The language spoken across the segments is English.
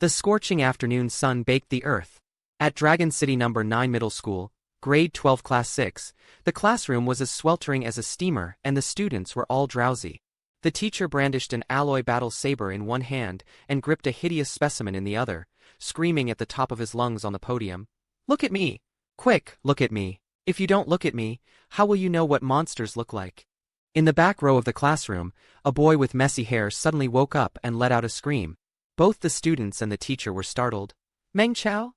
The scorching afternoon sun baked the earth. At Dragon City No. 9 Middle School, Grade 12 Class 6, the classroom was as sweltering as a steamer and the students were all drowsy. The teacher brandished an alloy battle saber in one hand and gripped a hideous specimen in the other, screaming at the top of his lungs on the podium. "Look at me! Quick, look at me! If you don't look at me, how will you know what monsters look like?" In the back row of the classroom, a boy with messy hair suddenly woke up and let out a scream. Both the students and the teacher were startled. "Meng Chao?"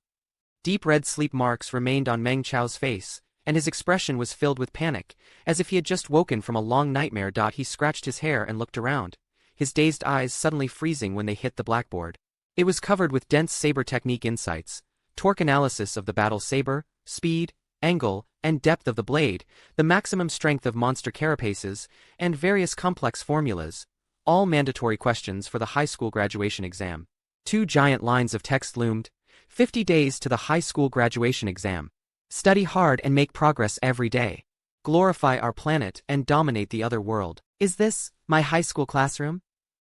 Deep red sleep marks remained on Meng Chao's face, and his expression was filled with panic, as if he had just woken from a long nightmare. He scratched his hair and looked around, his dazed eyes suddenly freezing when they hit the blackboard. It was covered with dense saber technique insights, torque analysis of the battle saber, speed, angle, and depth of the blade, the maximum strength of monster carapaces, and various complex formulas, all mandatory questions for the high school graduation exam. Two giant lines of text loomed. 50 days to the high school graduation exam. Study hard and make progress every day. Glorify our planet and dominate the other world. Is this my high school classroom?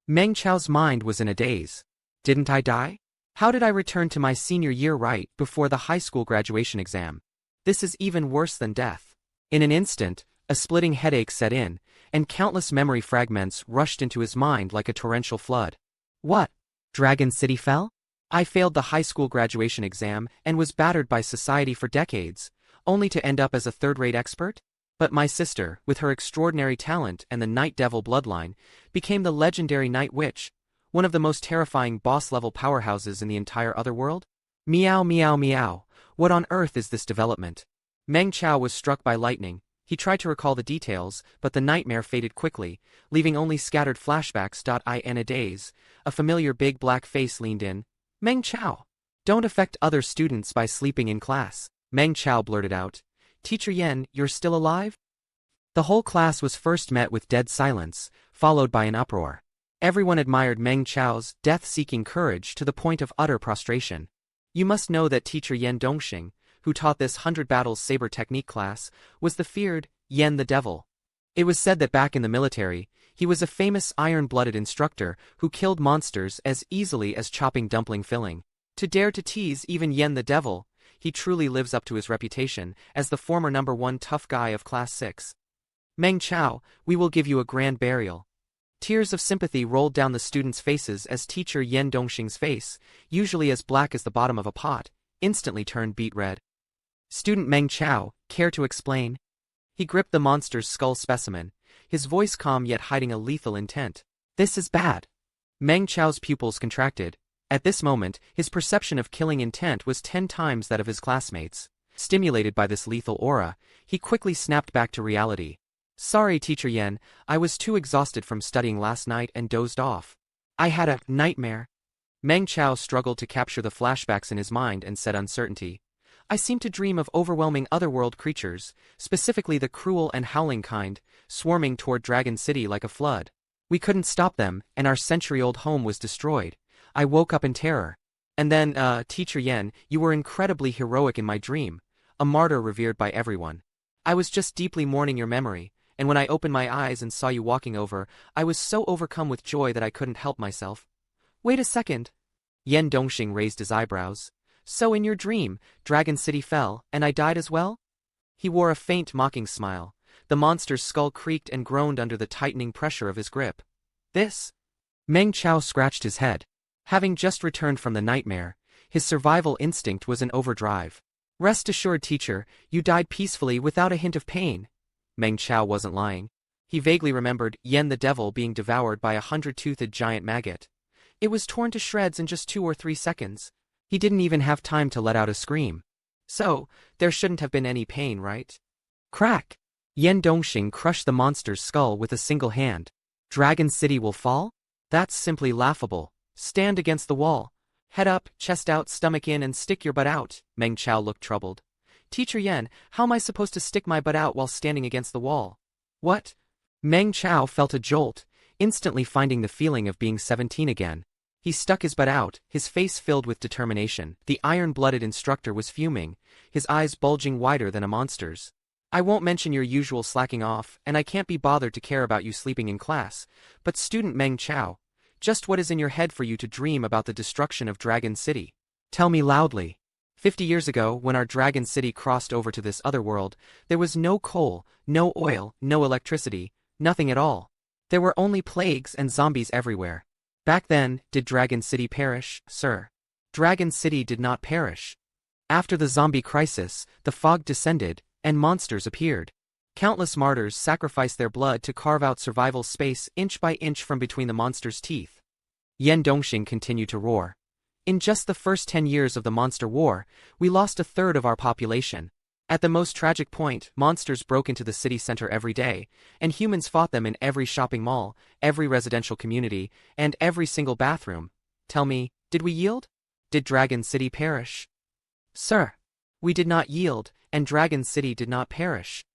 Meng Chao's mind was in a daze. Didn't I die? How did I return to my senior year right before the high school graduation exam? This is even worse than death. In an instant, a splitting headache set in, and countless memory fragments rushed into his mind like a torrential flood. What? Dragon City fell? I failed the high school graduation exam and was battered by society for decades, only to end up as a third-rate expert? But my sister, with her extraordinary talent and the Night Devil bloodline, became the legendary Night Witch, one of the most terrifying boss-level powerhouses in the entire otherworld? Meow meow meow, what on earth is this development? Meng Chao was struck by lightning. He tried to recall the details, but the nightmare faded quickly, leaving only scattered flashbacks. In a daze, a familiar big black face leaned in. "Meng Chao, don't affect other students by sleeping in class." Meng Chao blurted out. "Teacher Yen, you're still alive?" The whole class was first met with dead silence, followed by an uproar. Everyone admired Meng Chao's death-seeking courage to the point of utter prostration. You must know that teacher Yen Dongxing, who taught this 100 battles saber technique class, was the feared Yen the Devil. It was said that back in the military, he was a famous iron-blooded instructor who killed monsters as easily as chopping dumpling filling. To dare to tease even Yen the Devil, he truly lives up to his reputation as the former number 1 tough guy of Class 6. "Meng Chao, we will give you a grand burial." Tears of sympathy rolled down the students' faces as teacher Yen Dongxing's face, usually as black as the bottom of a pot, instantly turned beet red. "Student Meng Chao, care to explain?" He gripped the monster's skull specimen, his voice calm yet hiding a lethal intent. "This is bad." Meng Chao's pupils contracted. At this moment, his perception of killing intent was 10 times that of his classmates. Stimulated by this lethal aura, he quickly snapped back to reality. "Sorry, Teacher Yen, I was too exhausted from studying last night and dozed off. I had a nightmare." Meng Chao struggled to capture the flashbacks in his mind and said uncertainty. "I seem to dream of overwhelming otherworld creatures, specifically the cruel and howling kind, swarming toward Dragon City like a flood. We couldn't stop them, and our century-old home was destroyed. I woke up in terror. And then, Teacher Yen, you were incredibly heroic in my dream, a martyr revered by everyone. I was just deeply mourning your memory, and when I opened my eyes and saw you walking over, I was so overcome with joy that I couldn't help myself." "Wait a second." Yen Dongxing raised his eyebrows. "So in your dream, Dragon City fell, and I died as well?" He wore a faint mocking smile. The monster's skull creaked and groaned under the tightening pressure of his grip. "This?" Meng Chao scratched his head. Having just returned from the nightmare, his survival instinct was in overdrive. "Rest assured, teacher, you died peacefully without a hint of pain." Meng Chao wasn't lying. He vaguely remembered Yen the Devil being devoured by a 100-toothed giant maggot. It was torn to shreds in just 2 or 3 seconds. He didn't even have time to let out a scream. So, there shouldn't have been any pain, right? Crack! Yen Dongxing crushed the monster's skull with a single hand. "Dragon City will fall? That's simply laughable. Stand against the wall. Head up, chest out, stomach in, and stick your butt out." Meng Chao looked troubled. "Teacher Yen, how am I supposed to stick my butt out while standing against the wall?" "What?" Meng Chao felt a jolt, instantly finding the feeling of being 17 again. He stuck his butt out, his face filled with determination. The iron-blooded instructor was fuming, his eyes bulging wider than a monster's. "I won't mention your usual slacking off, and I can't be bothered to care about you sleeping in class, but student Meng Chao, Just what is in your head for you to dream about the destruction of Dragon City? Tell me loudly. 50 years ago, when our Dragon City crossed over to this other world, there was no coal, no oil, no electricity, nothing at all. There were only plagues and zombies everywhere. Back then, did Dragon City perish, sir? Dragon City did not perish. After the zombie crisis, the fog descended, and monsters appeared. Countless martyrs sacrificed their blood to carve out survival space inch by inch from between the monsters' teeth. Yan Dongxing continued to roar. In just the first 10 years of the monster war, we lost a third of our population. At the most tragic point, monsters broke into the city center every day, and humans fought them in every shopping mall, every residential community, and every single bathroom. Tell me, did we yield? Did Dragon City perish? Sir, we did not yield, and Dragon City did not perish.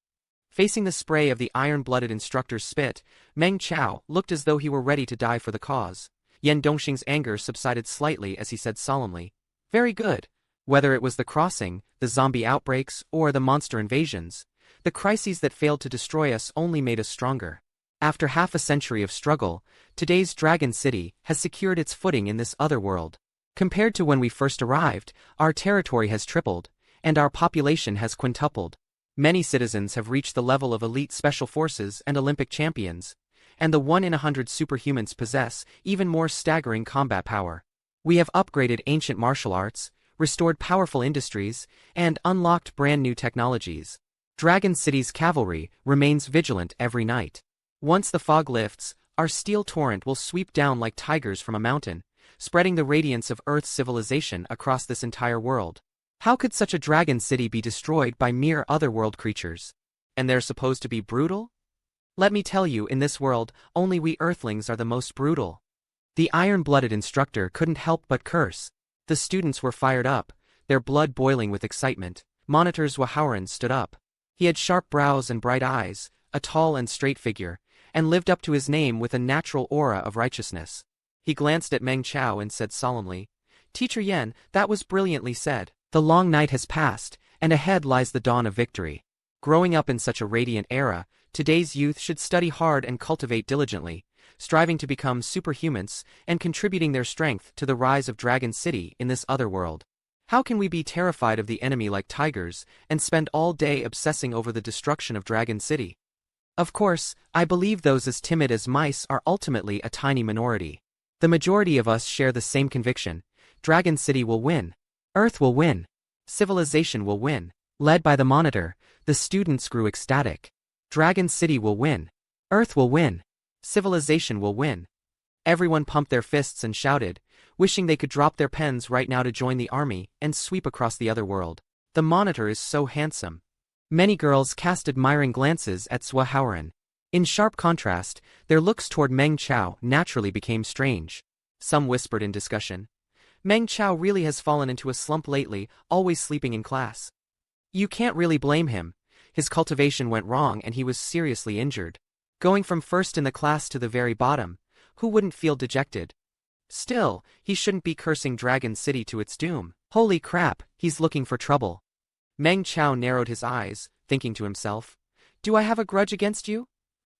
Facing the spray of the iron-blooded instructor's spit, Meng Chao looked as though he were ready to die for the cause. Yan Dongxing's anger subsided slightly as he said solemnly, "Very good. Whether it was the crossing, the zombie outbreaks, or the monster invasions, the crises that failed to destroy us only made us stronger. After half a century of struggle, today's Dragon City has secured its footing in this other world. Compared to when we first arrived, our territory has tripled, and our population has quintupled. Many citizens have reached the level of elite special forces and Olympic champions, and the 1 in 100 superhumans possess even more staggering combat power. We have upgraded ancient martial arts, restored powerful industries, and unlocked brand new technologies. Dragon City's cavalry remains vigilant every night. Once the fog lifts, our steel torrent will sweep down like tigers from a mountain, spreading the radiance of Earth's civilization across this entire world. How could such a Dragon City be destroyed by mere otherworld creatures? And they're supposed to be brutal? Let me tell you, in this world, only we Earthlings are the most brutal." The iron-blooded instructor couldn't help but curse. The students were fired up, their blood boiling with excitement. Monitor Zhuohaoran stood up. He had sharp brows and bright eyes, a tall and straight figure, and lived up to his name with a natural aura of righteousness. He glanced at Meng Chao and said solemnly, "Teacher Yan, that was brilliantly said. The long night has passed, and ahead lies the dawn of victory. Growing up in such a radiant era, today's youth should study hard and cultivate diligently, striving to become superhumans and contributing their strength to the rise of Dragon City in this other world. How can we be terrified of the enemy like tigers and spend all day obsessing over the destruction of Dragon City? Of course, I believe those as timid as mice are ultimately a tiny minority. The majority of us share the same conviction. Dragon City will win. Earth will win. Civilization will win." Led by the monitor, the students grew ecstatic. Dragon City will win. Earth will win. Civilization will win. Everyone pumped their fists and shouted, wishing they could drop their pens right now to join the army and sweep across the other world. "The monitor is so handsome." Many girls cast admiring glances at Zhuohaoran. In sharp contrast, their looks toward Meng Chao naturally became strange. Some whispered in discussion, "Meng Chao really has fallen into a slump lately, always sleeping in class." You can't really blame him. His cultivation went wrong and he was seriously injured. Going from first in the class to the very bottom, who wouldn't feel dejected? Still, he shouldn't be cursing Dragon City to its doom. Holy crap, he's looking for trouble. Meng Chao narrowed his eyes, thinking to himself, "Do I have a grudge against you?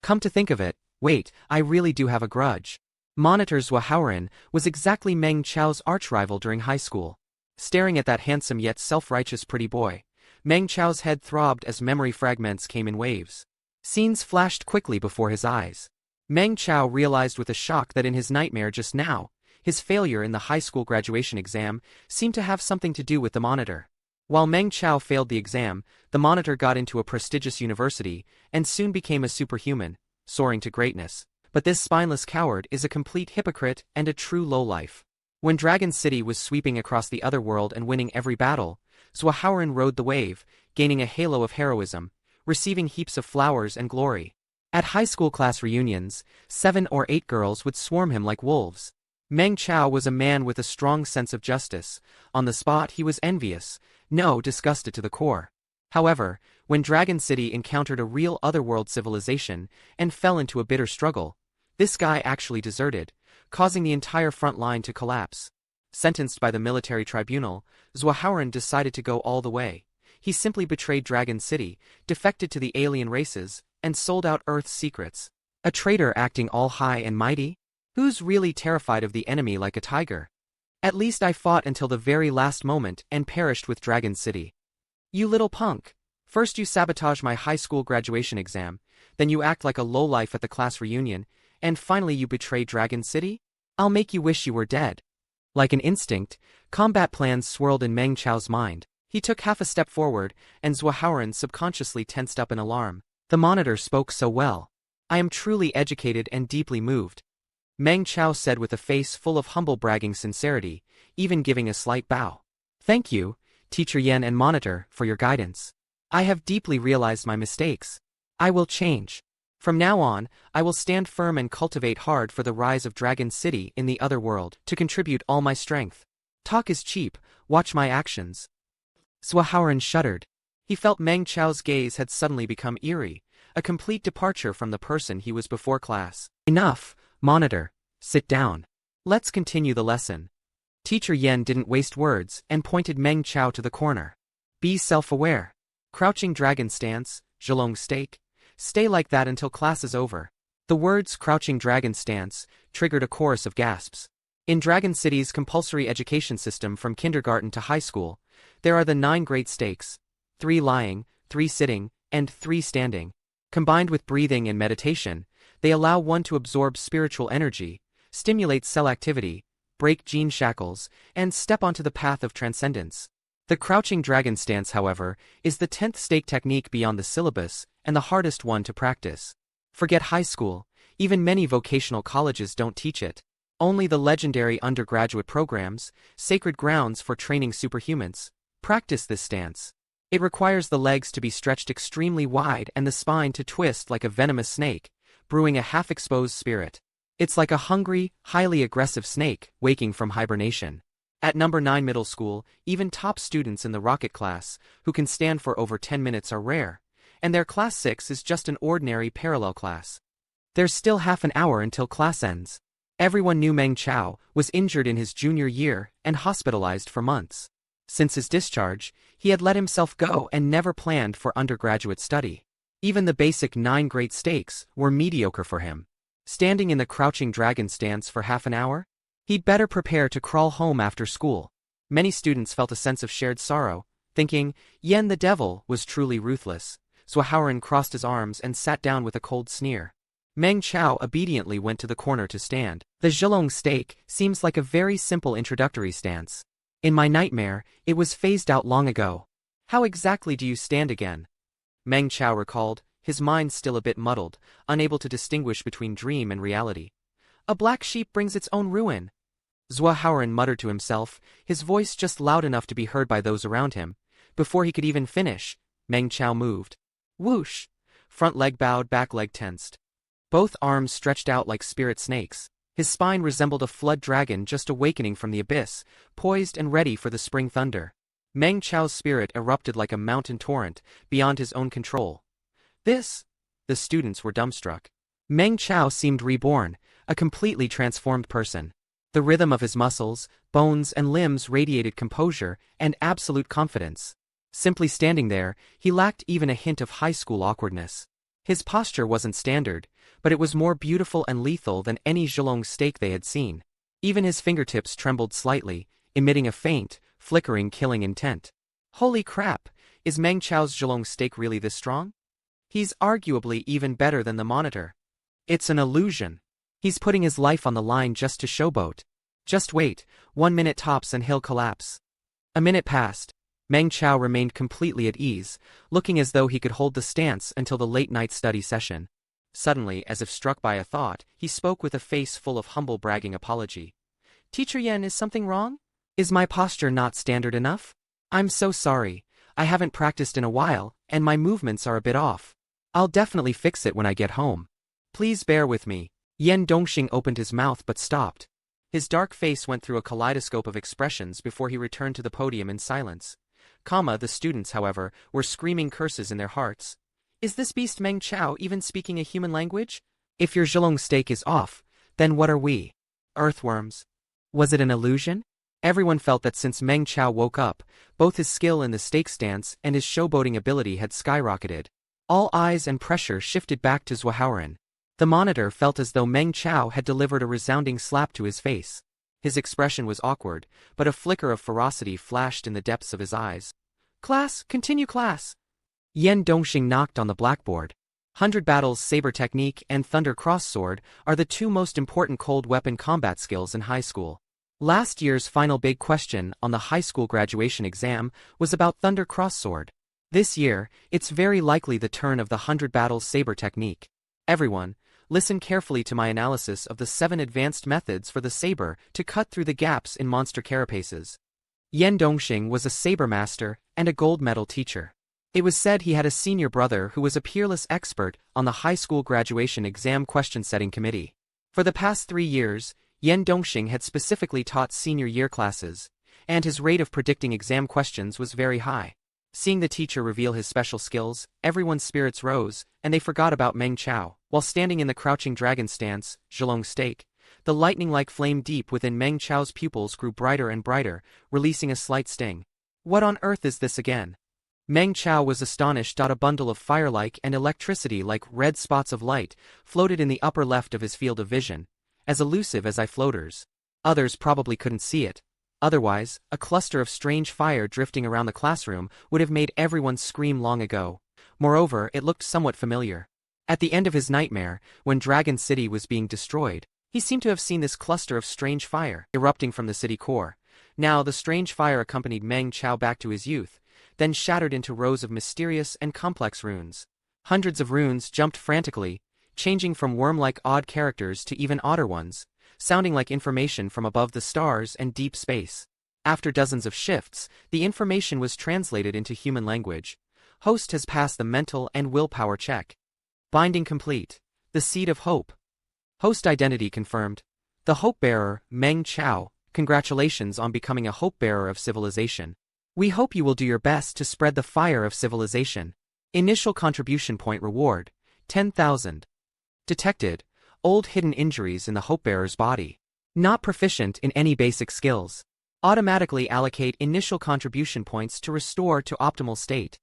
Come to think of it, wait, I really do have a grudge." Monitor Zhuohaoran was exactly Meng Chao's archrival during high school. Staring at that handsome yet self-righteous pretty boy, Meng Chao's head throbbed as memory fragments came in waves. Scenes flashed quickly before his eyes. Meng Chao realized with a shock that in his nightmare just now, his failure in the high school graduation exam seemed to have something to do with the monitor. While Meng Chao failed the exam, the monitor got into a prestigious university and soon became a superhuman, soaring to greatness. But this spineless coward is a complete hypocrite and a true lowlife. When Dragon City was sweeping across the other world and winning every battle, Zhuohaoran rode the wave, gaining a halo of heroism, receiving heaps of flowers and glory. At high school class reunions, 7 or 8 girls would swarm him like wolves. Meng Chao was a man with a strong sense of justice. On the spot he was envious, no, disgusted to the core. However, when Dragon City encountered a real otherworld civilization and fell into a bitter struggle, this guy actually deserted, causing the entire front line to collapse. Sentenced by the military tribunal, Zhuohaoran decided to go all the way. He simply betrayed Dragon City, defected to the alien races, and sold out Earth's secrets. A traitor acting all high and mighty? Who's really terrified of the enemy like a tiger? At least I fought until the very last moment and perished with Dragon City. You little punk. First you sabotage my high school graduation exam, then you act like a lowlife at the class reunion, and finally you betray Dragon City? I'll make you wish you were dead. Like an instinct, combat plans swirled in Meng Chao's mind. He took half a step forward, and Zhuohaoran subconsciously tensed up in alarm. The monitor spoke so well. I am truly educated and deeply moved. Meng Chao said with a face full of humble bragging sincerity, even giving a slight bow. Thank you, Teacher Yen and Monitor, for your guidance. I have deeply realized my mistakes. I will change. From now on, I will stand firm and cultivate hard for the rise of Dragon City in the other world to contribute all my strength. Talk is cheap, watch my actions. Zhuohaoran shuddered. He felt Meng Chao's gaze had suddenly become eerie, a complete departure from the person he was before class. Enough, Monitor. Sit down. Let's continue the lesson. Teacher Yen didn't waste words and pointed Meng Chao to the corner. Be self-aware. Crouching dragon stance, Zhulong stake. Stay like that until class is over. The words crouching dragon stance triggered a chorus of gasps. In Dragon City's compulsory education system from kindergarten to high school, there are the 9 great stakes: 3 lying, 3 sitting, and 3 standing. Combined with breathing and meditation, they allow one to absorb spiritual energy, stimulate cell activity, break gene shackles, and step onto the path of transcendence. The crouching dragon stance, however, is the 10th stake technique beyond the syllabus and the hardest one to practice. Forget high school, even many vocational colleges don't teach it. Only the legendary undergraduate programs, sacred grounds for training superhumans, practice this stance. It requires the legs to be stretched extremely wide and the spine to twist like a venomous snake, brewing a half-exposed spirit. It's like a hungry, highly aggressive snake waking from hibernation. At number 9 middle school, even top students in the rocket class, who can stand for over 10 minutes, are rare, and their class 6 is just an ordinary parallel class. There's still half an hour until class ends. Everyone knew Meng Chao was injured in his junior year and hospitalized for months. Since his discharge, he had let himself go and never planned for undergraduate study. Even the basic 9 great stakes were mediocre for him. Standing in the crouching dragon stance for half an hour? He'd better prepare to crawl home after school. Many students felt a sense of shared sorrow, thinking Yen the devil was truly ruthless. Zhuohaoran crossed his arms and sat down with a cold sneer. Meng Chao obediently went to the corner to stand. The Zhulong stake seems like a very simple introductory stance. In my nightmare, it was phased out long ago. How exactly do you stand again? Meng Chao recalled, his mind still a bit muddled, unable to distinguish between dream and reality. A black sheep brings its own ruin. Zhuohaoran muttered to himself, his voice just loud enough to be heard by those around him. Before he could even finish, Meng Chao moved. Whoosh! Front leg bowed, back leg tensed. Both arms stretched out like spirit snakes. His spine resembled a flood dragon just awakening from the abyss, poised and ready for the spring thunder. Meng Chao's spirit erupted like a mountain torrent, beyond his own control. This? The students were dumbstruck. Meng Chao seemed reborn, a completely transformed person. The rhythm of his muscles, bones, and limbs radiated composure and absolute confidence. Simply standing there, he lacked even a hint of high school awkwardness. His posture wasn't standard, but it was more beautiful and lethal than any Zhulong stake they had seen. Even his fingertips trembled slightly, emitting a faint, flickering killing intent. Holy crap, is Meng Chao's Zhulong stake really this strong? He's arguably even better than the monitor. It's an illusion. He's putting his life on the line just to showboat. Just wait, 1 minute tops and he'll collapse. A minute passed. Meng Chao remained completely at ease, looking as though he could hold the stance until the late-night study session. Suddenly, as if struck by a thought, he spoke with a face full of humble bragging apology. Teacher Yen, is something wrong? Is my posture not standard enough? I'm so sorry. I haven't practiced in a while, and my movements are a bit off. I'll definitely fix it when I get home. Please bear with me. Yen Dongxing opened his mouth but stopped. His dark face went through a kaleidoscope of expressions before he returned to the podium in silence. The students, however, were screaming curses in their hearts. Is this beast Meng Chao even speaking a human language? If your Zhulong stake is off, then what are we? Earthworms? Was it an illusion? Everyone felt that since Meng Chao woke up, both his skill in the stake stance and his showboating ability had skyrocketed. All eyes and pressure shifted back to Zhuohaoran. The monitor felt as though Meng Chao had delivered a resounding slap to his face. His expression was awkward, but a flicker of ferocity flashed in the depths of his eyes. Class, continue class. Yan Dongxing knocked on the blackboard. 100 Battles Saber Technique and Thunder Cross Sword are the two most important cold weapon combat skills in high school. Last year's final big question on the high school graduation exam was about Thunder Cross Sword. This year, it's very likely the turn of the 100 Battles Saber Technique. Everyone, listen carefully to my analysis of the 7 advanced methods for the saber to cut through the gaps in monster carapaces. Yan Dongxing was a saber master and a gold medal teacher. It was said he had a senior brother who was a peerless expert on the high school graduation exam question-setting committee. For the past 3 years, Yan Dongxing had specifically taught senior year classes, and his rate of predicting exam questions was very high. Seeing the teacher reveal his special skills, everyone's spirits rose, and they forgot about Meng Chao. While standing in the crouching dragon stance, Zhilong stake, the lightning-like flame deep within Meng Chao's pupils grew brighter and brighter, releasing a slight sting. What on earth is this again? Meng Chao was astonished. A bundle of fire-like and electricity-like red spots of light floated in the upper left of his field of vision, as elusive as eye floaters. Others probably couldn't see it. Otherwise, a cluster of strange fire drifting around the classroom would have made everyone scream long ago. Moreover, it looked somewhat familiar. At the end of his nightmare, when Dragon City was being destroyed, he seemed to have seen this cluster of strange fire erupting from the city core. Now the strange fire accompanied Meng Chao back to his youth, then shattered into rows of mysterious and complex runes. Hundreds of runes jumped frantically, changing from worm-like odd characters to even odder ones, sounding like information from above the stars and deep space. After dozens of shifts, the information was translated into human language. Host has passed the mental and willpower check. Binding complete. The Seed of Hope. Host identity confirmed. The Hope-Bearer, Meng Chao, congratulations on becoming a Hope-Bearer of civilization. We hope you will do your best to spread the fire of civilization. Initial contribution point reward, 10,000. Detected. Old hidden injuries in the Hope-Bearer's body. Not proficient in any basic skills. Automatically allocate initial contribution points to restore to optimal state.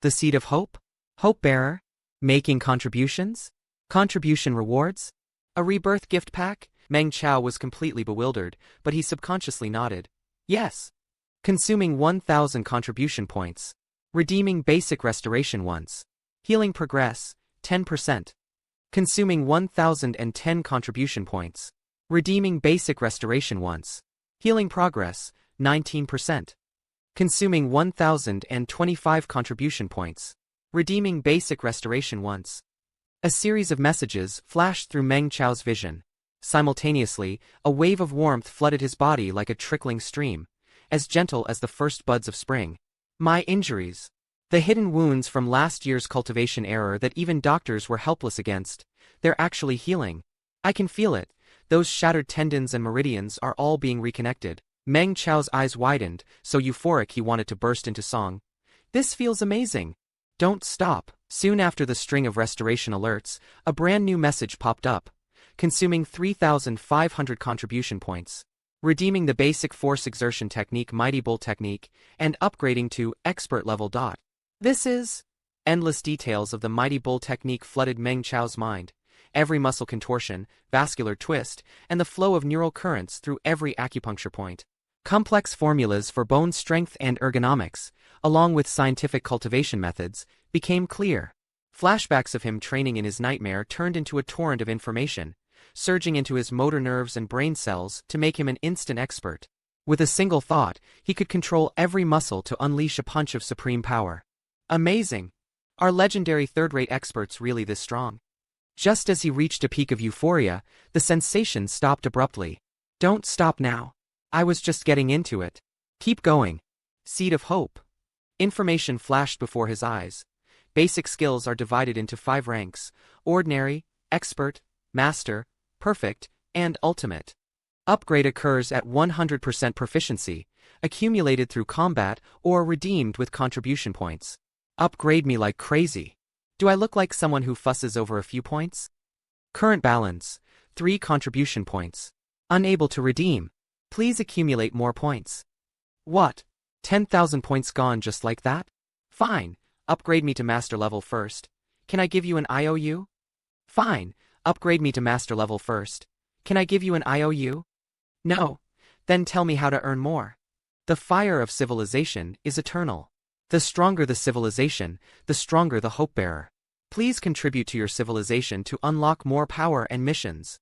The Seed of Hope? Hope-Bearer? Making contributions? Contribution rewards? A Rebirth gift pack? Meng Chao was completely bewildered, but he subconsciously nodded. Yes. Consuming 1,000 contribution points. Redeeming basic restoration once. Healing progress, 10%. Consuming 1,010 contribution points. Redeeming basic restoration once. Healing progress, 19%. Consuming 1,025 contribution points. Redeeming basic restoration once. A series of messages flashed through Meng Chao's vision. Simultaneously, a wave of warmth flooded his body like a trickling stream, as gentle as the first buds of spring. My injuries. The hidden wounds from last year's cultivation error that even doctors were helpless against, they're actually healing. I can feel it. Those shattered tendons and meridians are all being reconnected. Meng Chao's eyes widened, so euphoric he wanted to burst into song. This feels amazing. Don't stop. Soon after the string of restoration alerts, a brand new message popped up. Consuming 3,500 contribution points. Redeeming the basic force exertion technique Mighty Bull technique, and upgrading to expert level. This is... Endless details of the Mighty Bull technique flooded Meng Chao's mind. Every muscle contortion, vascular twist, and the flow of neural currents through every acupuncture point. Complex formulas for bone strength and ergonomics, along with scientific cultivation methods, became clear. Flashbacks of him training in his nightmare turned into a torrent of information, surging into his motor nerves and brain cells to make him an instant expert. With a single thought, he could control every muscle to unleash a punch of supreme power. Amazing! Are legendary third-rate experts really this strong? Just as he reached a peak of euphoria, the sensation stopped abruptly. Don't stop now. I was just getting into it. Keep going. Seed of Hope. Information flashed before his eyes. Basic skills are divided into 5 ranks: ordinary, expert, master, perfect, and ultimate. Upgrade occurs at 100% proficiency, accumulated through combat or redeemed with contribution points. Upgrade me like crazy. Do I look like someone who fusses over a few points? Current balance, 3 contribution points. Unable to redeem. Please accumulate more points. What? 10,000 points gone just like that? Fine, upgrade me to master level first. Can I give you an IOU? Fine, Upgrade me to master level first. Can I give you an IOU? No. Then tell me how to earn more. The fire of civilization is eternal. The stronger the civilization, the stronger the hope-bearer. Please contribute to your civilization to unlock more power and missions.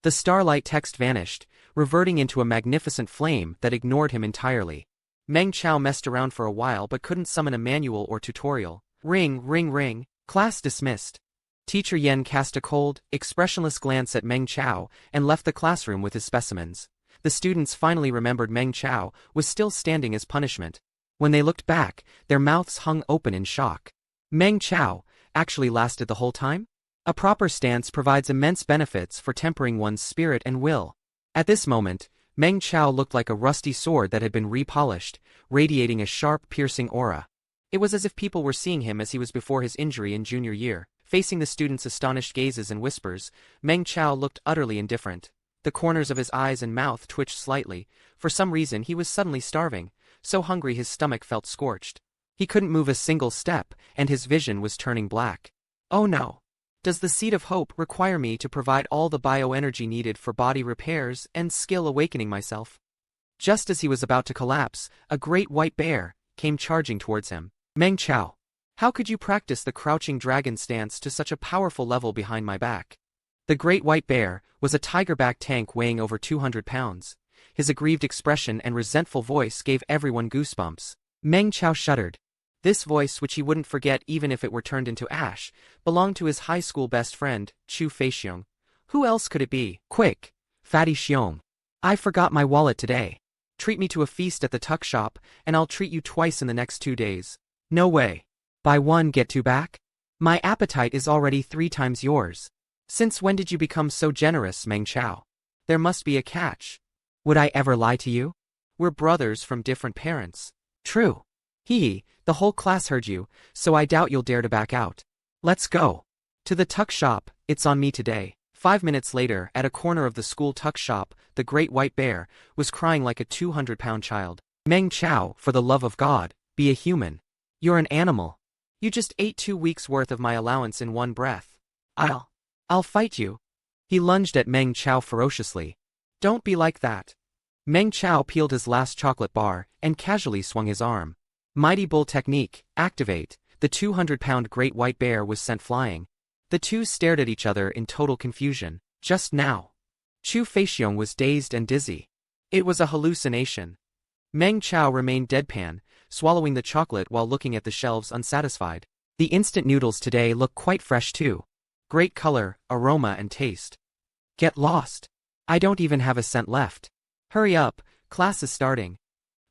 The starlight text vanished, reverting into a magnificent flame that ignored him entirely. Meng Chao messed around for a while but couldn't summon a manual or tutorial. Ring, ring, ring. Class dismissed. Teacher Yen cast a cold, expressionless glance at Meng Chao and left the classroom with his specimens. The students finally remembered Meng Chao was still standing as punishment. When they looked back, their mouths hung open in shock. Meng Chao actually lasted the whole time? A proper stance provides immense benefits for tempering one's spirit and will. At this moment, Meng Chao looked like a rusty sword that had been repolished, radiating a sharp, piercing aura. It was as if people were seeing him as he was before his injury in junior year. Facing the students' astonished gazes and whispers, Meng Chao looked utterly indifferent. The corners of his eyes and mouth twitched slightly. For some reason he was suddenly starving, so hungry his stomach felt scorched. He couldn't move a single step, and his vision was turning black. Oh no! Does the Seed of Hope require me to provide all the bioenergy needed for body repairs and skill awakening myself? Just as he was about to collapse, a great white bear came charging towards him. Meng Chao, how could you practice the crouching dragon stance to such a powerful level behind my back? The great white bear was a tigerback tank weighing over 200 pounds. His aggrieved expression and resentful voice gave everyone goosebumps. Meng Chao shuddered. This voice, which he wouldn't forget even if it were turned into ash, belonged to his high school best friend, Chu Feixiong. Who else could it be? Quick! Fatty Xiong. I forgot my wallet today. Treat me to a feast at the tuck shop, and I'll treat you twice in the next 2 days. No way. Buy one get two back? My appetite is already 3 times yours. Since when did you become so generous, Meng Chao? There must be a catch. Would I ever lie to you? We're brothers from different parents. True. The whole class heard you, so I doubt you'll dare to back out. Let's go. To the tuck shop, it's on me today. 5 minutes later, at a corner of the school tuck shop, the great white bear was crying like a 200-pound child. Meng Chao, for the love of God, be a human. You're an animal. You just ate 2 weeks' worth of my allowance in one breath. I'll fight you. He lunged at Meng Chao ferociously. Don't be like that. Meng Chao peeled his last chocolate bar and casually swung his arm. Mighty Bull technique, activate. The 200-pound great white bear was sent flying. The two stared at each other in total confusion. Just now, Chu Feixiong was dazed and dizzy. It was a hallucination. Meng Chao remained deadpan, swallowing the chocolate while looking at the shelves unsatisfied. The instant noodles today look quite fresh too. Great color, aroma and taste. Get lost. I don't even have a cent left. Hurry up, class is starting.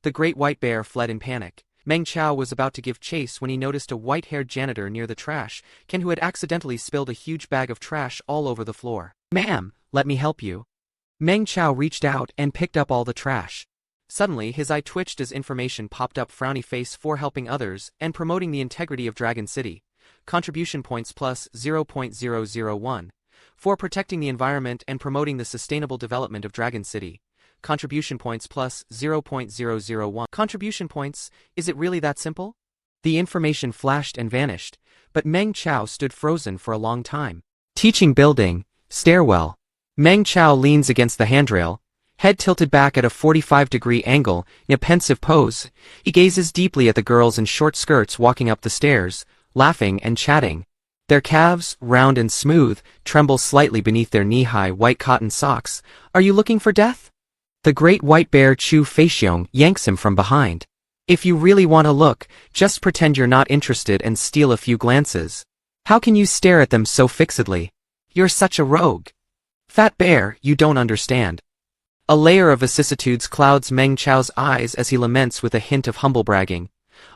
The great white bear fled in panic. Meng Chao was about to give chase when he noticed a white-haired janitor near the trash can who had accidentally spilled a huge bag of trash all over the floor. Ma'am, let me help you. Meng Chao reached out and picked up all the trash. Suddenly his eye twitched as information popped up. Frowny face for helping others and promoting the integrity of Dragon City. Contribution points plus 0.001. For protecting the environment and promoting the sustainable development of Dragon City. Contribution points plus 0.001. Contribution points, is it really that simple? The information flashed and vanished, but Meng Chao stood frozen for a long time. Teaching building, stairwell. Meng Chao leans against the handrail, head tilted back at a 45-degree angle in a pensive pose. He gazes deeply at the girls in short skirts walking up the stairs, laughing and chatting. Their calves, round and smooth, tremble slightly beneath their knee-high white cotton socks. Are you looking for death? The great white bear Chu Feixiong yanks him from behind. If you really want to look, just pretend you're not interested and steal a few glances. How can you stare at them so fixedly? You're such a rogue. Fat bear, you don't understand. A layer of vicissitudes clouds Meng Chao's eyes as he laments with a hint of humble bragging.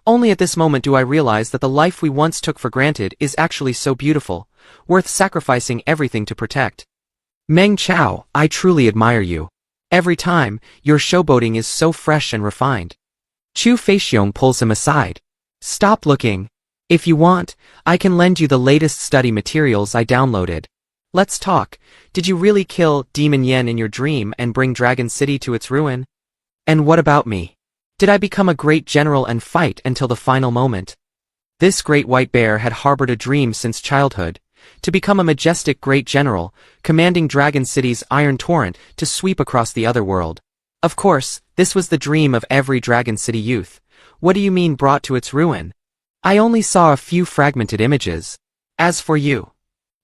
Only at this moment do I realize that the life we once took for granted is actually so beautiful, worth sacrificing everything to protect. Meng Chao, I truly admire you. Every time, your showboating is so fresh and refined. Chu Feixiong pulls him aside. Stop looking. If you want, I can lend you the latest study materials I downloaded. Let's talk. Did you really kill Demon Yen in your dream and bring Dragon City to its ruin? And what about me? Did I become a great general and fight until the final moment? This great white bear had harbored a dream since childhood, to become a majestic great general, commanding Dragon City's iron torrent to sweep across the other world. Of course, this was the dream of every Dragon City youth. What do you mean brought to its ruin? I only saw a few fragmented images. As for you.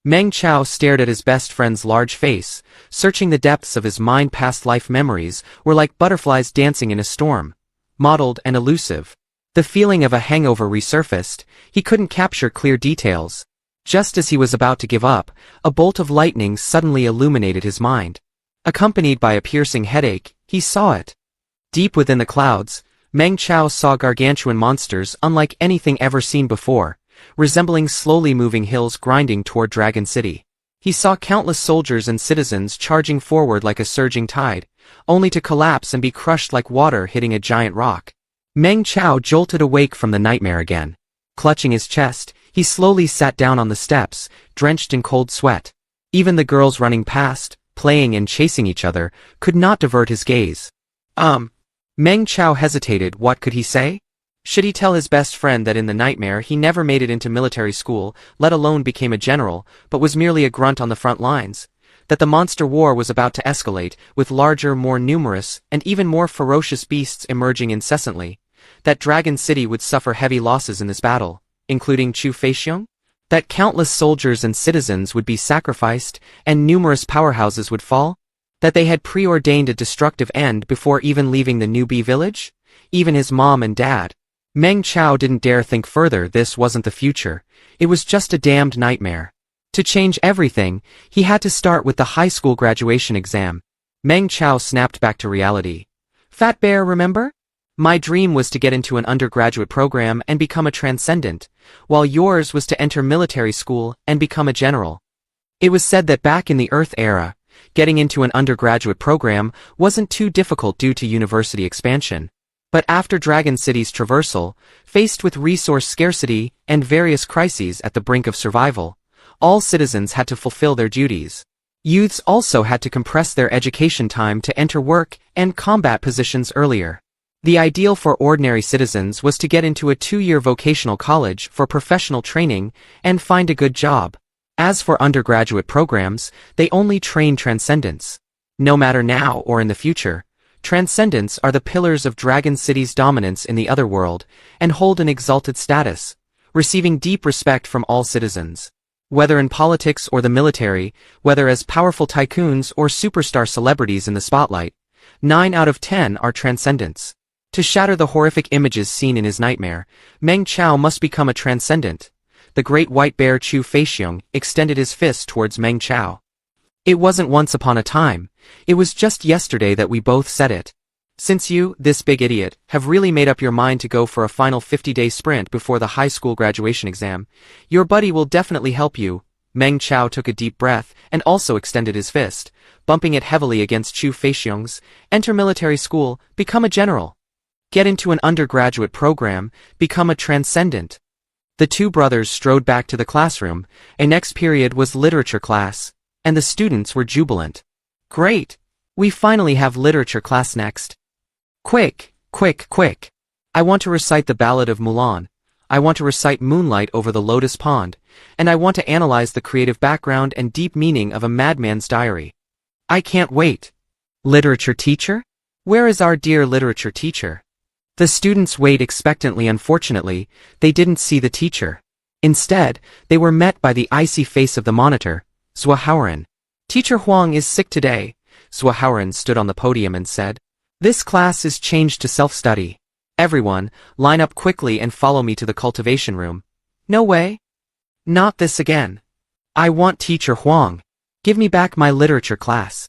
Meng Chao stared at his best friend's large face, searching the depths of his mind. Past life memories were like butterflies dancing in a storm, mottled and elusive. The feeling of a hangover resurfaced. He couldn't capture clear details. Just as he was about to give up, a bolt of lightning suddenly illuminated his mind. Accompanied by a piercing headache, he saw it. Deep within the clouds, Meng Chao saw gargantuan monsters unlike anything ever seen before, resembling slowly moving hills grinding toward Dragon City. He saw countless soldiers and citizens charging forward like a surging tide, only to collapse and be crushed like water hitting a giant rock. Meng Chao jolted awake from the nightmare again. Clutching his chest, he slowly sat down on the steps, drenched in cold sweat. Even the girls running past, playing and chasing each other, could not divert his gaze. Meng Chao hesitated. What could he say? Should he tell his best friend that in the nightmare he never made it into military school, let alone became a general, but was merely a grunt on the front lines? That the monster war was about to escalate, with larger, more numerous, and even more ferocious beasts emerging incessantly? That Dragon City would suffer heavy losses in this battle, including Chu Feixiong? That countless soldiers and citizens would be sacrificed, and numerous powerhouses would fall? That they had preordained a destructive end before even leaving the newbie village? Even his mom and dad. Meng Chao didn't dare think further. This wasn't the future. It was just a damned nightmare. To change everything, he had to start with the high school graduation exam. Meng Chao snapped back to reality. Fat Bear, remember? My dream was to get into an undergraduate program and become a transcendent, while yours was to enter military school and become a general. It was said that back in the Earth era, getting into an undergraduate program wasn't too difficult due to university expansion. But after Dragon City's traversal, faced with resource scarcity and various crises at the brink of survival, all citizens had to fulfill their duties. Youths also had to compress their education time to enter work and combat positions earlier. The ideal for ordinary citizens was to get into a 2-year vocational college for professional training and find a good job. As for undergraduate programs, they only train transcendents. No matter now or in the future, transcendents are the pillars of Dragon City's dominance in the other world, and hold an exalted status, receiving deep respect from all citizens. Whether in politics or the military, whether as powerful tycoons or superstar celebrities in the spotlight, 9 out of 10 are transcendents. To shatter the horrific images seen in his nightmare, Meng Chao must become a transcendent. The great white bear Chu Feixiong extended his fist towards Meng Chao. It wasn't once upon a time, it was just yesterday that we both said it. Since you, this big idiot, have really made up your mind to go for a final 50-day sprint before the high school graduation exam, your buddy will definitely help you. Meng Chao took a deep breath and also extended his fist, bumping it heavily against Chu Feixiong's. Enter military school, become a general. Get into an undergraduate program, become a transcendent. The two brothers strode back to the classroom. A next period was literature class, and the students were jubilant. Great! We finally have literature class next. Quick, quick, quick. I want to recite the Ballad of Mulan. I want to recite Moonlight over the Lotus Pond, and I want to analyze the creative background and deep meaning of a madman's diary. I can't wait. Literature teacher? Where is our dear literature teacher? The students wait expectantly. Unfortunately, they didn't see the teacher. Instead, they were met by the icy face of the monitor, Zhua Haoran. Teacher Huang is sick today. Zhua Haoran stood on the podium and said, "This class is changed to self-study. Everyone, line up quickly and follow me to the cultivation room." No way. Not this again. I want Teacher Huang. Give me back my literature class.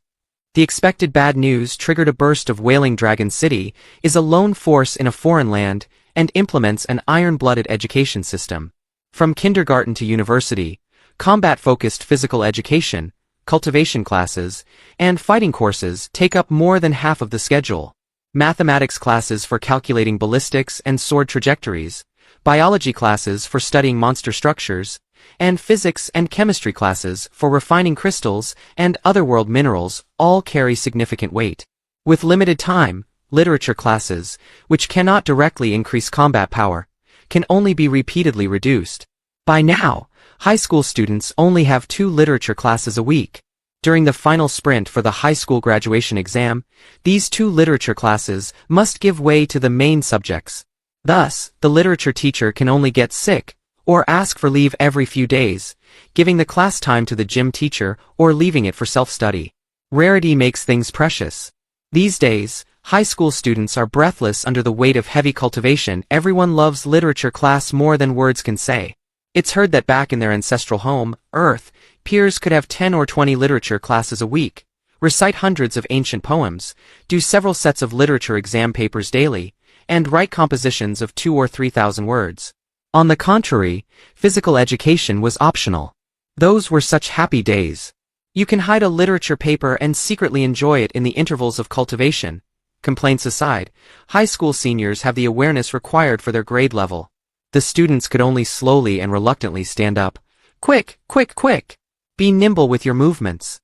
The expected bad news triggered a burst of wailing. Dragon City is a lone force in a foreign land and implements an iron-blooded education system. From kindergarten to university, combat-focused physical education, cultivation classes, and fighting courses take up more than half of the schedule. Mathematics classes for calculating ballistics and sword trajectories, biology classes for studying monster structures, and physics and chemistry classes for refining crystals and otherworld minerals all carry significant weight. With limited time, literature classes, which cannot directly increase combat power, can only be repeatedly reduced. By now, High school students only have 2 literature classes a week. During the final sprint for the high school graduation exam, these 2 literature classes must give way to the main subjects. Thus, the literature teacher can only get sick, or ask for leave every few days, giving the class time to the gym teacher or leaving it for self-study. Rarity makes things precious. These days, high school students are breathless under the weight of heavy cultivation. Everyone loves literature class more than words can say. It's heard that back in their ancestral home, Earth, peers could have 10 or 20 literature classes a week, recite hundreds of ancient poems, do several sets of literature exam papers daily, and write compositions of 2,000 or 3,000 words. On the contrary, physical education was optional. Those were such happy days. You can hide a literature paper and secretly enjoy it in the intervals of cultivation. Complaints aside, high school seniors have the awareness required for their grade level. The students could only slowly and reluctantly stand up. Quick, quick, quick! Be nimble with your movements.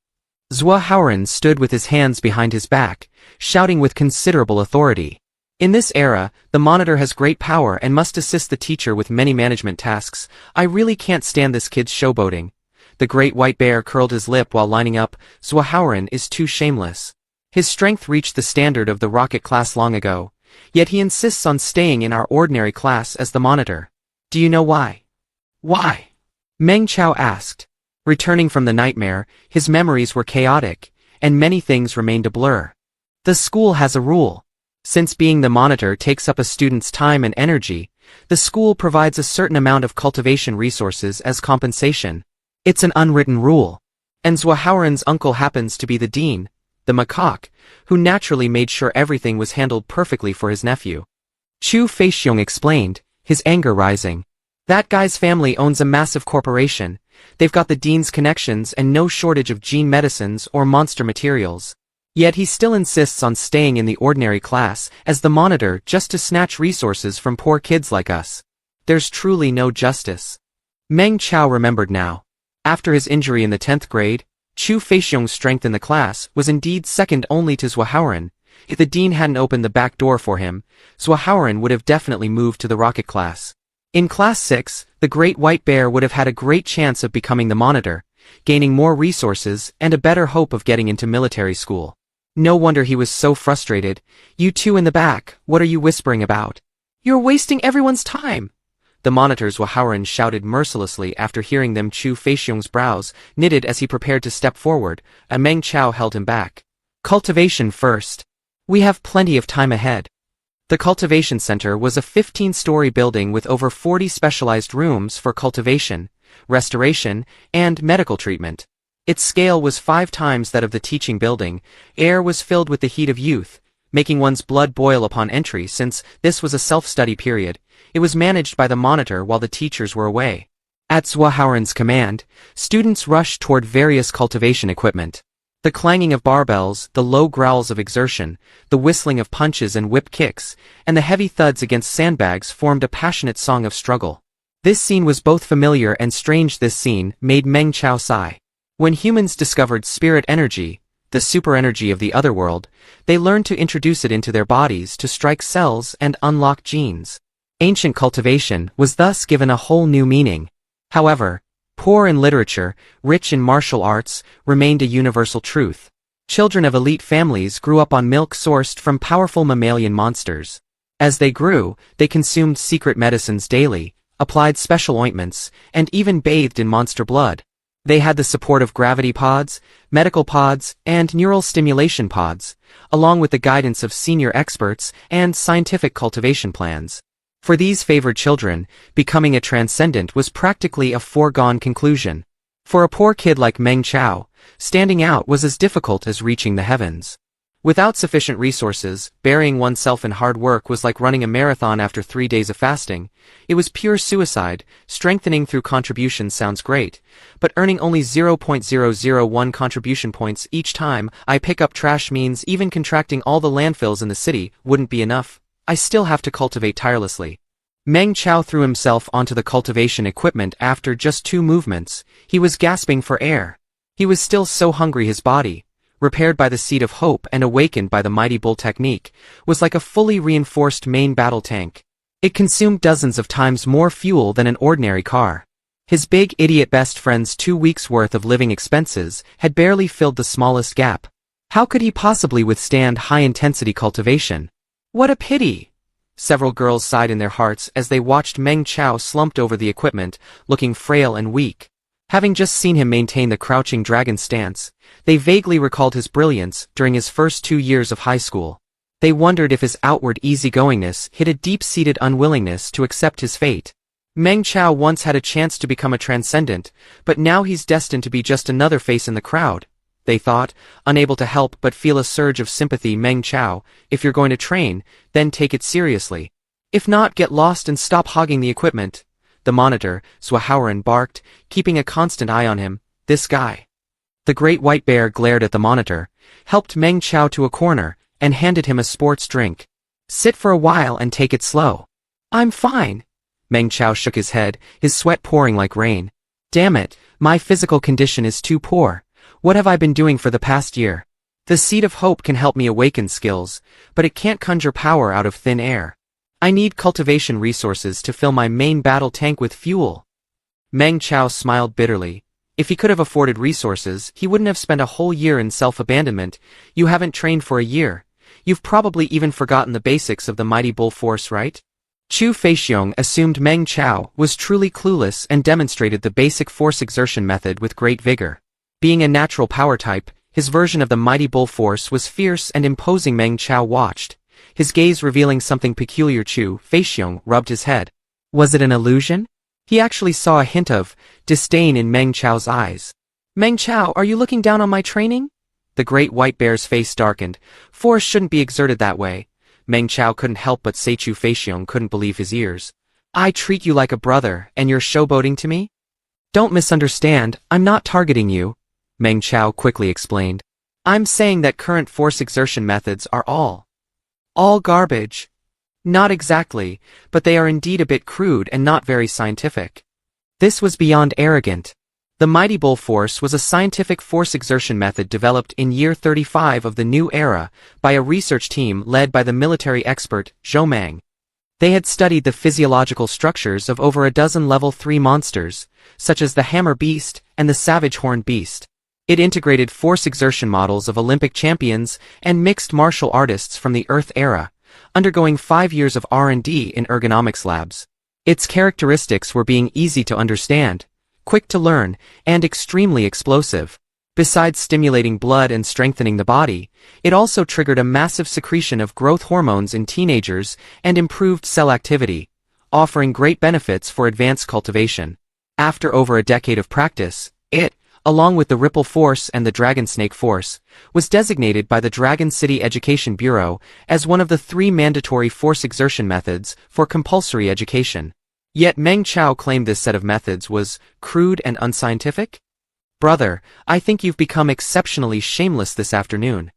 Zhua Haoran stood with his hands behind his back, shouting with considerable authority. In this era, the monitor has great power and must assist the teacher with many management tasks. I really can't stand this kid's showboating. The great white bear curled his lip while lining up. Zhua Haoran is too shameless. His strength reached the standard of the rocket class long ago, yet he insists on staying in our ordinary class as the monitor. Do you know why? Why? Meng Chao asked. Returning from the nightmare, his memories were chaotic, and many things remained a blur. The school has a rule. Since being the monitor takes up a student's time and energy, the school provides a certain amount of cultivation resources as compensation. It's an unwritten rule. And Zhua Haoran's uncle happens to be the dean, the macaque, who naturally made sure everything was handled perfectly for his nephew. Chu Feixiong explained, his anger rising. That guy's family owns a massive corporation. They've got the dean's connections and no shortage of gene medicines or monster materials. Yet he still insists on staying in the ordinary class as the monitor just to snatch resources from poor kids like us. There's truly no justice. Meng Chao remembered now. After his injury in the 10th grade, Chu Feixiong's strength in the class was indeed second only to Zhua Haoran. If the dean hadn't opened the back door for him, Zhua Haoran would have definitely moved to the rocket class. In Class 6, the Great White Bear would have had a great chance of becoming the monitor, gaining more resources and a better hope of getting into military school. No wonder he was so frustrated. You two in the back, what are you whispering about? You're wasting everyone's time. The monitor Zhua Haoran shouted mercilessly after hearing them. Chu Feixiong's brows knitted as he prepared to step forward, and Meng Chao held him back. Cultivation first. We have plenty of time ahead. The cultivation center was a 15-story building with over 40 specialized rooms for cultivation, restoration, and medical treatment. Its scale was 5 times that of the teaching building. Air was filled with the heat of youth, making one's blood boil upon entry. Since this was a self-study period, it was managed by the monitor while the teachers were away. At Zhua Haoran's command, students rushed toward various cultivation equipment. The clanging of barbells, the low growls of exertion, the whistling of punches and whip kicks, and the heavy thuds against sandbags formed a passionate song of struggle. This scene was both familiar and strange. This scene made Meng Chao sigh. When humans discovered spirit energy, the super energy of the otherworld, they learned to introduce it into their bodies to strike cells and unlock genes. Ancient cultivation was thus given a whole new meaning. However, poor in literature, rich in martial arts, remained a universal truth. Children of elite families grew up on milk sourced from powerful mammalian monsters. As they grew, they consumed secret medicines daily, applied special ointments, and even bathed in monster blood. They had the support of gravity pods, medical pods, and neural stimulation pods, along with the guidance of senior experts and scientific cultivation plans. For these favored children, becoming a transcendent was practically a foregone conclusion. For a poor kid like Meng Chao, standing out was as difficult as reaching the heavens. Without sufficient resources, burying oneself in hard work was like running a marathon after 3 days of fasting. It was pure suicide. Strengthening through contributions sounds great, but earning only 0.001 contribution points each time I pick up trash means even contracting all the landfills in the city wouldn't be enough. I still have to cultivate tirelessly. Meng Chao threw himself onto the cultivation equipment after just 2 movements. He was gasping for air. He was still so hungry. His body, repaired by the seed of hope and awakened by the mighty bull technique, was like a fully reinforced main battle tank. It consumed dozens of times more fuel than an ordinary car. His big idiot best friend's 2 weeks' worth of living expenses had barely filled the smallest gap. How could he possibly withstand high-intensity cultivation? What a pity! Several girls sighed in their hearts as they watched Meng Chao slumped over the equipment, looking frail and weak. Having just seen him maintain the crouching dragon stance, they vaguely recalled his brilliance during his first 2 years of high school. They wondered if his outward easygoingness hid a deep-seated unwillingness to accept his fate. Meng Chao once had a chance to become a transcendent, but now he's destined to be just another face in the crowd, they thought, unable to help but feel a surge of sympathy. Meng Chao, if you're going to train, then take it seriously. If not, get lost and stop hogging the equipment. The monitor, Zhuhouran, barked, keeping a constant eye on him. This guy. The great white bear glared at the monitor, helped Meng Chao to a corner, and handed him a sports drink. Sit for a while and take it slow. I'm fine. Meng Chao shook his head, his sweat pouring like rain. Damn it, my physical condition is too poor. What have I been doing for the past year? The seed of hope can help me awaken skills, but it can't conjure power out of thin air. I need cultivation resources to fill my main battle tank with fuel. Meng Chao smiled bitterly. If he could have afforded resources, he wouldn't have spent a whole year in self-abandonment. You haven't trained for a year. You've probably even forgotten the basics of the mighty bull force, right? Chu Feixiong assumed Meng Chao was truly clueless and demonstrated the basic force exertion method with great vigor. Being a natural power type, his version of the mighty bull force was fierce and imposing. Meng Chao watched, his gaze revealing something peculiar. Chu Feixiong rubbed his head. Was it an illusion? He actually saw a hint of disdain in Meng Chao's eyes. Meng Chao, are you looking down on my training? The great white bear's face darkened. Force shouldn't be exerted that way. Meng Chao couldn't help but say. Chu Feixiong couldn't believe his ears. I treat you like a brother, and you're showboating to me? Don't misunderstand, I'm not targeting you, Meng Chao quickly explained. I'm saying that current force exertion methods are all garbage. Not exactly, but they are indeed a bit crude and not very scientific. This was beyond arrogant. The mighty bull force was a scientific force exertion method developed in year 35 of the new era by a research team led by the military expert, Zhou Mang. They had studied the physiological structures of over a dozen level 3 monsters, such as the hammer beast and the savage horn beast. It integrated force exertion models of Olympic champions and mixed martial artists from the Earth era, undergoing 5 years of R&D in ergonomics labs. Its characteristics were being easy to understand, quick to learn, and extremely explosive. Besides stimulating blood and strengthening the body, it also triggered a massive secretion of growth hormones in teenagers and improved cell activity, offering great benefits for advanced cultivation. After over a decade of practice, it, along with the Ripple Force and the Dragon Snake Force, was designated by the Dragon City Education Bureau as one of the 3 mandatory force exertion methods for compulsory education. Yet Meng Chao claimed this set of methods was crude and unscientific? Brother, I think you've become exceptionally shameless this afternoon.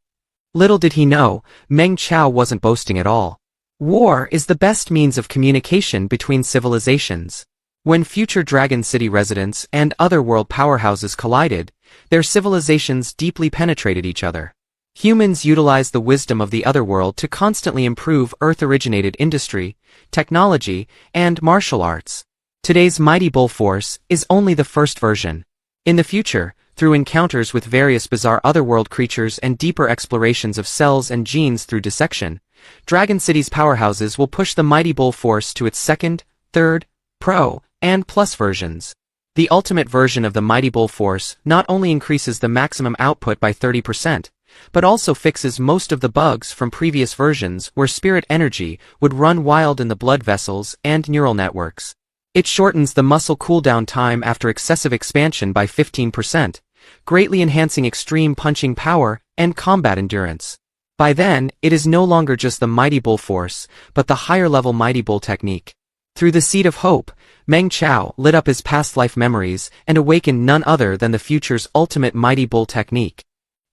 Little did he know, Meng Chao wasn't boasting at all. War is the best means of communication between civilizations. When future Dragon City residents and other world powerhouses collided, their civilizations deeply penetrated each other. Humans utilized the wisdom of the other world to constantly improve Earth-originated industry, technology, and martial arts. Today's mighty bull force is only the first version. In the future, through encounters with various bizarre otherworld creatures and deeper explorations of cells and genes through dissection, Dragon City's powerhouses will push the mighty bull force to its second, third, pro, and plus versions. The ultimate version of the mighty bull force not only increases the maximum output by 30%, but also fixes most of the bugs from previous versions where spirit energy would run wild in the blood vessels and neural networks. It shortens the muscle cooldown time after excessive expansion by 15%, greatly enhancing extreme punching power and combat endurance. By then, it is no longer just the mighty bull force, but the higher-level mighty bull technique. Through the seed of hope, Meng Chao lit up his past life memories and awakened none other than the future's ultimate mighty bull technique.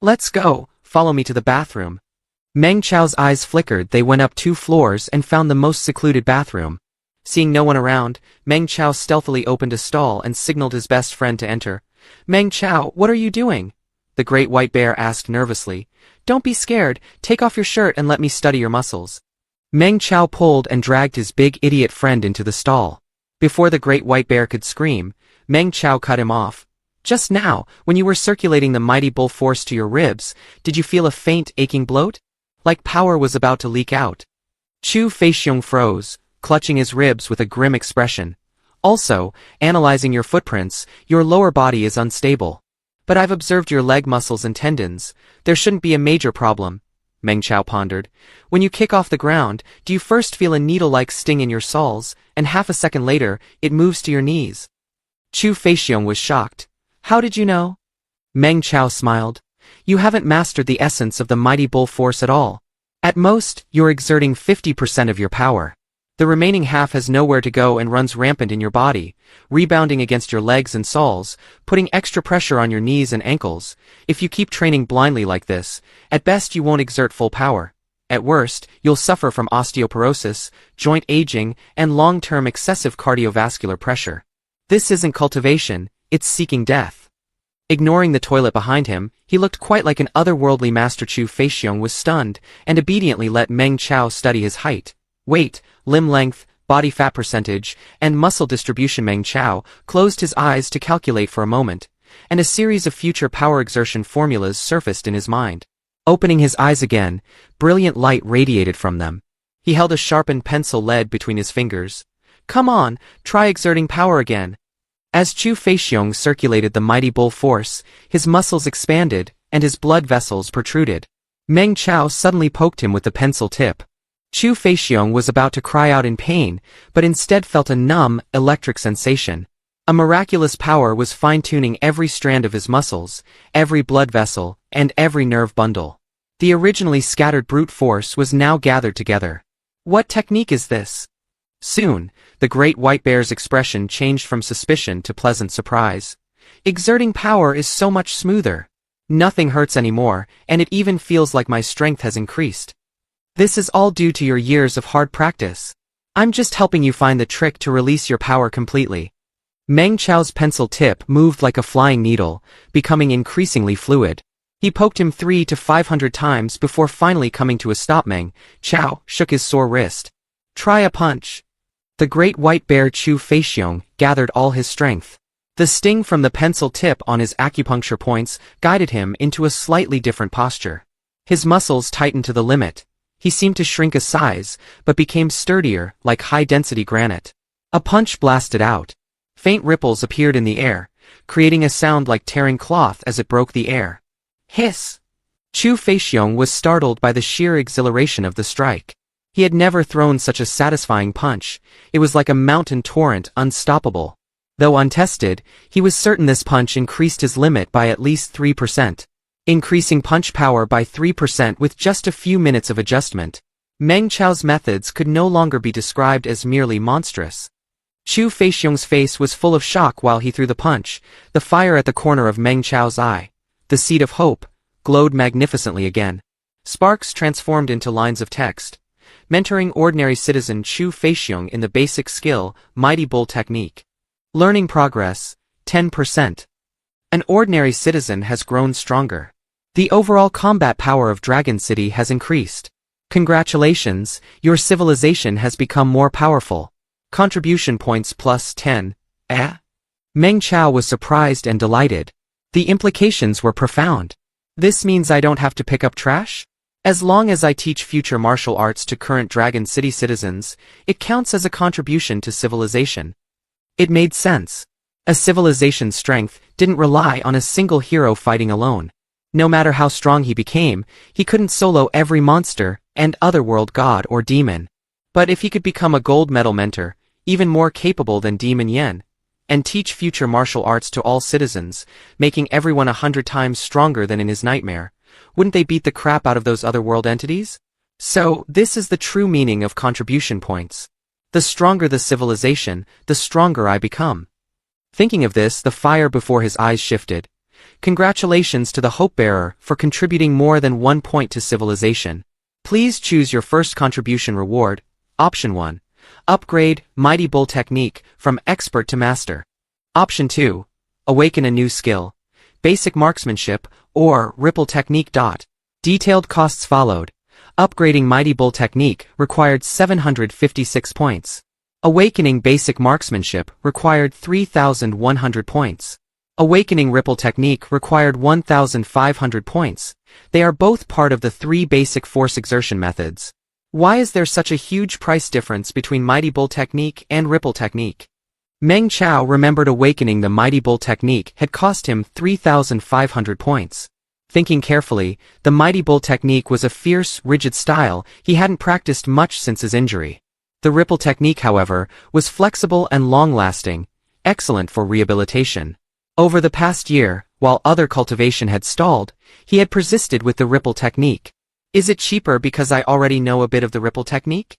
Let's go, follow me to the bathroom. Meng Chao's eyes flickered. They went up 2 floors and found the most secluded bathroom. Seeing no one around, Meng Chao stealthily opened a stall and signaled his best friend to enter. Meng Chao, what are you doing? The great white bear asked nervously. Don't be scared, take off your shirt and let me study your muscles. Meng Chao pulled and dragged his big idiot friend into the stall. Before the great white bear could scream, Meng Chao cut him off. Just now, when you were circulating the mighty bull force to your ribs, did you feel a faint, aching bloat? Like power was about to leak out. Chu Feixiong froze, clutching his ribs with a grim expression. Also, analyzing your footprints, your lower body is unstable. But I've observed your leg muscles and tendons. There shouldn't be a major problem, Meng Chao pondered. When you kick off the ground, do you first feel a needle-like sting in your soles, and half a second later, it moves to your knees? Chu Feixiong was shocked. How did you know? Meng Chao smiled. You haven't mastered the essence of the mighty bull force at all. At most, you're exerting 50% of your power. The remaining half has nowhere to go and runs rampant in your body, rebounding against your legs and soles, putting extra pressure on your knees and ankles. If you keep training blindly like this, at best you won't exert full power. At worst, you'll suffer from osteoporosis, joint aging, and long-term excessive cardiovascular pressure. This isn't cultivation, it's seeking death. Ignoring the toilet behind him, he looked quite like an otherworldly Master. Chu Feixiong was stunned, and obediently let Meng Chao study his height, weight, limb length, body fat percentage, and muscle distribution. Meng Chao closed his eyes to calculate for a moment, and a series of future power exertion formulas surfaced in his mind. Opening his eyes again, brilliant light radiated from them. He held a sharpened pencil lead between his fingers. Come on, try exerting power again. As Chu Feixiong circulated the mighty bull force, his muscles expanded, and his blood vessels protruded. Meng Chao suddenly poked him with the pencil tip. Chu Feixiong was about to cry out in pain, but instead felt a numb, electric sensation. A miraculous power was fine-tuning every strand of his muscles, every blood vessel, and every nerve bundle. The originally scattered brute force was now gathered together. What technique is this? Soon, the great white bear's expression changed from suspicion to pleasant surprise. Exerting power is so much smoother. Nothing hurts anymore, and it even feels like my strength has increased. This is all due to your years of hard practice. I'm just helping you find the trick to release your power completely. Meng Chao's pencil tip moved like a flying needle, becoming increasingly fluid. He poked him 300 to 500 times before finally coming to a stop. Meng Chao shook his sore wrist. Try a punch. The great white bear Chu Feixiong gathered all his strength. The sting from the pencil tip on his acupuncture points guided him into a slightly different posture. His muscles tightened to the limit. He seemed to shrink a size, but became sturdier, like high-density granite. A punch blasted out. Faint ripples appeared in the air, creating a sound like tearing cloth as it broke the air. Hiss! Chu Feixiong was startled by the sheer exhilaration of the strike. He had never thrown such a satisfying punch. It was like a mountain torrent, unstoppable. Though untested, he was certain this punch increased his limit by at least 3%. Increasing punch power by 3% with just a few minutes of adjustment. Meng Chao's methods could no longer be described as merely monstrous. Chu Feixiong's face was full of shock while he threw the punch. The fire at the corner of Meng Chao's eye, the seed of hope, glowed magnificently again. Sparks transformed into lines of text. Mentoring ordinary citizen Chu Feixiong in the basic skill, Mighty Bull technique. Learning progress, 10%. An ordinary citizen has grown stronger. The overall combat power of Dragon City has increased. Congratulations, your civilization has become more powerful. Contribution points plus 10. Meng Chao was surprised and delighted. The implications were profound. This means I don't have to pick up trash? As long as I teach future martial arts to current Dragon City citizens, it counts as a contribution to civilization. It made sense. A civilization's strength didn't rely on a single hero fighting alone. No matter how strong he became, he couldn't solo every monster and otherworld god or demon. But if he could become a gold medal mentor, even more capable than Demon Yen, and teach future martial arts to all citizens, making everyone 100 times stronger than in his nightmare, wouldn't they beat the crap out of those otherworld entities? So, this is the true meaning of contribution points. The stronger the civilization, the stronger I become. Thinking of this, the fire before his eyes shifted. Congratulations to the Hope Bearer for contributing more than 1 point to civilization. Please choose your first contribution reward. Option 1. Upgrade Mighty Bull Technique from Expert to Master. Option 2. Awaken a new skill. Basic Marksmanship, or Ripple Technique. Detailed costs followed. Upgrading Mighty Bull Technique required 756 points. Awakening Basic Marksmanship required 3,100 points. Awakening Ripple Technique required 1,500 points. They are both part of the 3 basic force exertion methods. Why is there such a huge price difference between Mighty Bull Technique and Ripple Technique? Meng Chao remembered awakening the Mighty Bull Technique had cost him 3,500 points. Thinking carefully, the Mighty Bull Technique was a fierce, rigid style he hadn't practiced much since his injury. The Ripple Technique, however, was flexible and long-lasting, excellent for rehabilitation. Over the past year, while other cultivation had stalled, he had persisted with the Ripple Technique. Is it cheaper because I already know a bit of the Ripple Technique?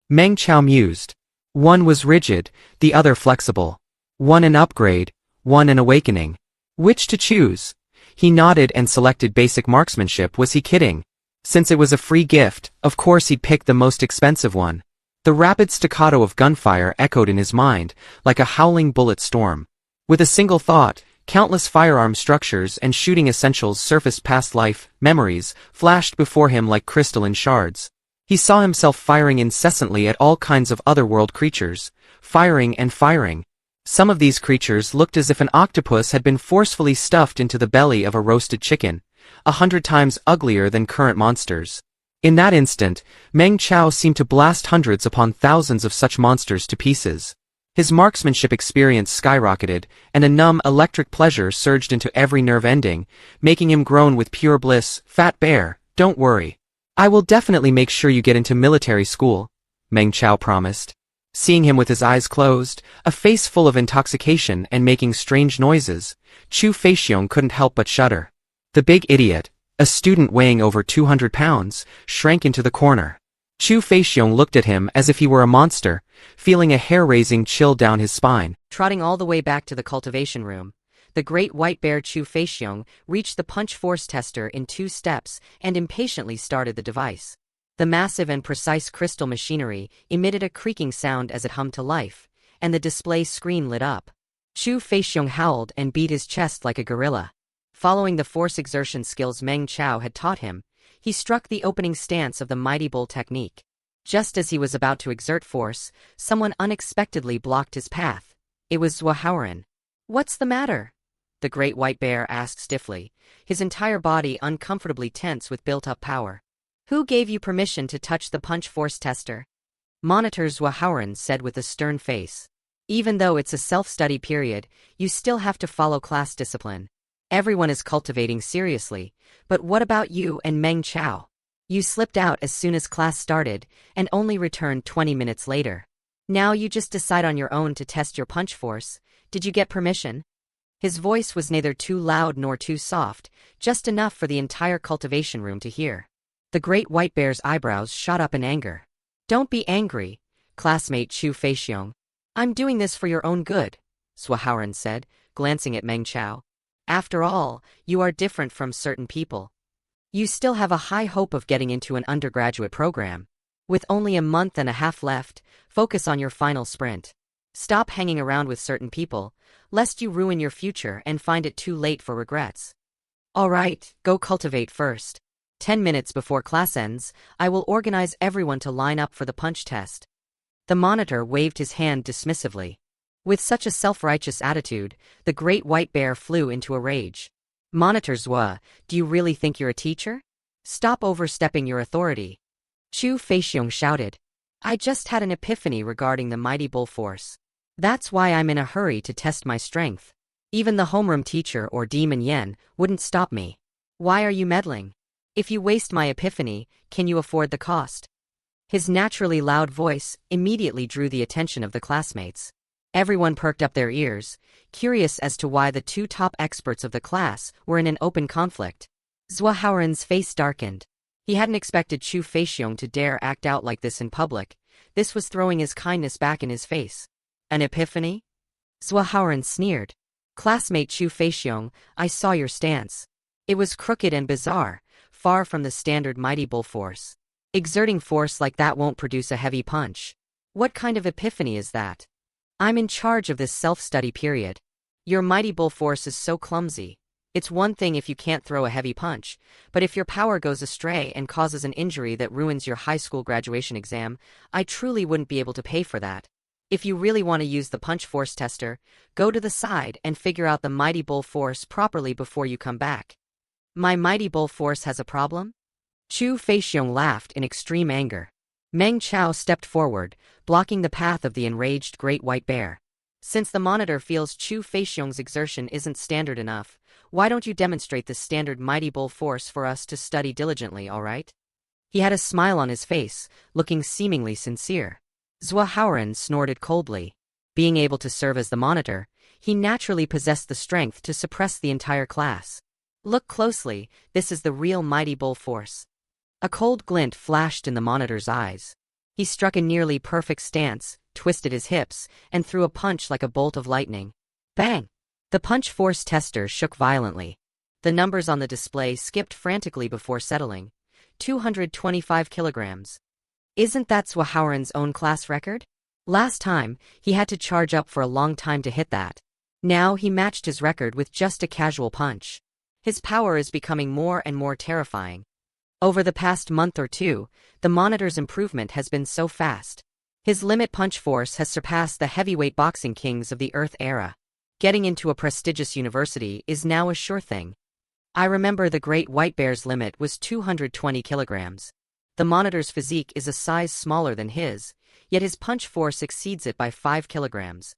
Meng Chao mused. One was rigid, the other flexible. One an upgrade, one an awakening. Which to choose? He nodded and selected basic marksmanship. Was he kidding? Since it was a free gift, of course he'd pick the most expensive one. The rapid staccato of gunfire echoed in his mind, like a howling bullet storm. With a single thought, countless firearm structures and shooting essentials surfaced past life, memories, flashed before him like crystalline shards. He saw himself firing incessantly at all kinds of otherworld creatures, firing and firing. Some of these creatures looked as if an octopus had been forcefully stuffed into the belly of a roasted chicken, 100 times uglier than current monsters. In that instant, Meng Chao seemed to blast hundreds upon thousands of such monsters to pieces. His marksmanship experience skyrocketed, and a numb electric pleasure surged into every nerve ending, making him groan with pure bliss. Fat bear, don't worry. I will definitely make sure you get into military school, Meng Chao promised. Seeing him with his eyes closed, a face full of intoxication and making strange noises, Chu Feixiong couldn't help but shudder. The big idiot, a student weighing over 200 pounds, shrank into the corner. Chu Feixiong looked at him as if he were a monster, feeling a hair-raising chill down his spine. Trotting all the way back to the cultivation room, the great white bear Chu Feixiong reached the punch force tester in 2 steps and impatiently started the device. The massive and precise crystal machinery emitted a creaking sound as it hummed to life, and the display screen lit up. Chu Feixiong howled and beat his chest like a gorilla. Following the force exertion skills Meng Chao had taught him, he struck the opening stance of the Mighty Bull Technique. Just as he was about to exert force, someone unexpectedly blocked his path. It was Zhua Haoran. What's the matter? The great white bear asked stiffly, his entire body uncomfortably tense with built-up power. Who gave you permission to touch the punch force tester? Monitor Zhua Haoran said with a stern face. Even though it's a self-study period, you still have to follow class discipline. Everyone is cultivating seriously, but what about you and Meng Chao? You slipped out as soon as class started, and only returned 20 minutes later. Now you just decide on your own to test your punch force. Did you get permission? His voice was neither too loud nor too soft, just enough for the entire cultivation room to hear. The great white bear's eyebrows shot up in anger. Don't be angry, classmate Chu Feixiong. I'm doing this for your own good, Zhua Haoran said, glancing at Meng Chao. After all, you are different from certain people. You still have a high hope of getting into an undergraduate program. With only a month and a half left, focus on your final sprint. Stop hanging around with certain people, lest you ruin your future and find it too late for regrets. All right, go cultivate first. 10 minutes before class ends, I will organize everyone to line up for the punch test. The monitor waved his hand dismissively. With such a self-righteous attitude, the great white bear flew into a rage. Monitor Zhua, do you really think you're a teacher? Stop overstepping your authority. Chu Feixiong shouted. I just had an epiphany regarding the Mighty Bull Force. That's why I'm in a hurry to test my strength. Even the homeroom teacher or Demon Yen wouldn't stop me. Why are you meddling? If you waste my epiphany, can you afford the cost? His naturally loud voice immediately drew the attention of the classmates. Everyone perked up their ears, curious as to why the 2 top experts of the class were in an open conflict. Zhua Haoran's face darkened. He hadn't expected Chu Feixiong to dare act out like this in public. This was throwing his kindness back in his face. An epiphany? Zhua Haoran sneered. Classmate Chu Feixiong, I saw your stance. It was crooked and bizarre, far from the standard Mighty Bull force. Exerting force like that won't produce a heavy punch. What kind of epiphany is that? I'm in charge of this self-study period. Your Mighty Bull force is so clumsy. It's one thing if you can't throw a heavy punch, but if your power goes astray and causes an injury that ruins your high school graduation exam, I truly wouldn't be able to pay for that. If you really want to use the punch force tester, go to the side and figure out the mighty bull force properly before you come back. My mighty bull force has a problem? Chu Feixiong laughed in extreme anger. Meng Chao stepped forward, blocking the path of the enraged great white bear. Since the monitor feels Chu Feixiong's exertion isn't standard enough, why don't you demonstrate the standard mighty bull force for us to study diligently, all right? He had a smile on his face, looking seemingly sincere. Zhua Haoran snorted coldly. Being able to serve as the monitor, he naturally possessed the strength to suppress the entire class. Look closely, this is the real mighty bull force. A cold glint flashed in the monitor's eyes. He struck a nearly perfect stance, twisted his hips, and threw a punch like a bolt of lightning. Bang! The punch force tester shook violently. The numbers on the display skipped frantically before settling. 225 kilograms. Isn't that Zhua Haoran's own class record? Last time, he had to charge up for a long time to hit that. Now he matched his record with just a casual punch. His power is becoming more and more terrifying. Over the past month or two, the monitor's improvement has been so fast. His limit punch force has surpassed the heavyweight boxing kings of the Earth era. Getting into a prestigious university is now a sure thing. I remember the great white bear's limit was 220 kilograms. The monitor's physique is a size smaller than his, yet his punch force exceeds it by 5 kilograms.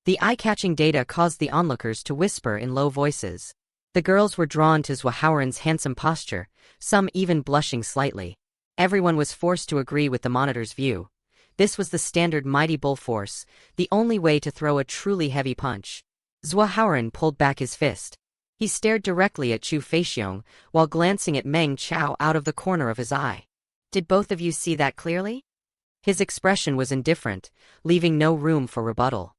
The eye-catching data caused the onlookers to whisper in low voices. The girls were drawn to Zhua Haoran's handsome posture, some even blushing slightly. Everyone was forced to agree with the monitor's view. This was the standard mighty bull force, the only way to throw a truly heavy punch. Zhua Haoran pulled back his fist. He stared directly at Chu Feixiong, while glancing at Meng Chao out of the corner of his eye. Did both of you see that clearly? His expression was indifferent, leaving no room for rebuttal.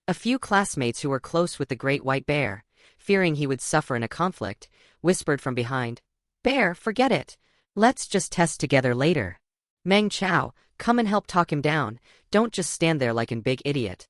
A few classmates who were close with the great white bear, fearing he would suffer in a conflict, whispered from behind, "Bear, forget it. Let's just test together later. Meng Chao, come and help talk him down, don't just stand there like an big idiot."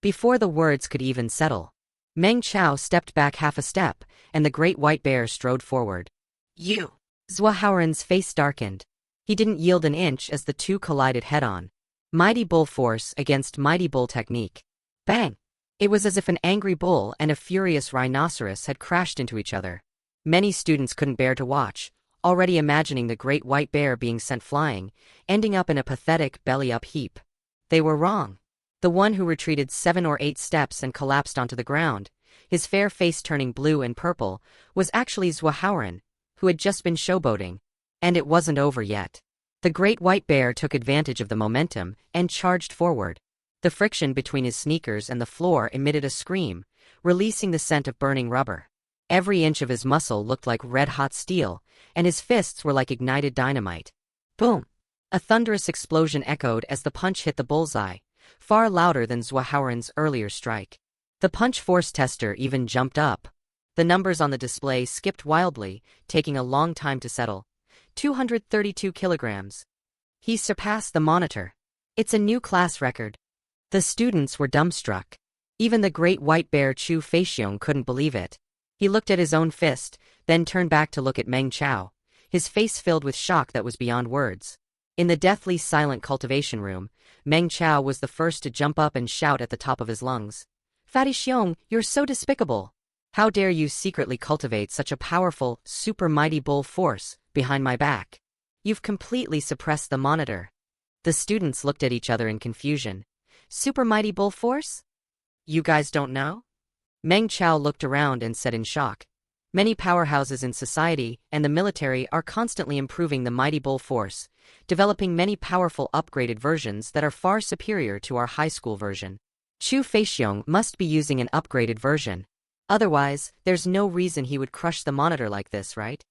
Before the words could even settle, Meng Chao stepped back half a step, and the great white bear strode forward. "You!" Zhua Haoran's face darkened. He didn't yield an inch as the two collided head-on. Mighty bull force against mighty bull technique. Bang! It was as if an angry bull and a furious rhinoceros had crashed into each other. Many students couldn't bear to watch, already imagining the great white bear being sent flying, ending up in a pathetic belly-up heap. They were wrong. The one who retreated 7 or 8 steps and collapsed onto the ground, his fair face turning blue and purple, was actually Zhua Haoran, who had just been showboating. And it wasn't over yet. The great white bear took advantage of the momentum and charged forward. The friction between his sneakers and the floor emitted a scream, releasing the scent of burning rubber. Every inch of his muscle looked like red-hot steel, and his fists were like ignited dynamite. Boom! A thunderous explosion echoed as the punch hit the bullseye, far louder than Zhua Haoran's earlier strike. The punch force tester even jumped up. The numbers on the display skipped wildly, taking a long time to settle. 232 kilograms. He surpassed the monitor. It's a new class record. The students were dumbstruck. Even the great white bear Chu Feixiong couldn't believe it. He looked at his own fist, then turned back to look at Meng Chao, his face filled with shock that was beyond words. In the deathly silent cultivation room, Meng Chao was the first to jump up and shout at the top of his lungs. "Fatty Xiong, you're so despicable! How dare you secretly cultivate such a powerful, super mighty bull force behind my back? You've completely suppressed the monitor." The students looked at each other in confusion. Super mighty bull force? You guys don't know? Meng Chao looked around and said in shock. Many powerhouses in society and the military are constantly improving the mighty bull force, developing many powerful upgraded versions that are far superior to our high school version. Chu Feixiong must be using an upgraded version. Otherwise, there's no reason he would crush the monitor like this, right?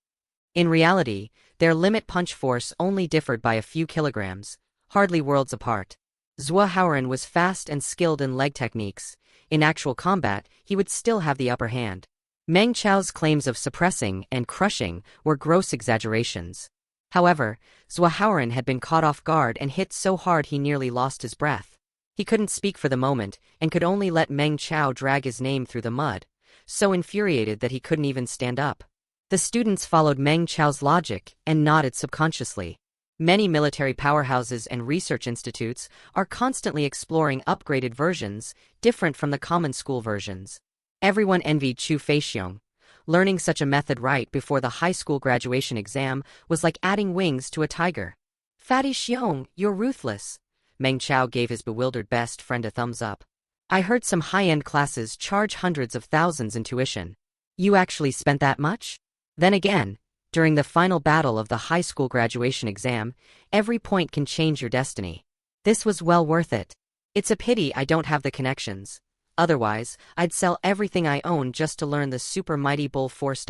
In reality, their limit punch force only differed by a few kilograms, hardly worlds apart. Zhua Haoran was fast and skilled in leg techniques. In actual combat, he would still have the upper hand. Meng Chao's claims of suppressing and crushing were gross exaggerations. However, Zhua Haoran had been caught off guard and hit so hard he nearly lost his breath. He couldn't speak for the moment and could only let Meng Chao drag his name through the mud, so infuriated that he couldn't even stand up. The students followed Meng Chao's logic and nodded subconsciously. Many military powerhouses and research institutes are constantly exploring upgraded versions, different from the common school versions. Everyone envied Chu Feixiong. Learning such a method right before the high school graduation exam was like adding wings to a tiger. Fatty Xiong, you're ruthless. Meng Chao gave his bewildered best friend a thumbs up. I heard some high-end classes charge hundreds of thousands in tuition. You actually spent that much? Then again, during the final battle of the high school graduation exam, every point can change your destiny. This was well worth it. It's a pity I don't have the connections. Otherwise, I'd sell everything I own just to learn the super mighty bull force.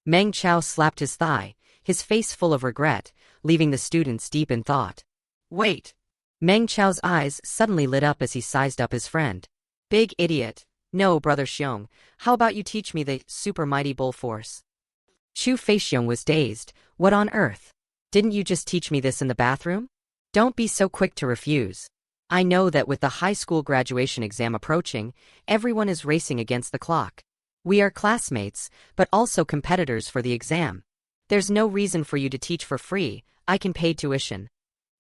Meng Chao slapped his thigh, his face full of regret, leaving the students deep in thought. Wait. Meng Chao's eyes suddenly lit up as he sized up his friend. Big idiot. No, Brother Xiong, how about you teach me the super mighty bull force? Chu Feixiong was dazed. What on earth? Didn't you just teach me this in the bathroom? Don't be so quick to refuse. I know that with the high school graduation exam approaching, everyone is racing against the clock. We are classmates, but also competitors for the exam. There's no reason for you to teach for free. I can pay tuition.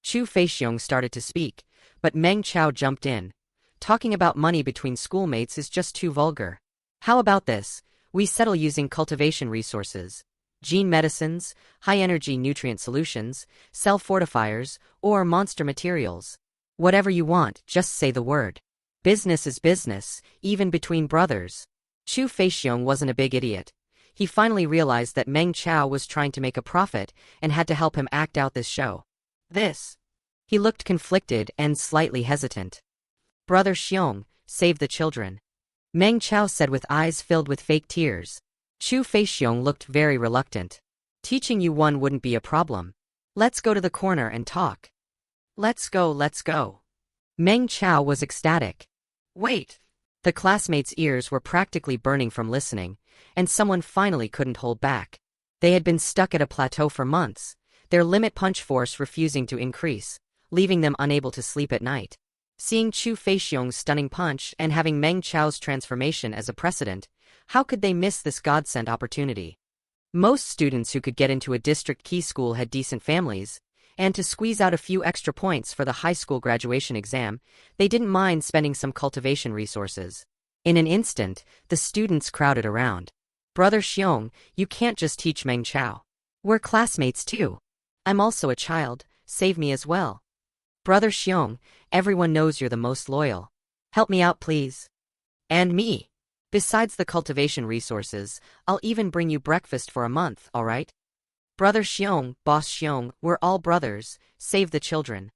Chu Feixiong started to speak, but Meng Chao jumped in. Talking about money between schoolmates is just too vulgar. How about this? We settle using cultivation resources, gene medicines, high-energy nutrient solutions, cell fortifiers, or monster materials. Whatever you want, just say the word. Business is business, even between brothers. Chu Feixiong wasn't a big idiot. He finally realized that Meng Chao was trying to make a profit and had to help him act out this show. He looked conflicted and slightly hesitant. Brother Xiong, save the children. Meng Chao said with eyes filled with fake tears. Chu Feixiong looked very reluctant. Teaching you one wouldn't be a problem. Let's go to the corner and talk. Let's go. Meng Chao was ecstatic. Wait. The classmates' ears were practically burning from listening, and someone finally couldn't hold back. They had been stuck at a plateau for months, their limit punch force refusing to increase, leaving them unable to sleep at night. Seeing Chu Feixiong's stunning punch and having Meng Chao's transformation as a precedent, how could they miss this godsend opportunity? Most students who could get into a district key school had decent families, and to squeeze out a few extra points for the high school graduation exam, they didn't mind spending some cultivation resources. In an instant, the students crowded around. Brother Xiong, you can't just teach Meng Chao. We're classmates too. I'm also a child, save me as well. Brother Xiong, everyone knows you're the most loyal. Help me out, please. And me. Besides the cultivation resources, I'll even bring you breakfast for a month, all right? Brother Xiong, Boss Xiong, we're all brothers, save the children.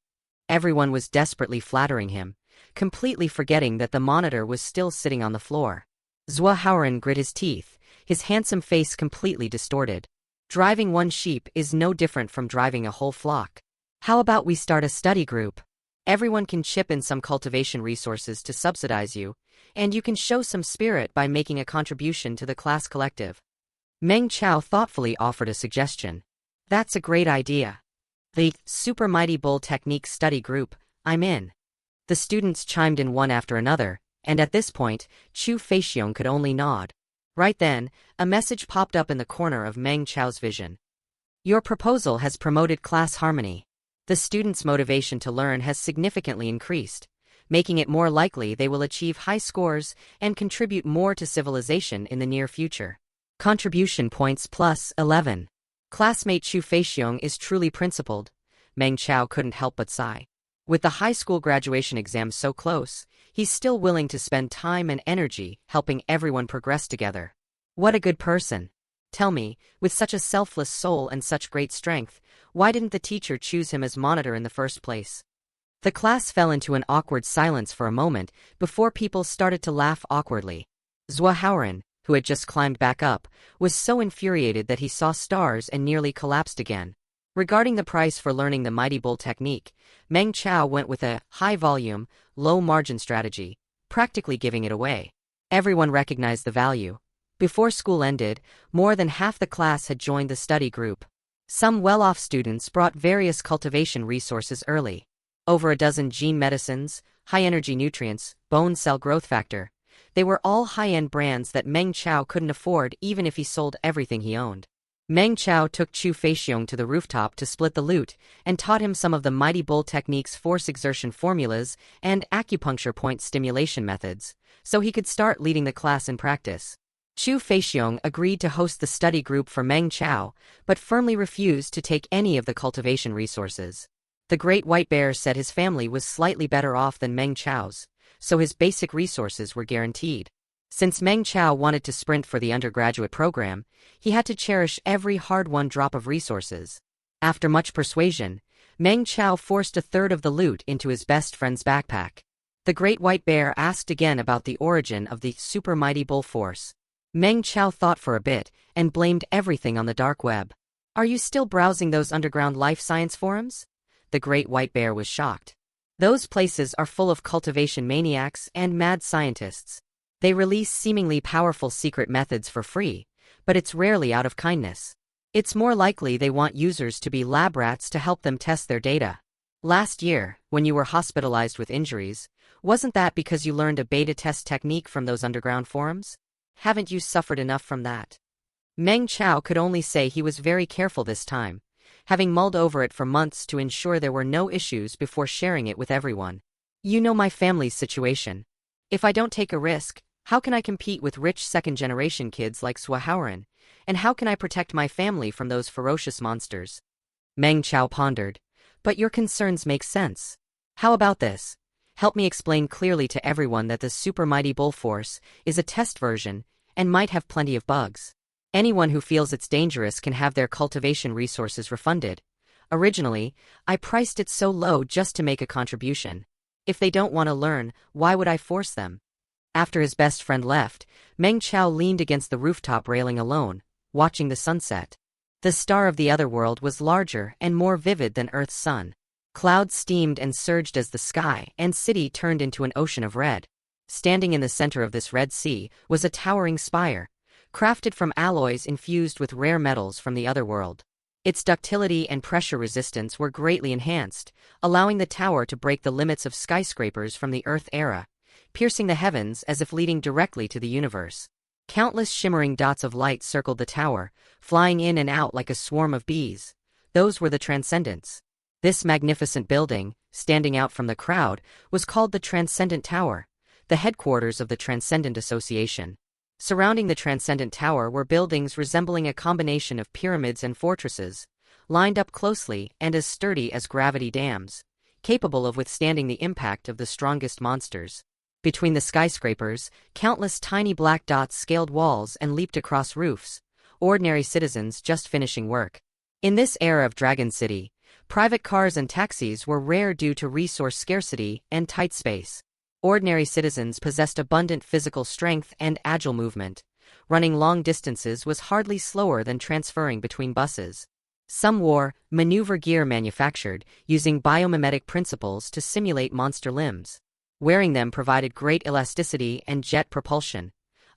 Everyone was desperately flattering him, completely forgetting that the monitor was still sitting on the floor. Zhua Haoran grit his teeth, his handsome face completely distorted. Driving one sheep is no different from driving a whole flock. How about we start a study group? Everyone can chip in some cultivation resources to subsidize you, and you can show some spirit by making a contribution to the class collective. Meng Chao thoughtfully offered a suggestion. That's a great idea. The Super Mighty Bull Technique Study Group, I'm in. The students chimed in one after another, and at this point, Chu Feixiong could only nod. Right then, a message popped up in the corner of Meng Chao's vision. Your proposal has promoted class harmony. The students' motivation to learn has significantly increased, making it more likely they will achieve high scores and contribute more to civilization in the near future. Contribution points plus 11. Classmate Chu Feixiong is truly principled. Meng Chao couldn't help but sigh. With the high school graduation exam so close, he's still willing to spend time and energy helping everyone progress together. What a good person. Tell me, with such a selfless soul and such great strength, why didn't the teacher choose him as monitor in the first place? The class fell into an awkward silence for a moment before people started to laugh awkwardly. Zhua Haoran, who had just climbed back up, was so infuriated that he saw stars and nearly collapsed again. Regarding the price for learning the Mighty Bull technique, Meng Chao went with a high-volume, low-margin strategy, practically giving it away. Everyone recognized the value. Before school ended, more than half the class had joined the study group. Some well-off students brought various cultivation resources early. Over a dozen gene medicines, high-energy nutrients, bone cell growth factor. They were all high-end brands that Meng Chao couldn't afford even if he sold everything he owned. Meng Chao took Chu Feixiong to the rooftop to split the loot and taught him some of the mighty bull technique's force exertion formulas and acupuncture point stimulation methods, so he could start leading the class in practice. Chu Feixiong agreed to host the study group for Meng Chao, but firmly refused to take any of the cultivation resources. The Great White Bear said his family was slightly better off than Meng Chao's, so his basic resources were guaranteed. Since Meng Chao wanted to sprint for the undergraduate program, he had to cherish every hard-won drop of resources. After much persuasion, Meng Chao forced a third of the loot into his best friend's backpack. The Great White Bear asked again about the origin of the super mighty bull force. Meng Chao thought for a bit and blamed everything on the dark web. "Are you still browsing those underground life science forums?" The Great White Bear was shocked. "Those places are full of cultivation maniacs and mad scientists. They release seemingly powerful secret methods for free, but it's rarely out of kindness. It's more likely they want users to be lab rats to help them test their data. Last year, when you were hospitalized with injuries, wasn't that because you learned a beta test technique from those underground forums? Haven't you suffered enough from that?" Meng Chao could only say he was very careful this time, having mulled over it for months to ensure there were no issues before sharing it with everyone. "You know my family's situation. If I don't take a risk, how can I compete with rich second-generation kids like Swahaoran, and how can I protect my family from those ferocious monsters?" Meng Chao pondered. "But your concerns make sense. How about this? Help me explain clearly to everyone that the super mighty bull force is a test version and might have plenty of bugs. Anyone who feels it's dangerous can have their cultivation resources refunded. Originally, I priced it so low just to make a contribution. If they don't want to learn, why would I force them?" After his best friend left, Meng Chao leaned against the rooftop railing alone, watching the sunset. The star of the other world was larger and more vivid than Earth's sun. Clouds steamed and surged as the sky and city turned into an ocean of red. Standing in the center of this red sea was a towering spire, crafted from alloys infused with rare metals from the other world. Its ductility and pressure resistance were greatly enhanced, allowing the tower to break the limits of skyscrapers from the Earth era, piercing the heavens as if leading directly to the universe. Countless shimmering dots of light circled the tower, flying in and out like a swarm of bees. Those were the Transcendents. This magnificent building, standing out from the crowd, was called the Transcendent Tower, the headquarters of the Transcendent Association. Surrounding the Transcendent Tower were buildings resembling a combination of pyramids and fortresses, lined up closely and as sturdy as gravity dams, capable of withstanding the impact of the strongest monsters. Between the skyscrapers, countless tiny black dots scaled walls and leaped across roofs, ordinary citizens just finishing work. In this era of Dragon City, private cars and taxis were rare due to resource scarcity and tight space. Ordinary citizens possessed abundant physical strength and agile movement. Running long distances was hardly slower than transferring between buses. Some wore maneuver gear manufactured using biomimetic principles to simulate monster limbs. Wearing them provided great elasticity and jet propulsion.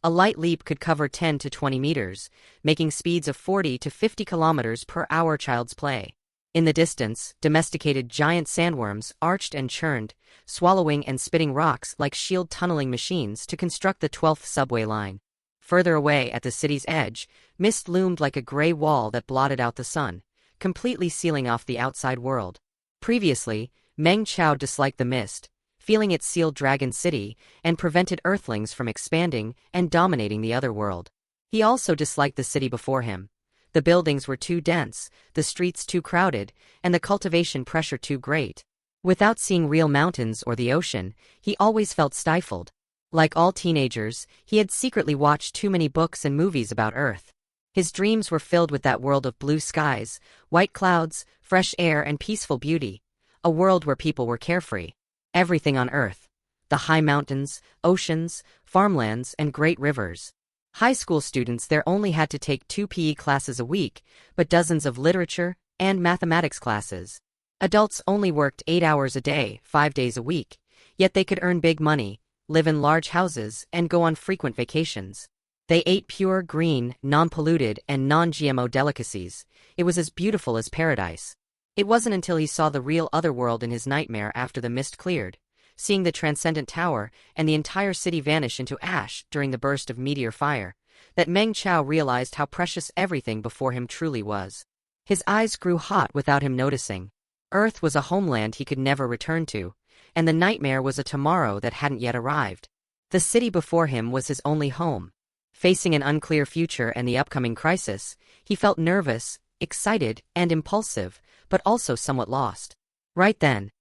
A light leap could cover 10 to 20 meters, making speeds of 40 to 50 kilometers per hour child's play. In the distance, domesticated giant sandworms arched and churned, swallowing and spitting rocks like shield tunneling machines to construct the 12th subway line. Further away at the city's edge, mist loomed like a gray wall that blotted out the sun, completely sealing off the outside world. Previously, Meng Chao disliked the mist, feeling it sealed Dragon City and prevented Earthlings from expanding and dominating the other world. He also disliked the city before him. The buildings were too dense, the streets too crowded, and the cultivation pressure too great. Without seeing real mountains or the ocean, he always felt stifled. Like all teenagers, he had secretly watched too many books and movies about Earth. His dreams were filled with that world of blue skies, white clouds, fresh air and peaceful beauty. A world where people were carefree. Everything on Earth. The high mountains, oceans, farmlands, and great rivers. High school students there only had to take 2 PE classes a week, but dozens of literature and mathematics classes. Adults only worked 8 hours a day, 5 days a week, yet they could earn big money, live in large houses, and go on frequent vacations. They ate pure, green, non-polluted, and non-GMO delicacies. It was as beautiful as paradise. It wasn't until he saw the real otherworld in his nightmare after the mist cleared, seeing the Transcendent Tower and the entire city vanish into ash during the burst of meteor fire, that Meng Chao realized how precious everything before him truly was. His eyes grew hot without him noticing. Earth was a homeland he could never return to, and the nightmare was a tomorrow that hadn't yet arrived. The city before him was his only home. Facing an unclear future and the upcoming crisis, he felt nervous, excited, and impulsive, but also somewhat lost. Right then,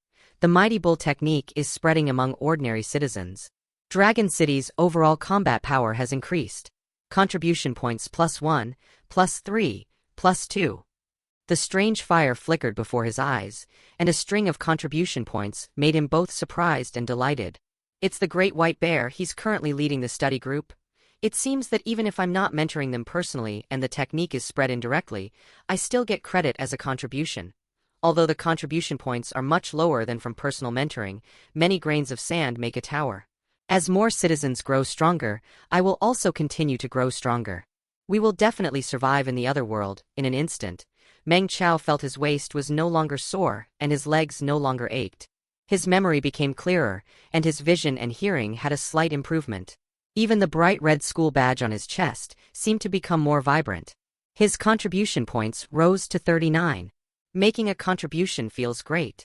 the Mighty Bull technique is spreading among ordinary citizens. Dragon City's overall combat power has increased. Contribution points +1, +3, +2. The strange fire flickered before his eyes, and a string of contribution points made him both surprised and delighted. It's the Great White Bear. He's currently leading the study group. It seems that even if I'm not mentoring them personally and the technique is spread indirectly, I still get credit as a contribution. Although the contribution points are much lower than from personal mentoring, many grains of sand make a tower. As more citizens grow stronger, I will also continue to grow stronger. We will definitely survive in the other world, in an instant. Meng Chao felt his waist was no longer sore and his legs no longer ached. His memory became clearer, and his vision and hearing had a slight improvement. Even the bright red school badge on his chest seemed to become more vibrant. His contribution points rose to 39. Making a contribution feels great.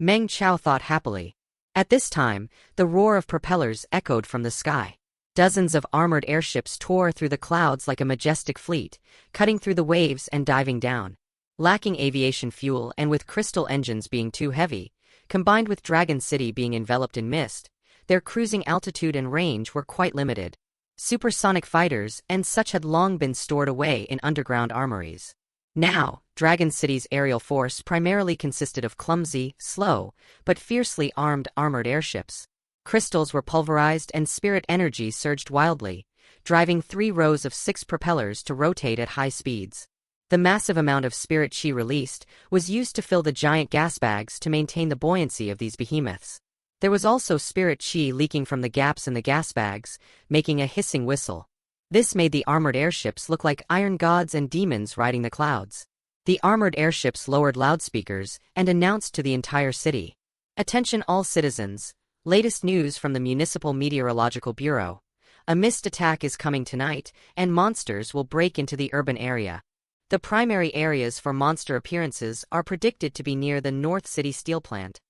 Meng Chao thought happily. At this time, the roar of propellers echoed from the sky. Dozens of armored airships tore through the clouds like a majestic fleet, cutting through the waves and diving down. Lacking aviation fuel and with crystal engines being too heavy, combined with Dragon City being enveloped in mist, their cruising altitude and range were quite limited. Supersonic fighters and such had long been stored away in underground armories. Now, Dragon City's aerial force primarily consisted of clumsy, slow, but fiercely armed armored airships. Crystals were pulverized and spirit energy surged wildly, driving 3 rows of 6 propellers to rotate at high speeds. The massive amount of spirit chi released was used to fill the giant gas bags to maintain the buoyancy of these behemoths. There was also spirit chi leaking from the gaps in the gas bags, making a hissing whistle. This made the armored airships look like iron gods and demons riding the clouds. The armored airships lowered loudspeakers and announced to the entire city. Attention all citizens, latest news from the Municipal Meteorological Bureau. A mist attack is coming tonight, and monsters will break into the urban area. The primary areas for monster appearances are predicted to be near the North City Steel Plant.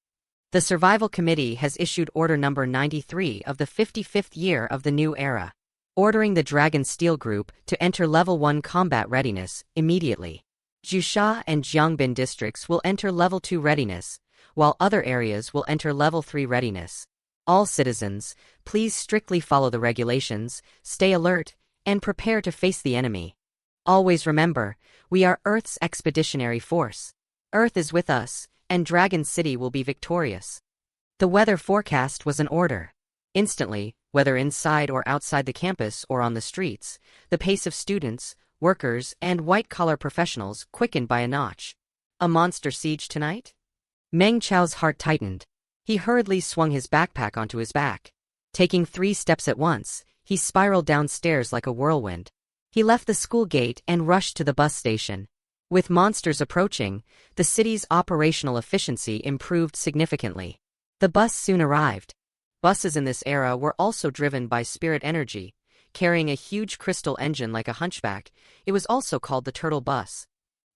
The Survival Committee has issued Order Number 93 of the 55th year of the new era, ordering the Dragon Steel Group to enter Level 1 combat readiness immediately. Jusha and Jiangbin districts will enter Level 2 readiness, while other areas will enter Level 3 readiness. All citizens, please strictly follow the regulations, stay alert, and prepare to face the enemy. Always remember, we are Earth's expeditionary force. Earth is with us, and Dragon City will be victorious. The weather forecast was an order. Instantly, whether inside or outside the campus or on the streets, the pace of students, workers, and white-collar professionals quickened by a notch. A monster siege tonight? Meng Chao's heart tightened. He hurriedly swung his backpack onto his back. Taking 3 steps at once, he spiraled downstairs like a whirlwind. He left the school gate and rushed to the bus station. With monsters approaching, the city's operational efficiency improved significantly. The bus soon arrived. Buses in this era were also driven by spirit energy, carrying a huge crystal engine like a hunchback. It was also called the Turtle Bus.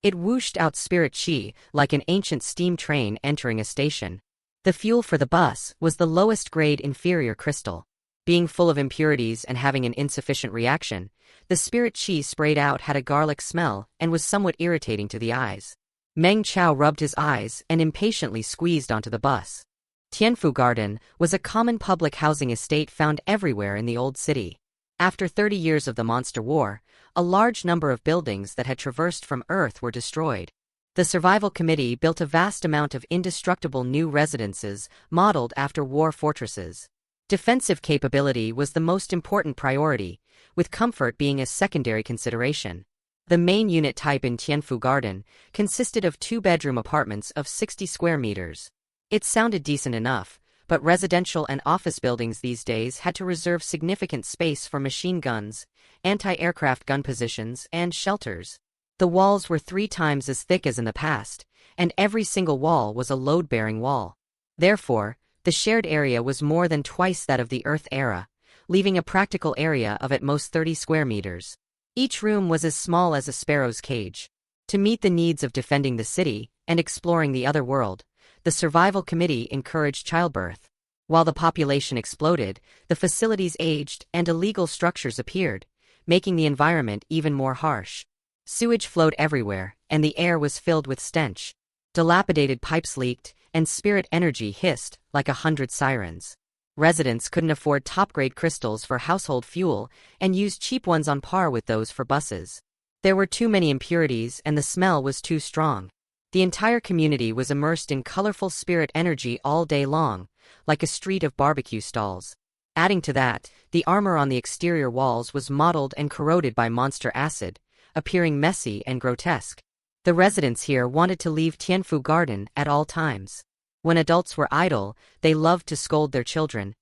It whooshed out spirit chi like an ancient steam train entering a station. The fuel for the bus was the lowest grade inferior crystal. Being full of impurities and having an insufficient reaction, the spirit chi sprayed out had a garlic smell and was somewhat irritating to the eyes. Meng Chao rubbed his eyes and impatiently squeezed onto the bus. Tianfu Garden was a common public housing estate found everywhere in the old city. After 30 years of the Monster War, a large number of buildings that had traversed from Earth were destroyed. The Survival Committee built a vast amount of indestructible new residences modeled after war fortresses. Defensive capability was the most important priority, with comfort being a secondary consideration. The main unit type in Tianfu Garden consisted of 2-bedroom apartments of 60 square meters. It sounded decent enough, but residential and office buildings these days had to reserve significant space for machine guns, anti-aircraft gun positions, and shelters. The walls were 3 times as thick as in the past, and every single wall was a load-bearing wall. Therefore, the shared area was more than twice that of the Earth era, leaving a practical area of at most 30 square meters. Each room was as small as a sparrow's cage. To meet the needs of defending the city and exploring the other world, the Survival Committee encouraged childbirth. While the population exploded, the facilities aged and illegal structures appeared, making the environment even more harsh. Sewage flowed everywhere, and the air was filled with stench. Dilapidated pipes leaked, and spirit energy hissed like 100 sirens. Residents couldn't afford top-grade crystals for household fuel and used cheap ones on par with those for buses. There were too many impurities and the smell was too strong. The entire community was immersed in colorful spirit energy all day long, like a street of barbecue stalls. Adding to that, the armor on the exterior walls was mottled and corroded by monster acid, appearing messy and grotesque. The residents here wanted to leave Tianfu Garden at all times. When adults were idle, they loved to scold their children.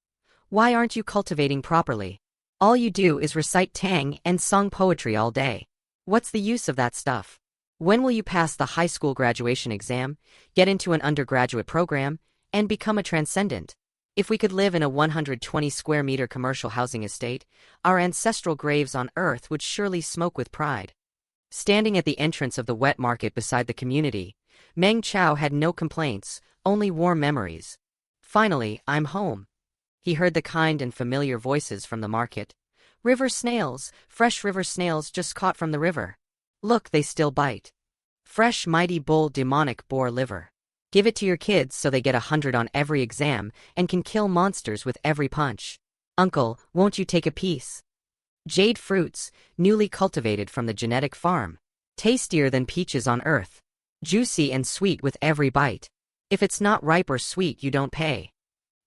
Why aren't you cultivating properly? All you do is recite Tang and song poetry all day. What's the use of that stuff? When will you pass the high school graduation exam, get into an undergraduate program, and become a transcendent? If we could live in a 120 square meter commercial housing estate, our ancestral graves on Earth would surely smoke with pride. Standing at the entrance of the wet market beside the community, Meng Chao had no complaints, only warm memories. Finally, I'm home. He heard the kind and familiar voices from the market. River snails, fresh river snails just caught from the river. Look, they still bite. Fresh mighty bull demonic boar liver. Give it to your kids so they get 100 on every exam and can kill monsters with every punch. Uncle, won't you take a piece? Jade fruits, newly cultivated from the genetic farm. Tastier than peaches on Earth. Juicy and sweet with every bite. If it's not ripe or sweet, you don't pay.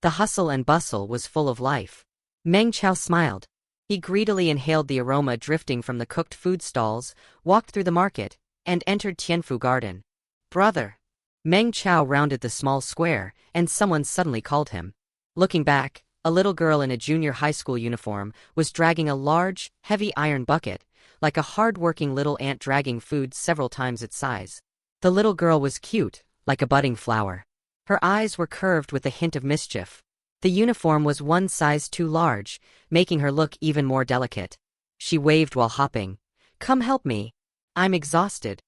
The hustle and bustle was full of life. Meng Chao smiled. He greedily inhaled the aroma drifting from the cooked food stalls, walked through the market, and entered Tianfu Garden. Brother. Meng Chao rounded the small square, and someone suddenly called him. Looking back, a little girl in a junior high school uniform was dragging a large, heavy iron bucket, like a hard-working little ant dragging food several times its size. The little girl was cute, like a budding flower. Her eyes were curved with a hint of mischief. The uniform was one size too large, making her look even more delicate. She waved while hopping. Come help me. I'm exhausted.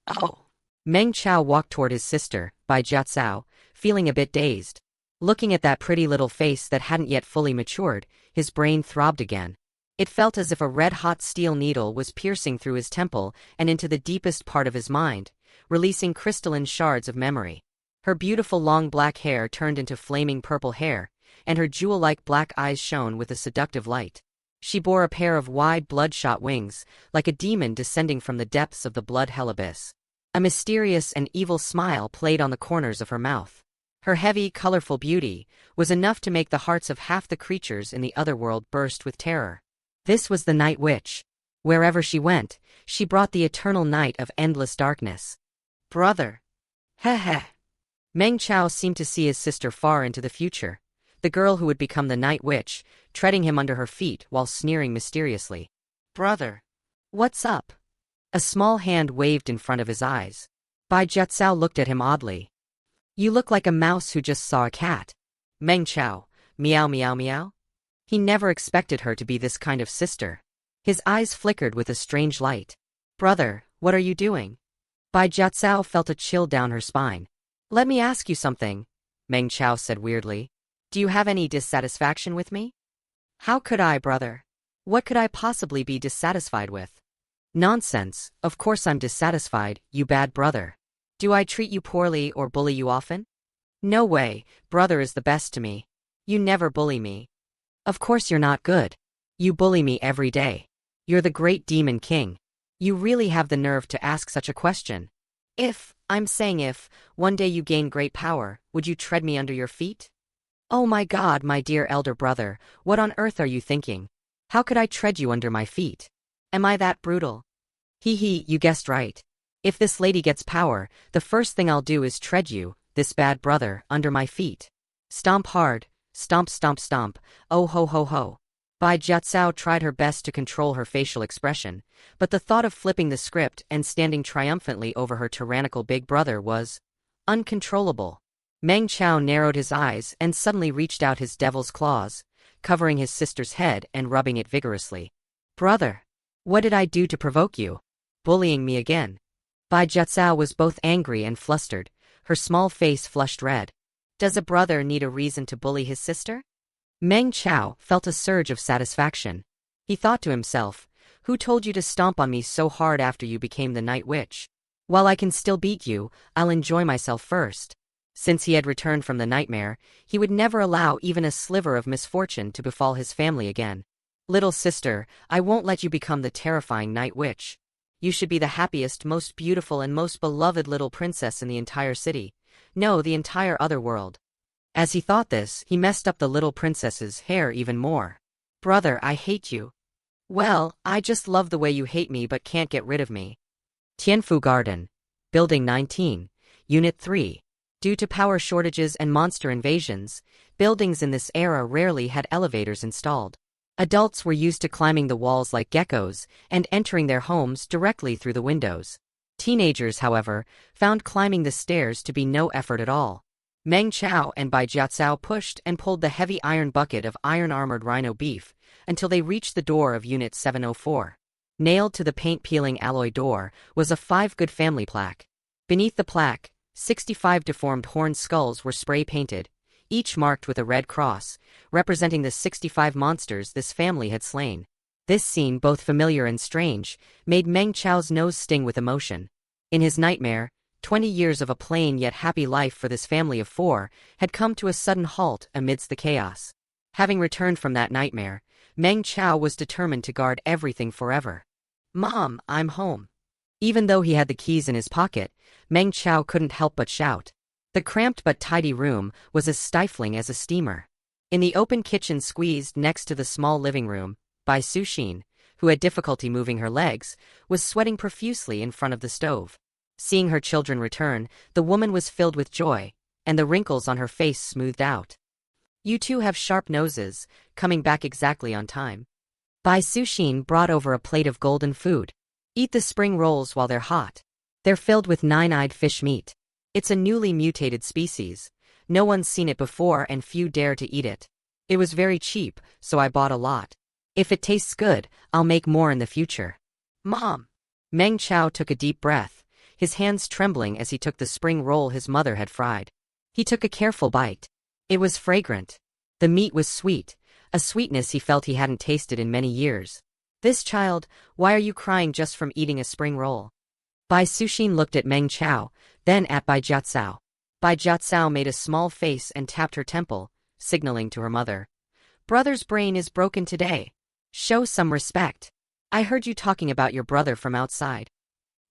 Oh. Meng Chao walked toward his sister, Bai Jiaocao, feeling a bit dazed. Looking at that pretty little face that hadn't yet fully matured, his brain throbbed again. It felt as if a red-hot steel needle was piercing through his temple and into the deepest part of his mind, releasing crystalline shards of memory. Her beautiful long black hair turned into flaming purple hair, and her jewel-like black eyes shone with a seductive light. She bore a pair of wide bloodshot wings, like a demon descending from the depths of the blood hell abyss. A mysterious and evil smile played on the corners of her mouth. Her heavy, colorful beauty was enough to make the hearts of half the creatures in the other world burst with terror. This was the Night Witch. Wherever she went, she brought the eternal night of endless darkness. Brother. Heh heh. Meng Chao seemed to see his sister far into the future, the girl who would become the Night Witch, treading him under her feet while sneering mysteriously. Brother. What's up? A small hand waved in front of his eyes. Bai Jiaocao looked at him oddly. You look like a mouse who just saw a cat. Meng Chao, meow meow meow. He never expected her to be this kind of sister. His eyes flickered with a strange light. Brother, what are you doing? Bai Jiaocao felt a chill down her spine. Let me ask you something, Meng Chao said weirdly. Do you have any dissatisfaction with me? How could I, brother? What could I possibly be dissatisfied with? Nonsense, of course I'm dissatisfied, you bad brother. Do I treat you poorly or bully you often? No way, brother is the best to me. You never bully me. Of course you're not good. You bully me every day. You're the great demon king. You really have the nerve to ask such a question. I'm saying if, one day you gain great power, would you tread me under your feet? Oh my God, my dear elder brother, what on earth are you thinking? How could I tread you under my feet? Am I that brutal? Hee, you guessed right. If this lady gets power, the first thing I'll do is tread you, this bad brother, under my feet. Stomp hard, stomp stomp stomp, oh ho ho ho. Bai Jiaocao tried her best to control her facial expression, but the thought of flipping the script and standing triumphantly over her tyrannical big brother was uncontrollable. Meng Chao narrowed his eyes and suddenly reached out his devil's claws, covering his sister's head and rubbing it vigorously. Brother, what did I do to provoke you? Bullying me again? Bai Jiao was both angry and flustered, her small face flushed red. Does a brother need a reason to bully his sister? Meng Chao felt a surge of satisfaction. He thought to himself, who told you to stomp on me so hard after you became the Night Witch? While I can still beat you, I'll enjoy myself first. Since he had returned from the nightmare, he would never allow even a sliver of misfortune to befall his family again. Little sister, I won't let you become the terrifying Night Witch. You should be the happiest, most beautiful and most beloved little princess in the entire city. No, the entire other world. As he thought this, he messed up the little princess's hair even more. Brother, I hate you. Well, I just love the way you hate me but can't get rid of me. Tianfu Garden. Building 19. Unit 3. Due to power shortages and monster invasions, buildings in this era rarely had elevators installed. Adults were used to climbing the walls like geckos and entering their homes directly through the windows. Teenagers, however, found climbing the stairs to be no effort at all. Meng Chao and Bai Jiao pushed and pulled the heavy iron bucket of iron-armored rhino beef until they reached the door of Unit 704. Nailed to the paint-peeling alloy door was a 5 Good Family plaque. Beneath the plaque, 65 deformed horned skulls were spray-painted, each marked with a red cross, representing the 65 monsters this family had slain. This scene, both familiar and strange, made Meng Chao's nose sting with emotion. In his nightmare, 20 years of a plain yet happy life for this family of 4 had come to a sudden halt amidst the chaos. Having returned from that nightmare, Meng Chao was determined to guard everything forever. Mom, I'm home. Even though he had the keys in his pocket, Meng Chao couldn't help but shout. The cramped but tidy room was as stifling as a steamer. In the open kitchen squeezed next to the small living room, Bai Suxin, who had difficulty moving her legs, was sweating profusely in front of the stove. Seeing her children return, the woman was filled with joy, and the wrinkles on her face smoothed out. You two have sharp noses, coming back exactly on time. Bai Suxin brought over a plate of golden food. Eat the spring rolls while they're hot. They're filled with 9-eyed fish meat. It's a newly mutated species. No one's seen it before and few dare to eat it. It was very cheap, so I bought a lot. If it tastes good, I'll make more in the future. Mom! Meng Chao took a deep breath, his hands trembling as he took the spring roll his mother had fried. He took a careful bite. It was fragrant. The meat was sweet, a sweetness he felt he hadn't tasted in many years. This child, why are you crying just from eating a spring roll? Bai Suxin looked at Meng Chao, then at Bai Jiao. Bai Jiao made a small face and tapped her temple, signaling to her mother. Brother's brain is broken today. Show some respect. I heard you talking about your brother from outside.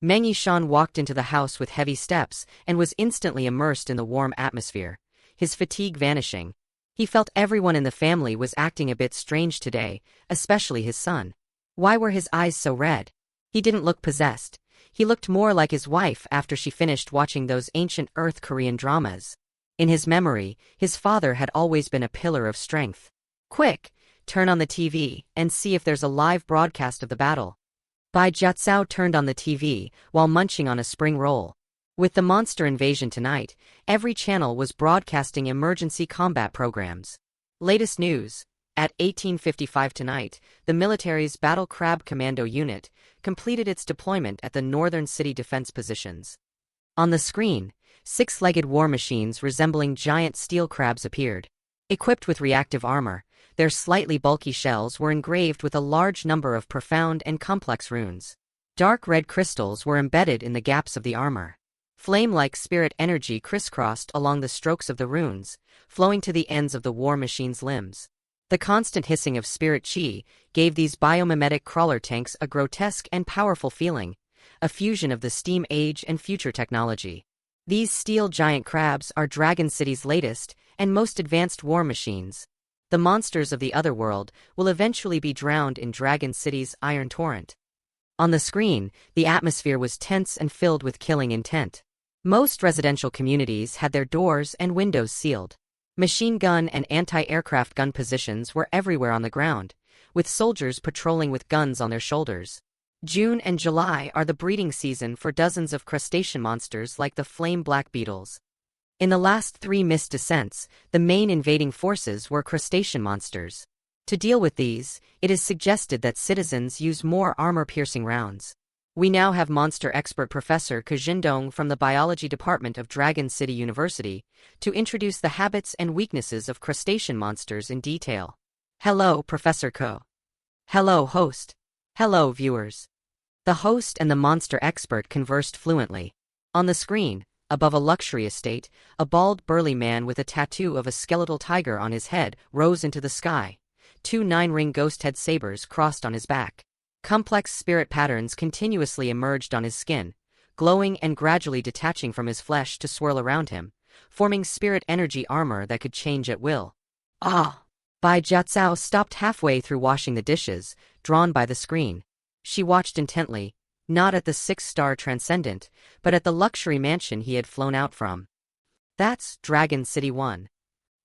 Meng Yishan walked into the house with heavy steps and was instantly immersed in the warm atmosphere, his fatigue vanishing. He felt everyone in the family was acting a bit strange today, especially his son. Why were his eyes so red? He didn't look possessed. He looked more like his wife after she finished watching those ancient Earth Korean dramas. In his memory, his father had always been a pillar of strength. Quick, turn on the TV and see if there's a live broadcast of the battle. Bai Jiao turned on the TV while munching on a spring roll. With the monster invasion tonight, every channel was broadcasting emergency combat programs. Latest news. At 18:55 tonight, the military's Battle Crab Commando Unit completed its deployment at the northern city defense positions. On the screen, 6-legged war machines resembling giant steel crabs appeared. Equipped with reactive armor, their slightly bulky shells were engraved with a large number of profound and complex runes. Dark red crystals were embedded in the gaps of the armor. Flame-like spirit energy crisscrossed along the strokes of the runes, flowing to the ends of the war machine's limbs. The constant hissing of spirit chi gave these biomimetic crawler tanks a grotesque and powerful feeling, a fusion of the steam age and future technology. These steel giant crabs are Dragon City's latest and most advanced war machines. The monsters of the other world will eventually be drowned in Dragon City's iron torrent. On the screen, the atmosphere was tense and filled with killing intent. Most residential communities had their doors and windows sealed. Machine gun and anti-aircraft gun positions were everywhere on the ground, with soldiers patrolling with guns on their shoulders. June and July are the breeding season for dozens of crustacean monsters like the flame black beetles. In the last 3 mist descents, the main invading forces were crustacean monsters. To deal with these, it is suggested that citizens use more armor-piercing rounds. We now have monster expert Professor Ke Jindong from the Biology Department of Dragon City University to introduce the habits and weaknesses of crustacean monsters in detail. Hello, Professor Ke. Hello, host. Hello, viewers. The host and the monster expert conversed fluently. On the screen, above a luxury estate, a bald, burly man with a tattoo of a skeletal tiger on his head rose into the sky. 2 9-ring ghost head sabers crossed on his back. Complex spirit patterns continuously emerged on his skin, glowing and gradually detaching from his flesh to swirl around him, forming spirit energy armor that could change at will. Ah! Bai Jiaozhao stopped halfway through washing the dishes, drawn by the screen. She watched intently, not at the 6-star Transcendent, but at the luxury mansion he had flown out from. That's Dragon City 1.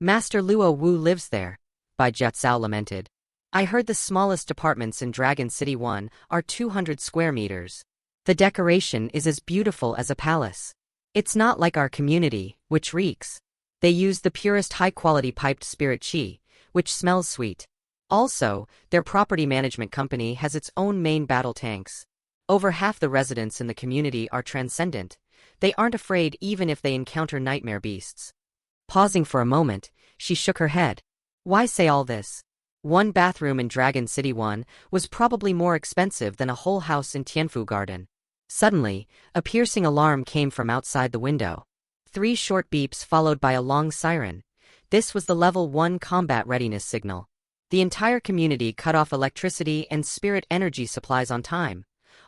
Master Luo Wu lives there, Bai Jiaozhao lamented. I heard the smallest apartments in Dragon City 1 are 200 square meters. The decoration is as beautiful as a palace. It's not like our community, which reeks. They use the purest high-quality piped spirit qi, which smells sweet. Also, their property management company has its own main battle tanks. Over half the residents in the community are transcendent. They aren't afraid even if they encounter nightmare beasts. Pausing for a moment, she shook her head. Why say all this? One bathroom in Dragon City 1 was probably more expensive than a whole house in Tianfu Garden. Suddenly, a piercing alarm came from outside the window. 3 short beeps followed by a long siren. This was the level 1 combat readiness signal. The entire community cut off electricity and spirit energy supplies on time.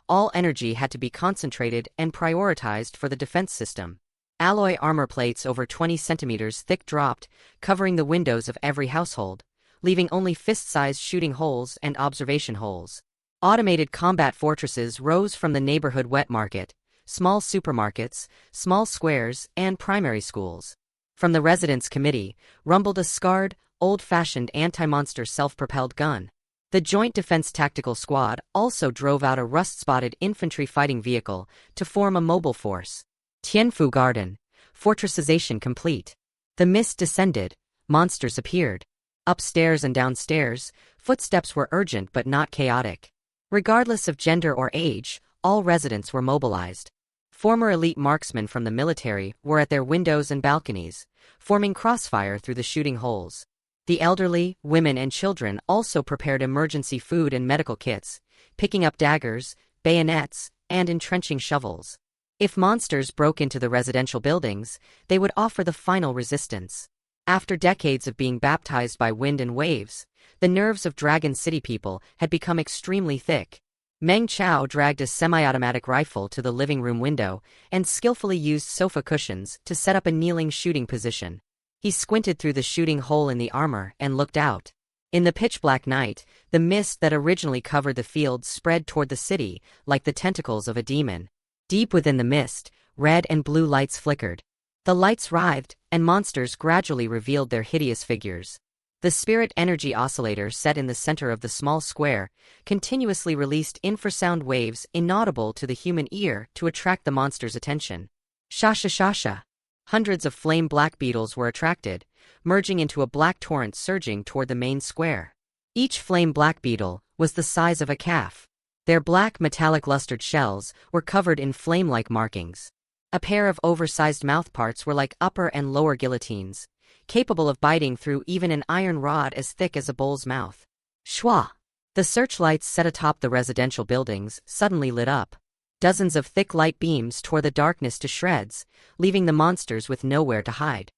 All energy had to be concentrated and prioritized for the defense system. Alloy armor plates over 20 centimeters thick dropped, covering the windows of every household, leaving only fist-sized shooting holes and observation holes. Automated combat fortresses rose from the neighborhood wet market, small supermarkets, small squares, and primary schools. From the residence committee, rumbled a scarred, old-fashioned anti-monster self-propelled gun. The Joint Defense Tactical Squad also drove out a rust-spotted infantry fighting vehicle to form a mobile force. Tianfu Garden. Fortressization complete. The mist descended. Monsters appeared. Upstairs and downstairs, footsteps were urgent but not chaotic. Regardless of gender or age, all residents were mobilized. Former elite marksmen from the military were at their windows and balconies, forming crossfire through the shooting holes. The elderly, women and children also prepared emergency food and medical kits, picking up daggers, bayonets, and entrenching shovels. If monsters broke into the residential buildings, they would offer the final resistance. After decades of being baptized by wind and waves, the nerves of Dragon City people had become extremely thick. Meng Chao dragged a semi-automatic rifle to the living room window and skillfully used sofa cushions to set up a kneeling shooting position. He squinted through the shooting hole in the armor and looked out. In the pitch-black night, the mist that originally covered the field spread toward the city like the tentacles of a demon. Deep within the mist, red and blue lights flickered. The lights writhed, and monsters gradually revealed their hideous figures. The spirit energy oscillator set in the center of the small square continuously released infrasound waves inaudible to the human ear to attract the monster's attention. Sha-sha-sha-sha. Hundreds of flame black beetles were attracted, merging into a black torrent surging toward the main square. Each flame black beetle was the size of a calf. Their black metallic lustered shells were covered in flame-like markings. A pair of oversized mouthparts were like upper and lower guillotines, capable of biting through even an iron rod as thick as a bull's mouth. Shwa! The searchlights set atop the residential buildings suddenly lit up. Dozens of thick light beams tore the darkness to shreds, leaving the monsters with nowhere to hide.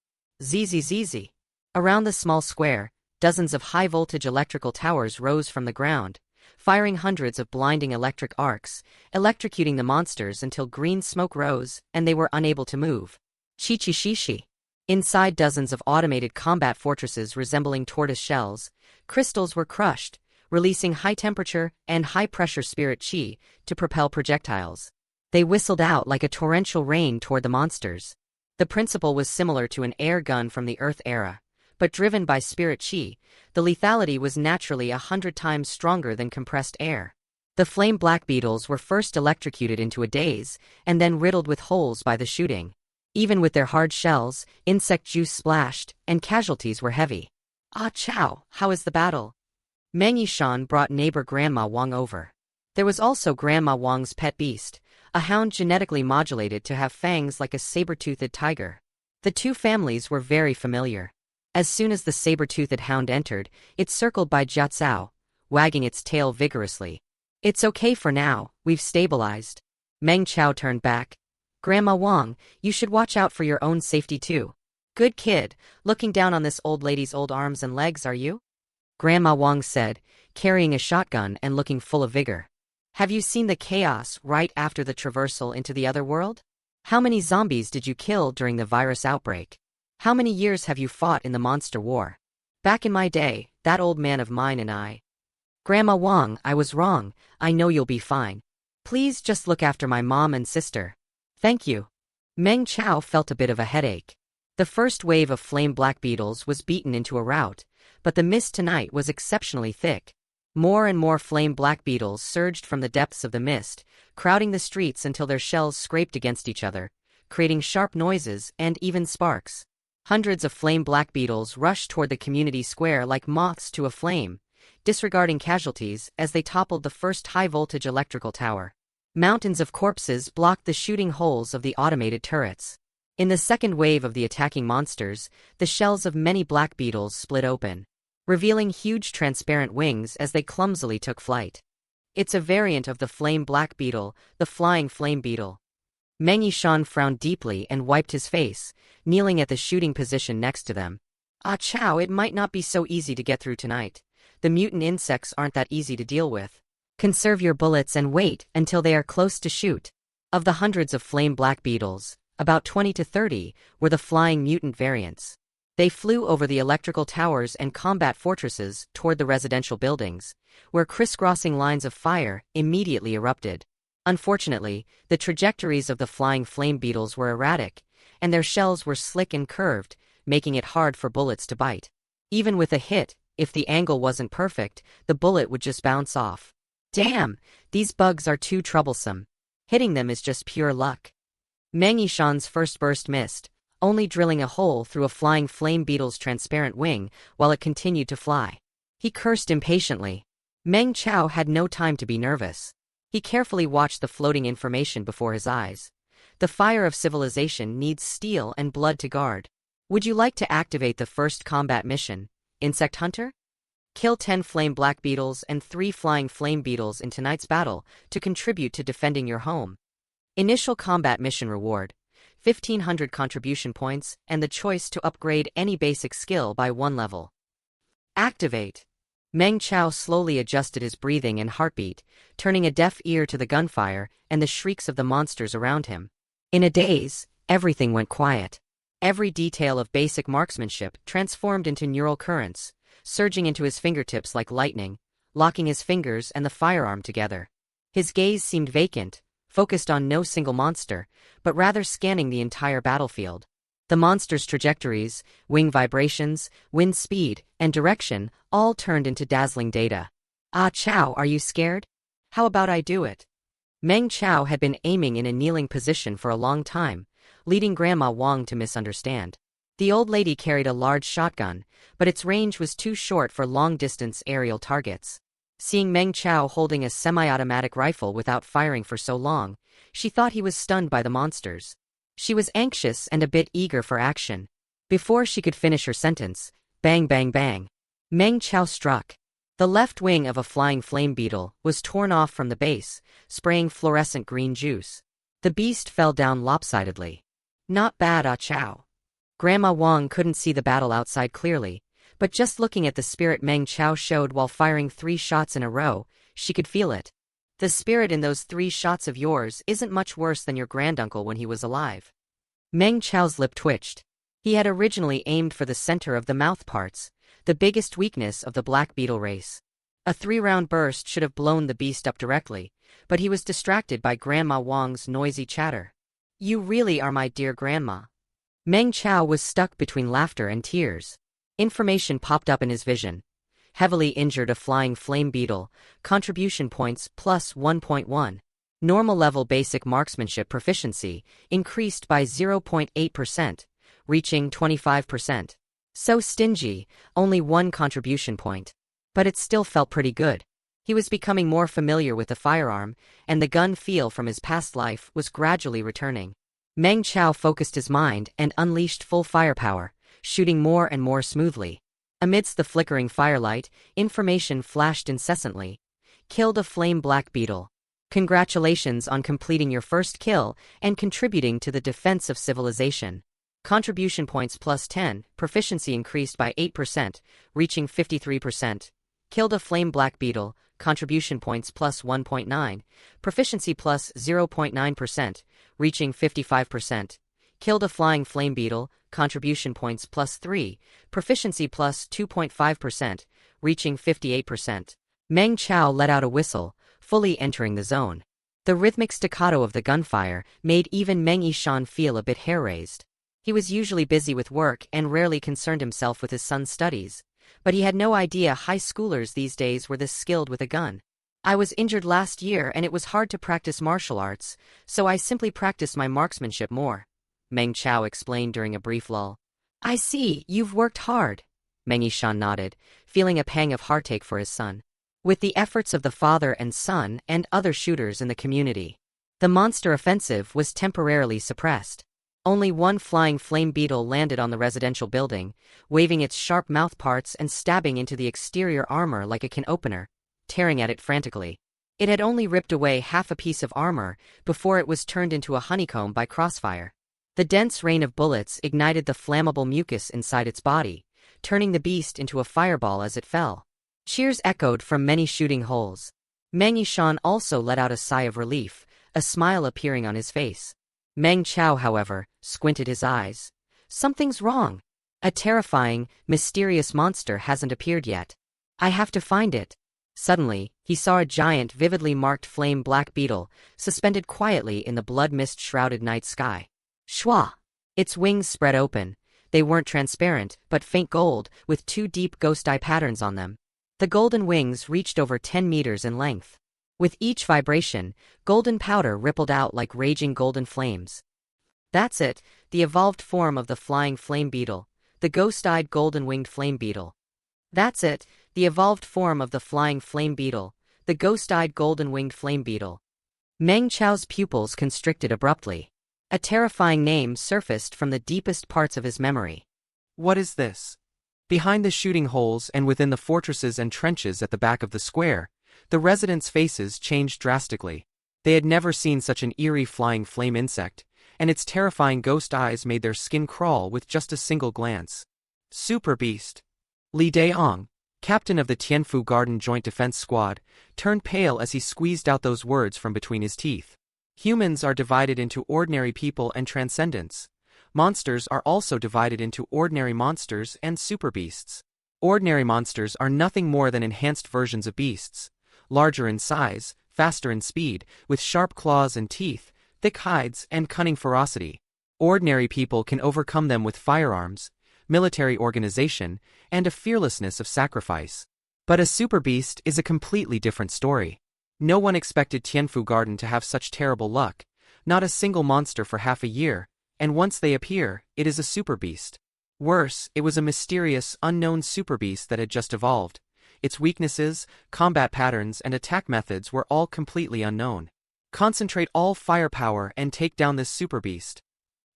Zzz. Around the small square, dozens of high-voltage electrical towers rose from the ground, firing hundreds of blinding electric arcs, electrocuting the monsters until green smoke rose and they were unable to move. Chi-chi-shi-shi. Inside dozens of automated combat fortresses resembling tortoise shells, crystals were crushed, releasing high-temperature and high-pressure spirit qi to propel projectiles. They whistled out like a torrential rain toward the monsters. The principle was similar to an air gun from the Earth era, but driven by spirit qi, the lethality was naturally 100 times stronger than compressed air. The flame black beetles were first electrocuted into a daze, and then riddled with holes by the shooting. Even with their hard shells, insect juice splashed, and casualties were heavy. Ah Chow, how is the battle? Meng Yishan brought neighbor Grandma Wang over. There was also Grandma Wang's pet beast, a hound genetically modulated to have fangs like a saber-toothed tiger. The two families were very familiar. As soon as the saber-toothed hound entered, it circled by Jia Cao, wagging its tail vigorously. "It's okay for now, we've stabilized." Meng Chao turned back. "Grandma Wang, you should watch out for your own safety too." "Good kid, looking down on this old lady's old arms and legs, are you?" Grandma Wang said, carrying a shotgun and looking full of vigor. "Have you seen the chaos right after the traversal into the other world? How many zombies did you kill during the virus outbreak? How many years have you fought in the monster war? Back in my day, that old man of mine and I—" "Grandma Wang, I was wrong, I know you'll be fine. Please just look after my mom and sister." "Thank you." Meng Chao felt a bit of a headache. The first wave of flame black beetles was beaten into a rout, but the mist tonight was exceptionally thick. More and more flame black beetles surged from the depths of the mist, crowding the streets until their shells scraped against each other, creating sharp noises and even sparks. Hundreds of flame black beetles rushed toward the community square like moths to a flame, disregarding casualties as they toppled the first high-voltage electrical tower. Mountains of corpses blocked the shooting holes of the automated turrets. In the second wave of the attacking monsters, the shells of many black beetles split open, revealing huge transparent wings as they clumsily took flight. It's a variant of the flame black beetle, the flying flame beetle. Meng Yishan frowned deeply and wiped his face, kneeling at the shooting position next to them. "Ah Chow, it might not be so easy to get through tonight. The mutant insects aren't that easy to deal with. Conserve your bullets and wait until they are close to shoot." Of the hundreds of flame black beetles, about 20 to 30 were the flying mutant variants. They flew over the electrical towers and combat fortresses toward the residential buildings, where crisscrossing lines of fire immediately erupted. Unfortunately, the trajectories of the flying flame beetles were erratic, and their shells were slick and curved, making it hard for bullets to bite. Even with a hit, if the angle wasn't perfect, the bullet would just bounce off. "Damn, these bugs are too troublesome. Hitting them is just pure luck." Meng Yishan's first burst missed, only drilling a hole through a flying flame beetle's transparent wing while it continued to fly. He cursed impatiently. Meng Chao had no time to be nervous. He carefully watched the floating information before his eyes. The fire of civilization needs steel and blood to guard. Would you like to activate the first combat mission, Insect Hunter? Kill 10 flame black beetles and 3 flying flame beetles in tonight's battle to contribute to defending your home. Initial combat mission reward: 1,500 contribution points and the choice to upgrade any basic skill by 1 level. Activate. Meng Chao slowly adjusted his breathing and heartbeat, turning a deaf ear to the gunfire and the shrieks of the monsters around him. In a daze, everything went quiet. Every detail of basic marksmanship transformed into neural currents, surging into his fingertips like lightning, locking his fingers and the firearm together. His gaze seemed vacant, focused on no single monster, but rather scanning the entire battlefield. The monsters' trajectories, wing vibrations, wind speed, and direction all turned into dazzling data. "Ah Chow, are you scared? How about I do it?" Meng Chao had been aiming in a kneeling position for a long time, leading Grandma Wang to misunderstand. The old lady carried a large shotgun, but its range was too short for long-distance aerial targets. Seeing Meng Chao holding a semi-automatic rifle without firing for so long, she thought he was stunned by the monsters. She was anxious and a bit eager for action. Before she could finish her sentence, bang bang bang, Meng Chao struck. The left wing of a flying flame beetle was torn off from the base, spraying fluorescent green juice. The beast fell down lopsidedly. "Not bad, Ah Chow." Grandma Wang couldn't see the battle outside clearly, but just looking at the spirit Meng Chao showed while firing 3 shots in a row, she could feel it. The spirit in those 3 shots of yours isn't much worse than your granduncle when he was alive. Meng Chao's lip twitched. He had originally aimed for the center of the mouth parts, the biggest weakness of the black beetle race. A 3-round burst should have blown the beast up directly, but he was distracted by Grandma Wang's noisy chatter. "You really are my dear grandma." Meng Chao was stuck between laughter and tears. Information popped up in his vision. Heavily injured a flying flame beetle, contribution points plus 1.1. Normal level basic marksmanship proficiency increased by 0.8%, reaching 25%. So stingy, only 1 contribution point. But it still felt pretty good. He was becoming more familiar with the firearm, and the gun feel from his past life was gradually returning. Meng Chao focused his mind and unleashed full firepower, shooting more and more smoothly. Amidst the flickering firelight, information flashed incessantly. Killed a flame black beetle. Congratulations on completing your first kill and contributing to the defense of civilization. Contribution points plus 10, proficiency increased by 8%, reaching 53%. Killed a flame black beetle, contribution points plus 1.9, proficiency plus 0.9%, reaching 55%. Killed a flying flame beetle, contribution points plus 3, proficiency plus 2.5%, reaching 58%. Meng Chao let out a whistle, fully entering the zone. The rhythmic staccato of the gunfire made even Meng Yishan feel a bit hair-raised. He was usually busy with work and rarely concerned himself with his son's studies, but he had no idea high schoolers these days were this skilled with a gun. I was injured last year and it was hard to practice martial arts, so I simply practiced my marksmanship more, Meng Chao explained during a brief lull. I see, you've worked hard, Meng Yishan nodded, feeling a pang of heartache for his son. With the efforts of the father and son and other shooters in the community, the monster offensive was temporarily suppressed. Only one flying flame beetle landed on the residential building, waving its sharp mouthparts and stabbing into the exterior armor like a can opener, tearing at it frantically. It had only ripped away half a piece of armor before it was turned into a honeycomb by crossfire. The dense rain of bullets ignited the flammable mucus inside its body, turning the beast into a fireball as it fell. Cheers echoed from many shooting holes. Meng Yishan also let out a sigh of relief, a smile appearing on his face. Meng Chao, however, squinted his eyes. Something's wrong. A terrifying, mysterious monster hasn't appeared yet. I have to find it. Suddenly, he saw a giant, vividly marked flame black beetle, suspended quietly in the blood mist-shrouded night sky. Shwa! Its wings spread open. They weren't transparent, but faint gold, with two deep ghost eye patterns on them. The golden wings reached over 10 meters in length. With each vibration, golden powder rippled out like raging golden flames. That's it, the evolved form of the flying flame beetle, the ghost-eyed golden-winged flame beetle. That's it, the evolved form of the flying flame beetle, the ghost-eyed golden-winged flame beetle. Meng Chao's pupils constricted abruptly. A terrifying name surfaced from the deepest parts of his memory. What is this? Behind the shooting holes and within the fortresses and trenches at the back of the square, the residents' faces changed drastically. They had never seen such an eerie flying flame insect, and its terrifying ghost eyes made their skin crawl with just a single glance. Super Beast. Li Daong, captain of the Tianfu Garden Joint Defense Squad, turned pale as he squeezed out those words from between his teeth. Humans are divided into ordinary people and transcendents. Monsters are also divided into ordinary monsters and super beasts. Ordinary monsters are nothing more than enhanced versions of beasts. Larger in size, faster in speed, with sharp claws and teeth, thick hides, and cunning ferocity. Ordinary people can overcome them with firearms, military organization, and a fearlessness of sacrifice. But a super beast is a completely different story. No one expected Tianfu Garden to have such terrible luck, not a single monster for half a year, and once they appear, it is a super beast. Worse, it was a mysterious, unknown super beast that had just evolved. Its weaknesses, combat patterns, and attack methods were all completely unknown. Concentrate all firepower and take down this super beast.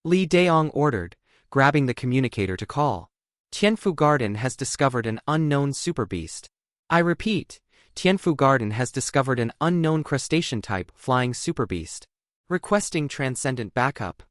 Li Daong ordered, grabbing the communicator to call. Tianfu Garden has discovered an unknown super beast. I repeat, Tianfu Garden has discovered an unknown crustacean-type flying super beast. Requesting transcendent backup.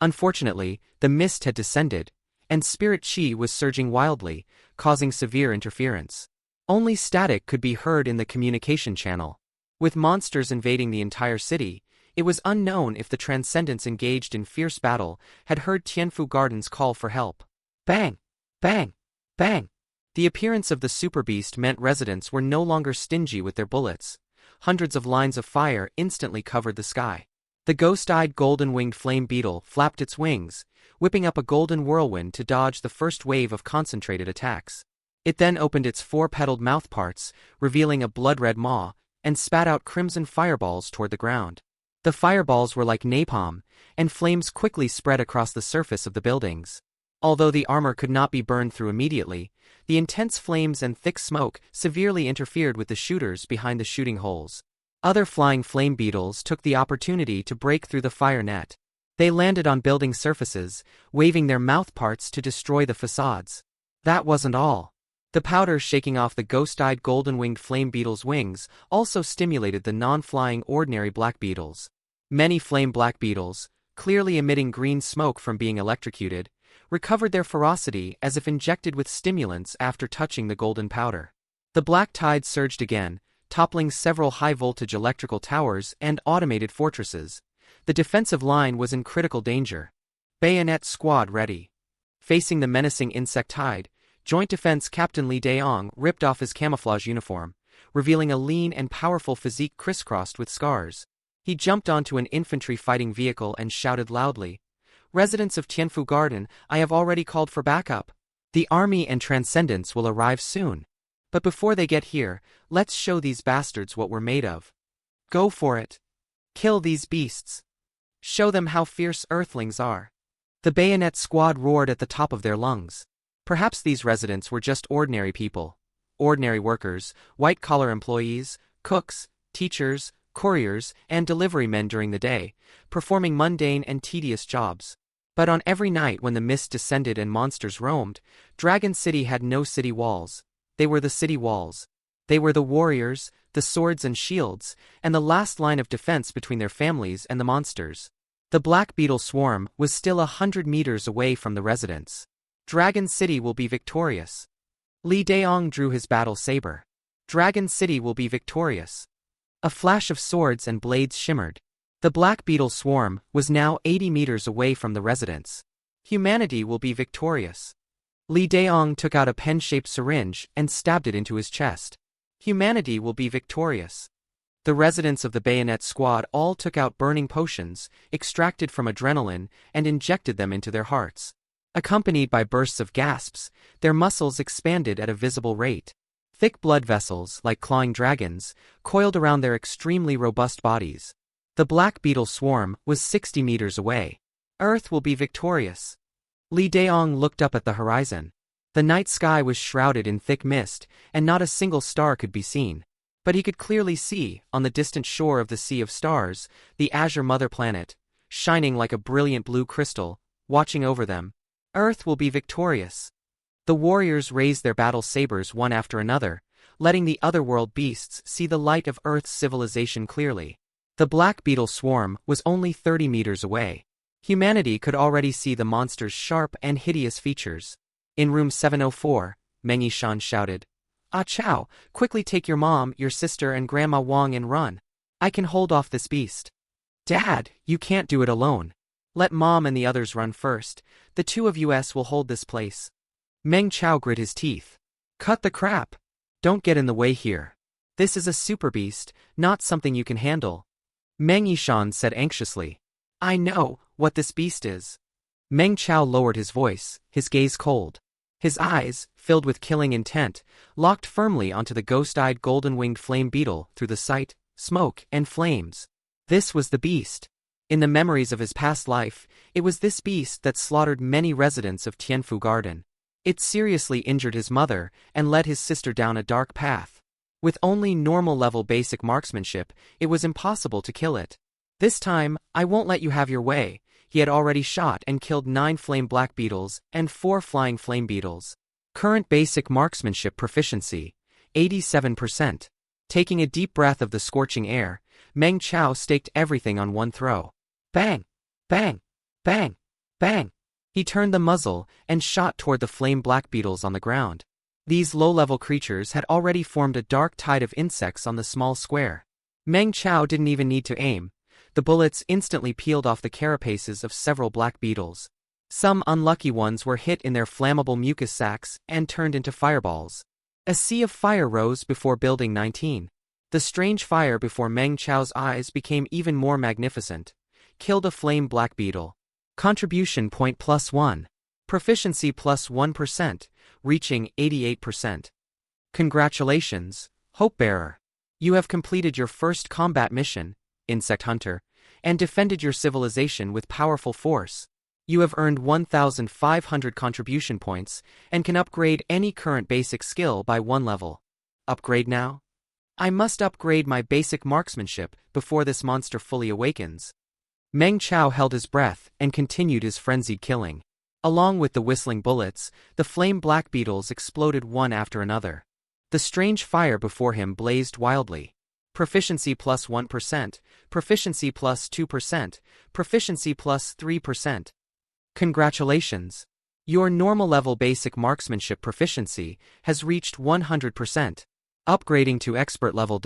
Unfortunately, the mist had descended, and spirit chi was surging wildly, causing severe interference. Only static could be heard in the communication channel. With monsters invading the entire city, it was unknown if the transcendents engaged in fierce battle had heard Tianfu Garden's call for help. Bang! Bang! Bang! The appearance of the super beast meant residents were no longer stingy with their bullets. Hundreds of lines of fire instantly covered the sky. The ghost-eyed golden-winged flame beetle flapped its wings, whipping up a golden whirlwind to dodge the first wave of concentrated attacks. It then opened its four-petaled mouthparts, revealing a blood-red maw, and spat out crimson fireballs toward the ground. The fireballs were like napalm, and flames quickly spread across the surface of the buildings. Although the armor could not be burned through immediately, the intense flames and thick smoke severely interfered with the shooters behind the shooting holes. Other flying flame beetles took the opportunity to break through the fire net. They landed on building surfaces, waving their mouthparts to destroy the facades. That wasn't all. The powder shaking off the ghost-eyed golden-winged flame beetle's wings also stimulated the non-flying ordinary black beetles. Many flame black beetles, clearly emitting green smoke from being electrocuted, recovered their ferocity as if injected with stimulants after touching the golden powder. The black tide surged again, toppling several high-voltage electrical towers and automated fortresses. The defensive line was in critical danger. Bayonet squad ready. Facing the menacing insect tide, Joint Defense Captain Li Daong ripped off his camouflage uniform, revealing a lean and powerful physique crisscrossed with scars. He jumped onto an infantry fighting vehicle and shouted loudly, "Residents of Tianfu Garden, I have already called for backup. The army and Transcendence will arrive soon. But before they get here, let's show these bastards what we're made of. Go for it. Kill these beasts. Show them how fierce Earthlings are." The bayonet squad roared at the top of their lungs. Perhaps these residents were just ordinary people. Ordinary workers, white-collar employees, cooks, teachers, couriers, and delivery men during the day, performing mundane and tedious jobs. But on every night when the mist descended and monsters roamed, Dragon City had no city walls. They were the city walls. They were the warriors, the swords and shields, and the last line of defense between their families and the monsters. The black beetle swarm was still 100 meters away from the residents. Dragon City will be victorious. Li Daong drew his battle saber. Dragon City will be victorious. A flash of swords and blades shimmered. The black beetle swarm was now 80 meters away from the residents. Humanity will be victorious. Li Daong took out a pen-shaped syringe and stabbed it into his chest. Humanity will be victorious. The residents of the bayonet squad all took out burning potions, extracted from adrenaline, and injected them into their hearts. Accompanied by bursts of gasps, their muscles expanded at a visible rate. Thick blood vessels, like clawing dragons, coiled around their extremely robust bodies. The black beetle swarm was 60 meters away. Earth will be victorious. Li Daong looked up at the horizon. The night sky was shrouded in thick mist, and not a single star could be seen. But he could clearly see, on the distant shore of the Sea of Stars, the azure mother planet, shining like a brilliant blue crystal, watching over them. Earth will be victorious. The warriors raised their battle sabers one after another, letting the otherworld beasts see the light of Earth's civilization clearly. The black beetle swarm was only 30 meters away. Humanity could already see the monster's sharp and hideous features. In room 704, Meng Chao shouted, "Ah Chao, quickly take your mom, your sister and Grandma Wang and run. I can hold off this beast." "Dad, you can't do it alone. Let Mom and the others run first. The two of us will hold this place." Meng Chao grit his teeth. "Cut the crap. Don't get in the way here. This is a super beast, not something you can handle." Meng Chao said anxiously, "I know what this beast is." Meng Chao lowered his voice, his gaze cold. His eyes, filled with killing intent, locked firmly onto the ghost-eyed golden-winged flame beetle through the sight, smoke, and flames. This was the beast. In the memories of his past life, it was this beast that slaughtered many residents of Tianfu Garden. It seriously injured his mother and led his sister down a dark path. With only normal-level basic marksmanship, it was impossible to kill it. "This time, I won't let you have your way." He had already shot and killed 9 flame black beetles and 4 flying flame beetles. Current basic marksmanship proficiency, 87%. Taking a deep breath of the scorching air, Meng Chao staked everything on one throw. Bang! Bang! Bang! Bang! He turned the muzzle and shot toward the flame black beetles on the ground. These low-level creatures had already formed a dark tide of insects on the small square. Meng Chao didn't even need to aim. The bullets instantly peeled off the carapaces of several black beetles. Some unlucky ones were hit in their flammable mucus sacs and turned into fireballs. A sea of fire rose before Building 19. The strange fire before Meng Chao's eyes became even more magnificent. Killed a flame black beetle. Contribution point +1. Proficiency +1%, reaching 88%. Congratulations, Hopebearer. You have completed your first combat mission, Insect Hunter, and defended your civilization with powerful force. You have earned 1,500 contribution points and can upgrade any current basic skill by 1 level. Upgrade now? I must upgrade my basic marksmanship before this monster fully awakens. Meng Chao held his breath and continued his frenzied killing. Along with the whistling bullets, the flame black beetles exploded one after another. The strange fire before him blazed wildly. Proficiency plus 1%, proficiency plus 2%, proficiency plus 3%. Congratulations! Your normal level basic marksmanship proficiency has reached 100%. Upgrading to expert level.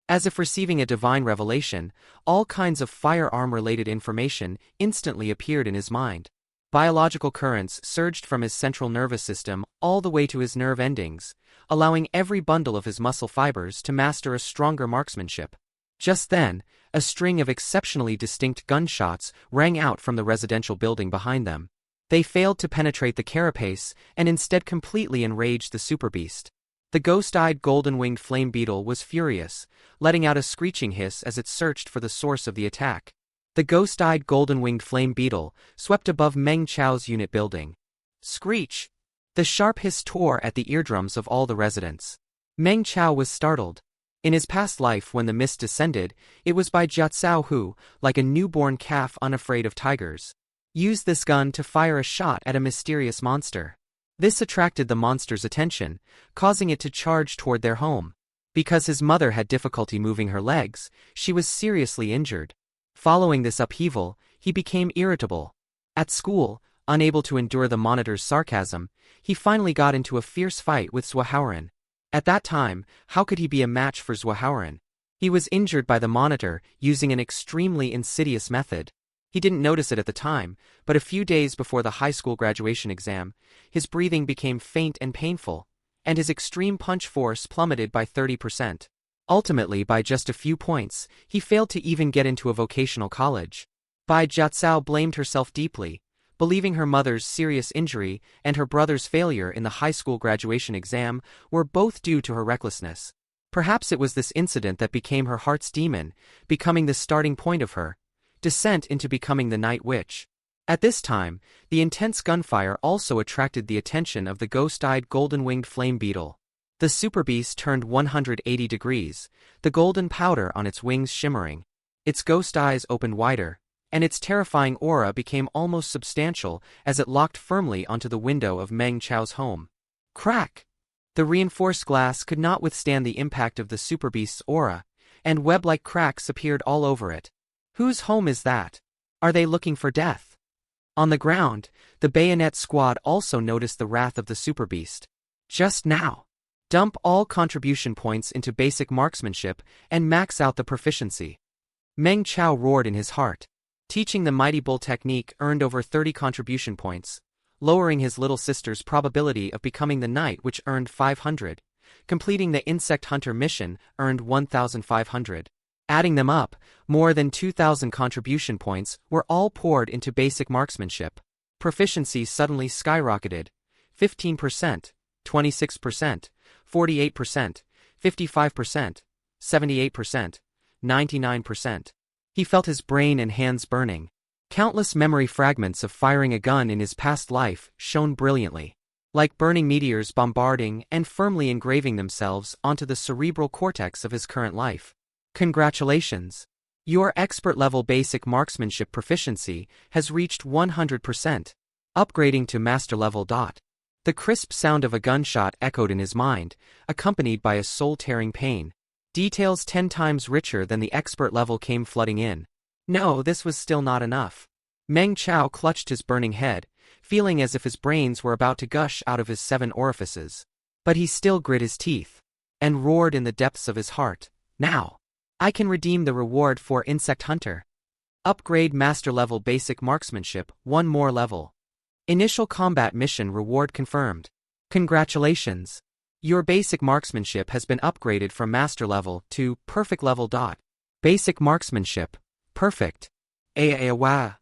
As if receiving a divine revelation, all kinds of firearm-related information instantly appeared in his mind. Biological currents surged from his central nervous system all the way to his nerve endings, allowing every bundle of his muscle fibers to master a stronger marksmanship. Just then, a string of exceptionally distinct gunshots rang out from the residential building behind them. They failed to penetrate the carapace and instead completely enraged the super beast. The ghost-eyed golden-winged flame beetle was furious, letting out a screeching hiss as it searched for the source of the attack. The ghost-eyed golden-winged flame beetle swept above Meng Chao's unit building. Screech! The sharp hiss tore at the eardrums of all the residents. Meng Chao was startled. In his past life when the mist descended, it was by Jiatsao who, like a newborn calf unafraid of tigers, used this gun to fire a shot at a mysterious monster. This attracted the monster's attention, causing it to charge toward their home. Because his mother had difficulty moving her legs, she was seriously injured. Following this upheaval, he became irritable. At school, unable to endure the monitor's sarcasm, he finally got into a fierce fight with Zhuohaoren. At that time, how could he be a match for Zhuohaoren? He was injured by the monitor using an extremely insidious method. He didn't notice it at the time, but a few days before the high school graduation exam, his breathing became faint and painful, and his extreme punch force plummeted by 30%. Ultimately, by just a few points, he failed to even get into a vocational college. Bai Jiatsao blamed herself deeply, believing her mother's serious injury and her brother's failure in the high school graduation exam were both due to her recklessness. Perhaps it was this incident that became her heart's demon, becoming the starting point of her descent into becoming the Night Witch. At this time, the intense gunfire also attracted the attention of the ghost-eyed golden-winged flame beetle. The super beast turned 180 degrees, the golden powder on its wings shimmering. Its ghost eyes opened wider, and its terrifying aura became almost substantial as it locked firmly onto the window of Meng Chao's home. Crack! The reinforced glass could not withstand the impact of the super beast's aura, and web-like cracks appeared all over it. Whose home is that? Are they looking for death? On the ground, the bayonet squad also noticed the wrath of the super beast. Just now. Dump all contribution points into basic marksmanship and max out the proficiency. Meng Chao roared in his heart. Teaching the Mighty Bull technique earned over 30 contribution points, lowering his little sister's probability of becoming the knight, which earned 500. Completing the insect hunter mission earned 1,500. Adding them up, more than 2,000 contribution points were all poured into basic marksmanship. Proficiency suddenly skyrocketed. 15%, 26%, 48%, 55%, 78%, 99%. He felt his brain and hands burning. Countless memory fragments of firing a gun in his past life shone brilliantly, like burning meteors bombarding and firmly engraving themselves onto the cerebral cortex of his current life. Congratulations! Your expert-level basic marksmanship proficiency has reached 100%. Upgrading to master level. The crisp sound of a gunshot echoed in his mind, accompanied by a soul-tearing pain. Details 10 times richer than the expert level came flooding in. No, this was still not enough. Meng Chao clutched his burning head, feeling as if his brains were about to gush out of his 7 orifices. But he still grit his teeth and roared in the depths of his heart. Now! I can redeem the reward for Insect Hunter. Upgrade Master Level Basic Marksmanship, 1 more level. Initial Combat Mission Reward confirmed. Congratulations! Your Basic Marksmanship has been upgraded from Master Level to Perfect Level. Basic Marksmanship. Perfect. Wow.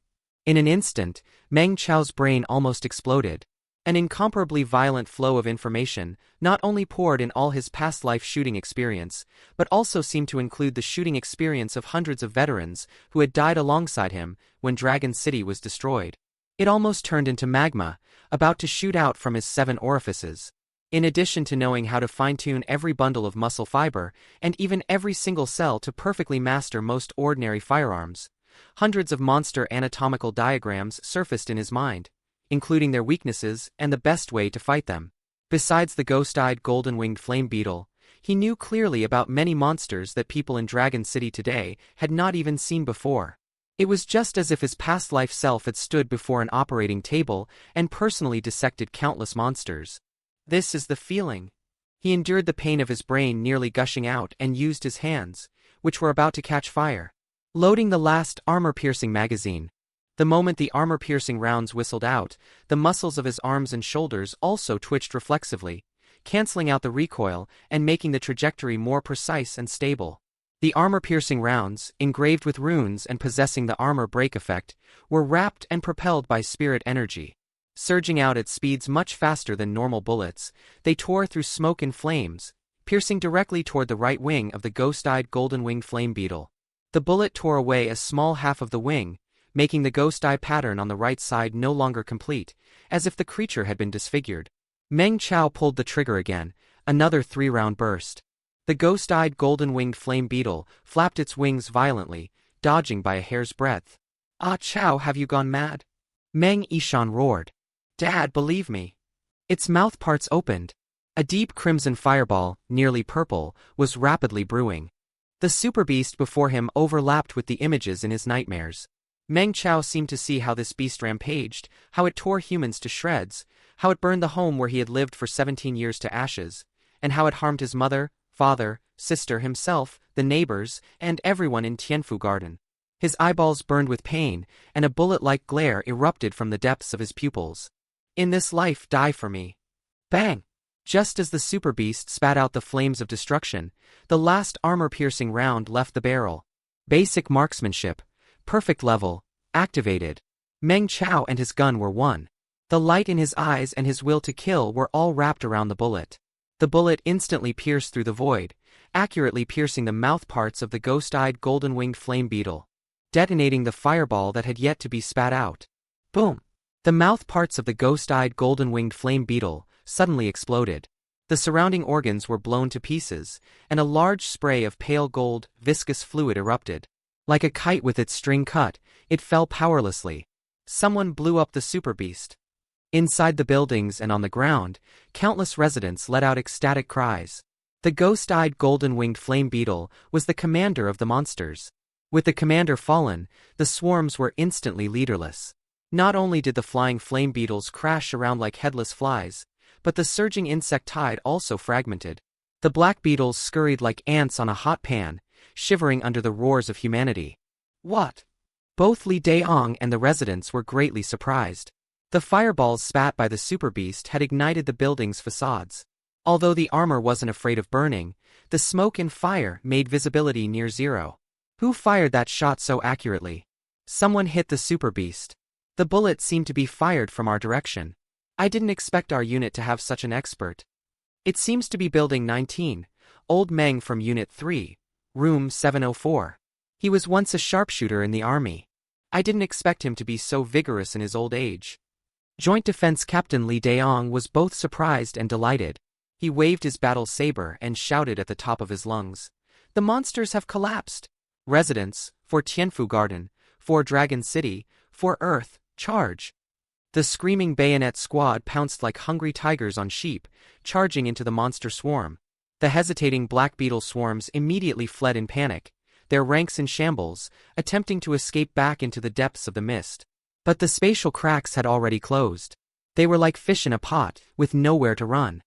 In an instant, Meng Chao's brain almost exploded. An incomparably violent flow of information not only poured in all his past life shooting experience, but also seemed to include the shooting experience of hundreds of veterans who had died alongside him when Dragon City was destroyed. It almost turned into magma, about to shoot out from his 7 orifices. In addition to knowing how to fine-tune every bundle of muscle fiber, and even every single cell to perfectly master most ordinary firearms, hundreds of monster anatomical diagrams surfaced in his mind, including their weaknesses and the best way to fight them. Besides the ghost-eyed golden-winged flame beetle, he knew clearly about many monsters that people in Dragon City today had not even seen before. It was just as if his past life self had stood before an operating table and personally dissected countless monsters. This is the feeling. He endured the pain of his brain nearly gushing out and used his hands, which were about to catch fire, loading the last armor-piercing magazine. The moment the armor-piercing rounds whistled out, the muscles of his arms and shoulders also twitched reflexively, canceling out the recoil and making the trajectory more precise and stable. The armor-piercing rounds, engraved with runes and possessing the armor break effect, were wrapped and propelled by spirit energy. Surging out at speeds much faster than normal bullets, they tore through smoke and flames, piercing directly toward the right wing of the ghost-eyed golden-winged flame beetle. The bullet tore away a small half of the wing, making the ghost-eye pattern on the right side no longer complete, as if the creature had been disfigured. Meng Chao pulled the trigger again, another 3-round burst. The ghost-eyed golden-winged flame beetle flapped its wings violently, dodging by a hair's breadth. "Ah Chao, have you gone mad?" Meng Ishan roared. "Dad, believe me." Its mouth parts opened. A deep crimson fireball, nearly purple, was rapidly brewing. The super beast before him overlapped with the images in his nightmares. Meng Chao seemed to see how this beast rampaged, how it tore humans to shreds, how it burned the home where he had lived for 17 years to ashes, and how it harmed his mother, father, sister, himself, the neighbors, and everyone in Tianfu Garden. His eyeballs burned with pain, and a bullet-like glare erupted from the depths of his pupils. "In this life, die for me." Bang! Just as the super beast spat out the flames of destruction, the last armor-piercing round left the barrel. Basic marksmanship, perfect level, activated. Meng Chao and his gun were one. The light in his eyes and his will to kill were all wrapped around the bullet. The bullet instantly pierced through the void, accurately piercing the mouthparts of the ghost-eyed golden-winged flame beetle, detonating the fireball that had yet to be spat out. Boom! The mouthparts of the ghost-eyed golden-winged flame beetle suddenly exploded. The surrounding organs were blown to pieces, and a large spray of pale gold, viscous fluid erupted. Like a kite with its string cut, it fell powerlessly. Someone blew up the super beast. Inside the buildings and on the ground, countless residents let out ecstatic cries. The ghost-eyed golden-winged flame beetle was the commander of the monsters. With the commander fallen, the swarms were instantly leaderless. Not only did the flying flame beetles crash around like headless flies, but the surging insect tide also fragmented. The black beetles scurried like ants on a hot pan, shivering under the roars of humanity. What? Both Li Daong and the residents were greatly surprised. The fireballs spat by the super beast had ignited the building's facades. Although the armor wasn't afraid of burning, the smoke and fire made visibility near zero. Who fired that shot so accurately? Someone hit the super beast. The bullet seemed to be fired from our direction. I didn't expect our unit to have such an expert. It seems to be Building 19, Old Meng from Unit 3, Room 704. He was once a sharpshooter in the army. I didn't expect him to be so vigorous in his old age. Joint Defense Captain Li Daong was both surprised and delighted. He waved his battle saber and shouted at the top of his lungs. "The monsters have collapsed! Residents, for Tianfu Garden, for Dragon City, for Earth, charge!" The screaming bayonet squad pounced like hungry tigers on sheep, charging into the monster swarm. The hesitating black beetle swarms immediately fled in panic, their ranks in shambles, attempting to escape back into the depths of the mist. But the spatial cracks had already closed. They were like fish in a pot, with nowhere to run.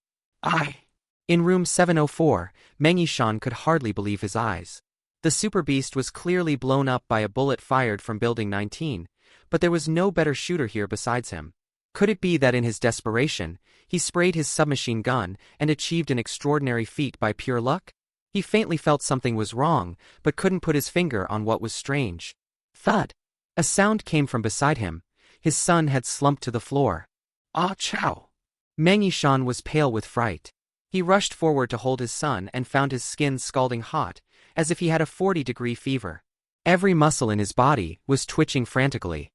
In room 704, Meng Yishan could hardly believe his eyes. The super beast was clearly blown up by a bullet fired from Building 19, but there was no better shooter here besides him. Could it be that in his desperation, he sprayed his submachine gun and achieved an extraordinary feat by pure luck? He faintly felt something was wrong, but couldn't put his finger on what was strange. Thud! A sound came from beside him. His son had slumped to the floor. "Ah Chao!" Meng Yishan was pale with fright. He rushed forward to hold his son and found his skin scalding hot, as if he had a 40-degree fever. Every muscle in his body was twitching frantically.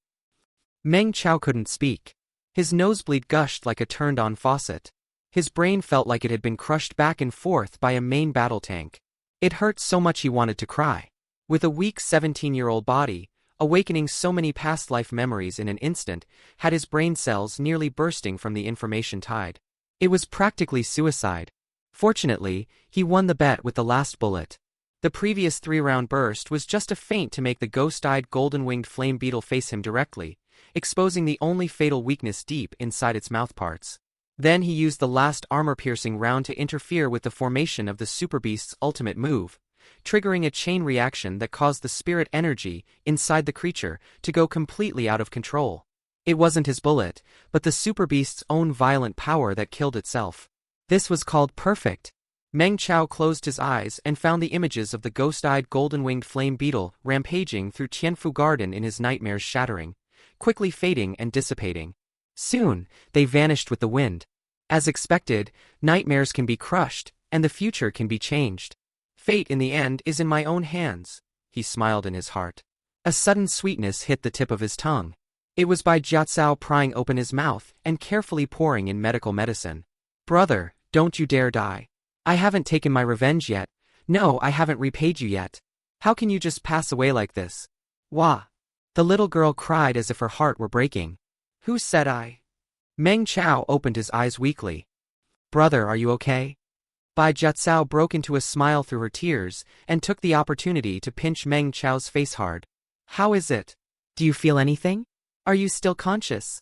Meng Chao couldn't speak. His nosebleed gushed like a turned-on faucet. His brain felt like it had been crushed back and forth by a main battle tank. It hurt so much he wanted to cry. With a weak 17-year-old body, awakening so many past life memories in an instant, had his brain cells nearly bursting from the information tide. It was practically suicide. Fortunately, he won the bet with the last bullet. The previous 3-round burst was just a feint to make the ghost-eyed golden-winged flame beetle face him directly, exposing the only fatal weakness deep inside its mouthparts. Then he used the last armor-piercing round to interfere with the formation of the Super Beast's ultimate move, triggering a chain reaction that caused the spirit energy inside the creature to go completely out of control. It wasn't his bullet, but the Super Beast's own violent power that killed itself. This was called perfect. Meng Chao closed his eyes and found the images of the ghost-eyed golden-winged flame beetle rampaging through Tianfu Garden in his nightmares shattering, quickly fading and dissipating. Soon, they vanished with the wind. As expected, nightmares can be crushed, and the future can be changed. Fate in the end is in my own hands, he smiled in his heart. A sudden sweetness hit the tip of his tongue. It was by Jiaocao prying open his mouth and carefully pouring in medical medicine. Brother, don't you dare die. I haven't taken my revenge yet. No, I haven't repaid you yet. How can you just pass away like this? Wah! The little girl cried as if her heart were breaking. Who said I? Meng Chao opened his eyes weakly. Brother, are you okay? Bai Jiaocao broke into a smile through her tears and took the opportunity to pinch Meng Chao's face hard. How is it? Do you feel anything? Are you still conscious?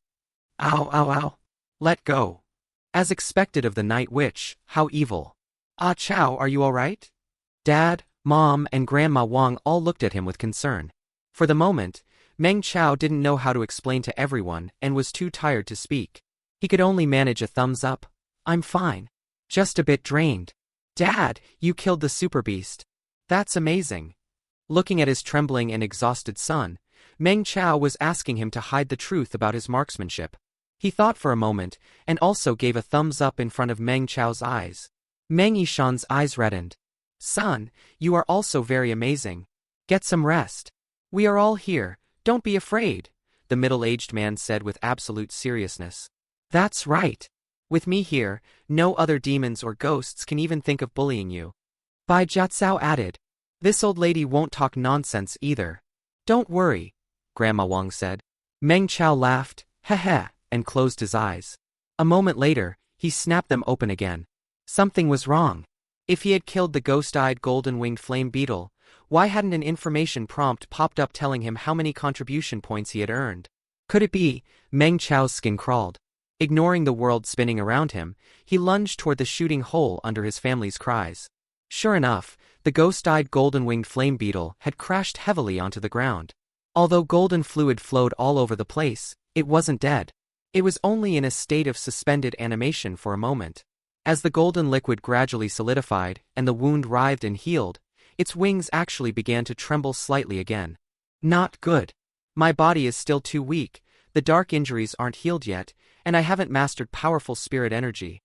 Ow, ow, ow. Let go. As expected of the night witch, how evil. Ah Chao, are you alright? Dad, Mom, and Grandma Wang all looked at him with concern. For the moment, Meng Chao didn't know how to explain to everyone and was too tired to speak. He could only manage a thumbs up. I'm fine. Just a bit drained. Dad, you killed the Super Beast. That's amazing. Looking at his trembling and exhausted son, Meng Chao was asking him to hide the truth about his marksmanship. He thought for a moment, and also gave a thumbs up in front of Meng Chao's eyes. Meng Yishan's eyes reddened. Son, you are also very amazing. Get some rest. We are all here, don't be afraid, the middle-aged man said with absolute seriousness. That's right. With me here, no other demons or ghosts can even think of bullying you. Bai Jiaocao added. This old lady won't talk nonsense either. Don't worry, Grandma Wang said. Meng Chao laughed, heh, and closed his eyes. A moment later, he snapped them open again. Something was wrong. If he had killed the ghost-eyed golden-winged flame beetle, why hadn't an information prompt popped up telling him how many contribution points he had earned? Could it be? Meng Chao's skin crawled. Ignoring the world spinning around him, he lunged toward the shooting hole under his family's cries. Sure enough, the ghost-eyed golden-winged flame beetle had crashed heavily onto the ground. Although golden fluid flowed all over the place, it wasn't dead. It was only in a state of suspended animation for a moment. As the golden liquid gradually solidified and the wound writhed and healed, its wings actually began to tremble slightly again. Not good. My body is still too weak, the dark injuries aren't healed yet, and I haven't mastered powerful spirit energy.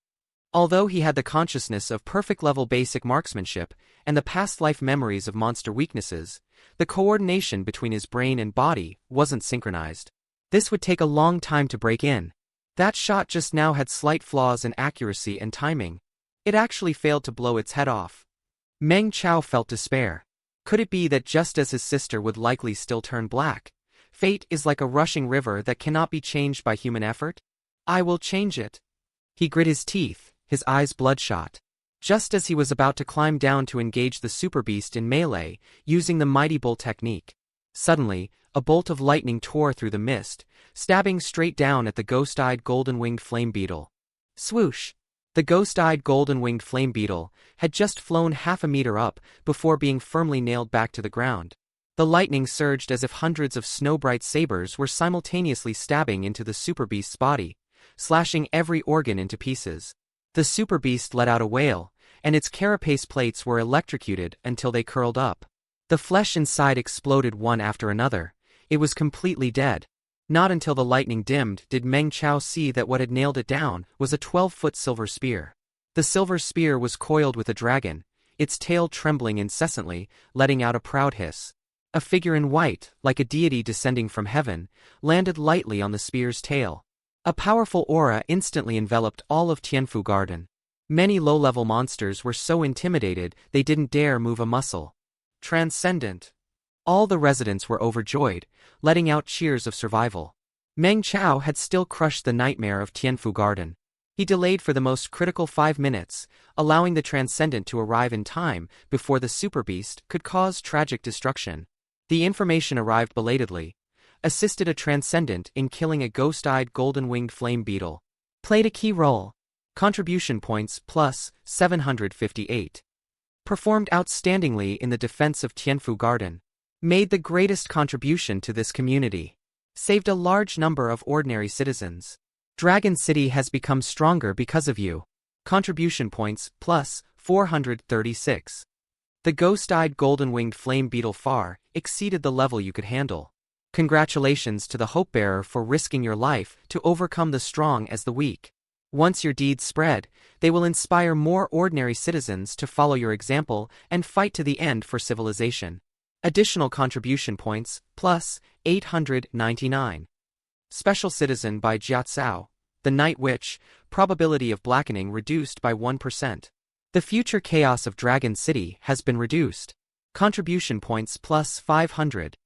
Although he had the consciousness of perfect-level basic marksmanship and the past life memories of monster weaknesses, the coordination between his brain and body wasn't synchronized. This would take a long time to break in. That shot just now had slight flaws in accuracy and timing. It actually failed to blow its head off. Meng Chao felt despair. Could it be that just as his sister would likely still turn black, fate is like a rushing river that cannot be changed by human effort? I will change it. He grit his teeth, his eyes bloodshot. Just as he was about to climb down to engage the Super Beast in melee, using the Mighty Bull technique. Suddenly, a bolt of lightning tore through the mist, stabbing straight down at the ghost-eyed golden-winged flame beetle. Swoosh! The ghost-eyed golden-winged flame beetle had just flown half a meter up before being firmly nailed back to the ground. The lightning surged as if hundreds of snow-bright sabers were simultaneously stabbing into the Super Beast's body, slashing every organ into pieces. The Super Beast let out a wail, and its carapace plates were electrocuted until they curled up. The flesh inside exploded one after another. It was completely dead. Not until the lightning dimmed did Meng Chao see that what had nailed it down was a 12-foot silver spear. The silver spear was coiled with a dragon, its tail trembling incessantly, letting out a proud hiss. A figure in white, like a deity descending from heaven, landed lightly on the spear's tail. A powerful aura instantly enveloped all of Tianfu Garden. Many low-level monsters were so intimidated they didn't dare move a muscle. Transcendent. All the residents were overjoyed, letting out cheers of survival. Meng Chao had still crushed the nightmare of Tianfu Garden. He delayed for the most critical 5 minutes, allowing the Transcendent to arrive in time before the Super Beast could cause tragic destruction. The information arrived belatedly, assisted a Transcendent in killing a ghost-eyed golden-winged flame beetle. Played a key role. Contribution points plus 758. Performed outstandingly in the defense of Tianfu Garden. Made the greatest contribution to this community. Saved a large number of ordinary citizens. Dragon City has become stronger because of you. Contribution points plus 436. The ghost-eyed golden-winged flame beetle far exceeded the level you could handle. Congratulations to the Hope-Bearer for risking your life to overcome the strong as the weak. Once your deeds spread, they will inspire more ordinary citizens to follow your example and fight to the end for civilization. Additional contribution points, plus 899. Special Citizen by Jiatsao, the Night Witch, probability of blackening reduced by 1%. The future chaos of Dragon City has been reduced. Contribution points plus 500.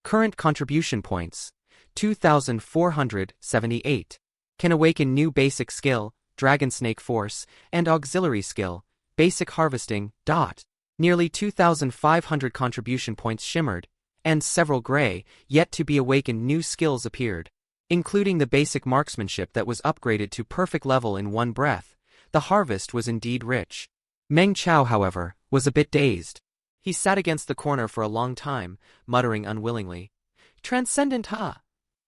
Current contribution points, 2,478. Can awaken new basic skill, Dragon Snake Force, and auxiliary skill, Basic Harvesting. Nearly 2,500 contribution points shimmered, and several gray, yet to be awakened new skills appeared. Including the basic marksmanship that was upgraded to perfect level in one breath, the harvest was indeed rich. Meng Chao, however, was a bit dazed. He sat against the corner for a long time, muttering unwillingly, "Transcendent ha!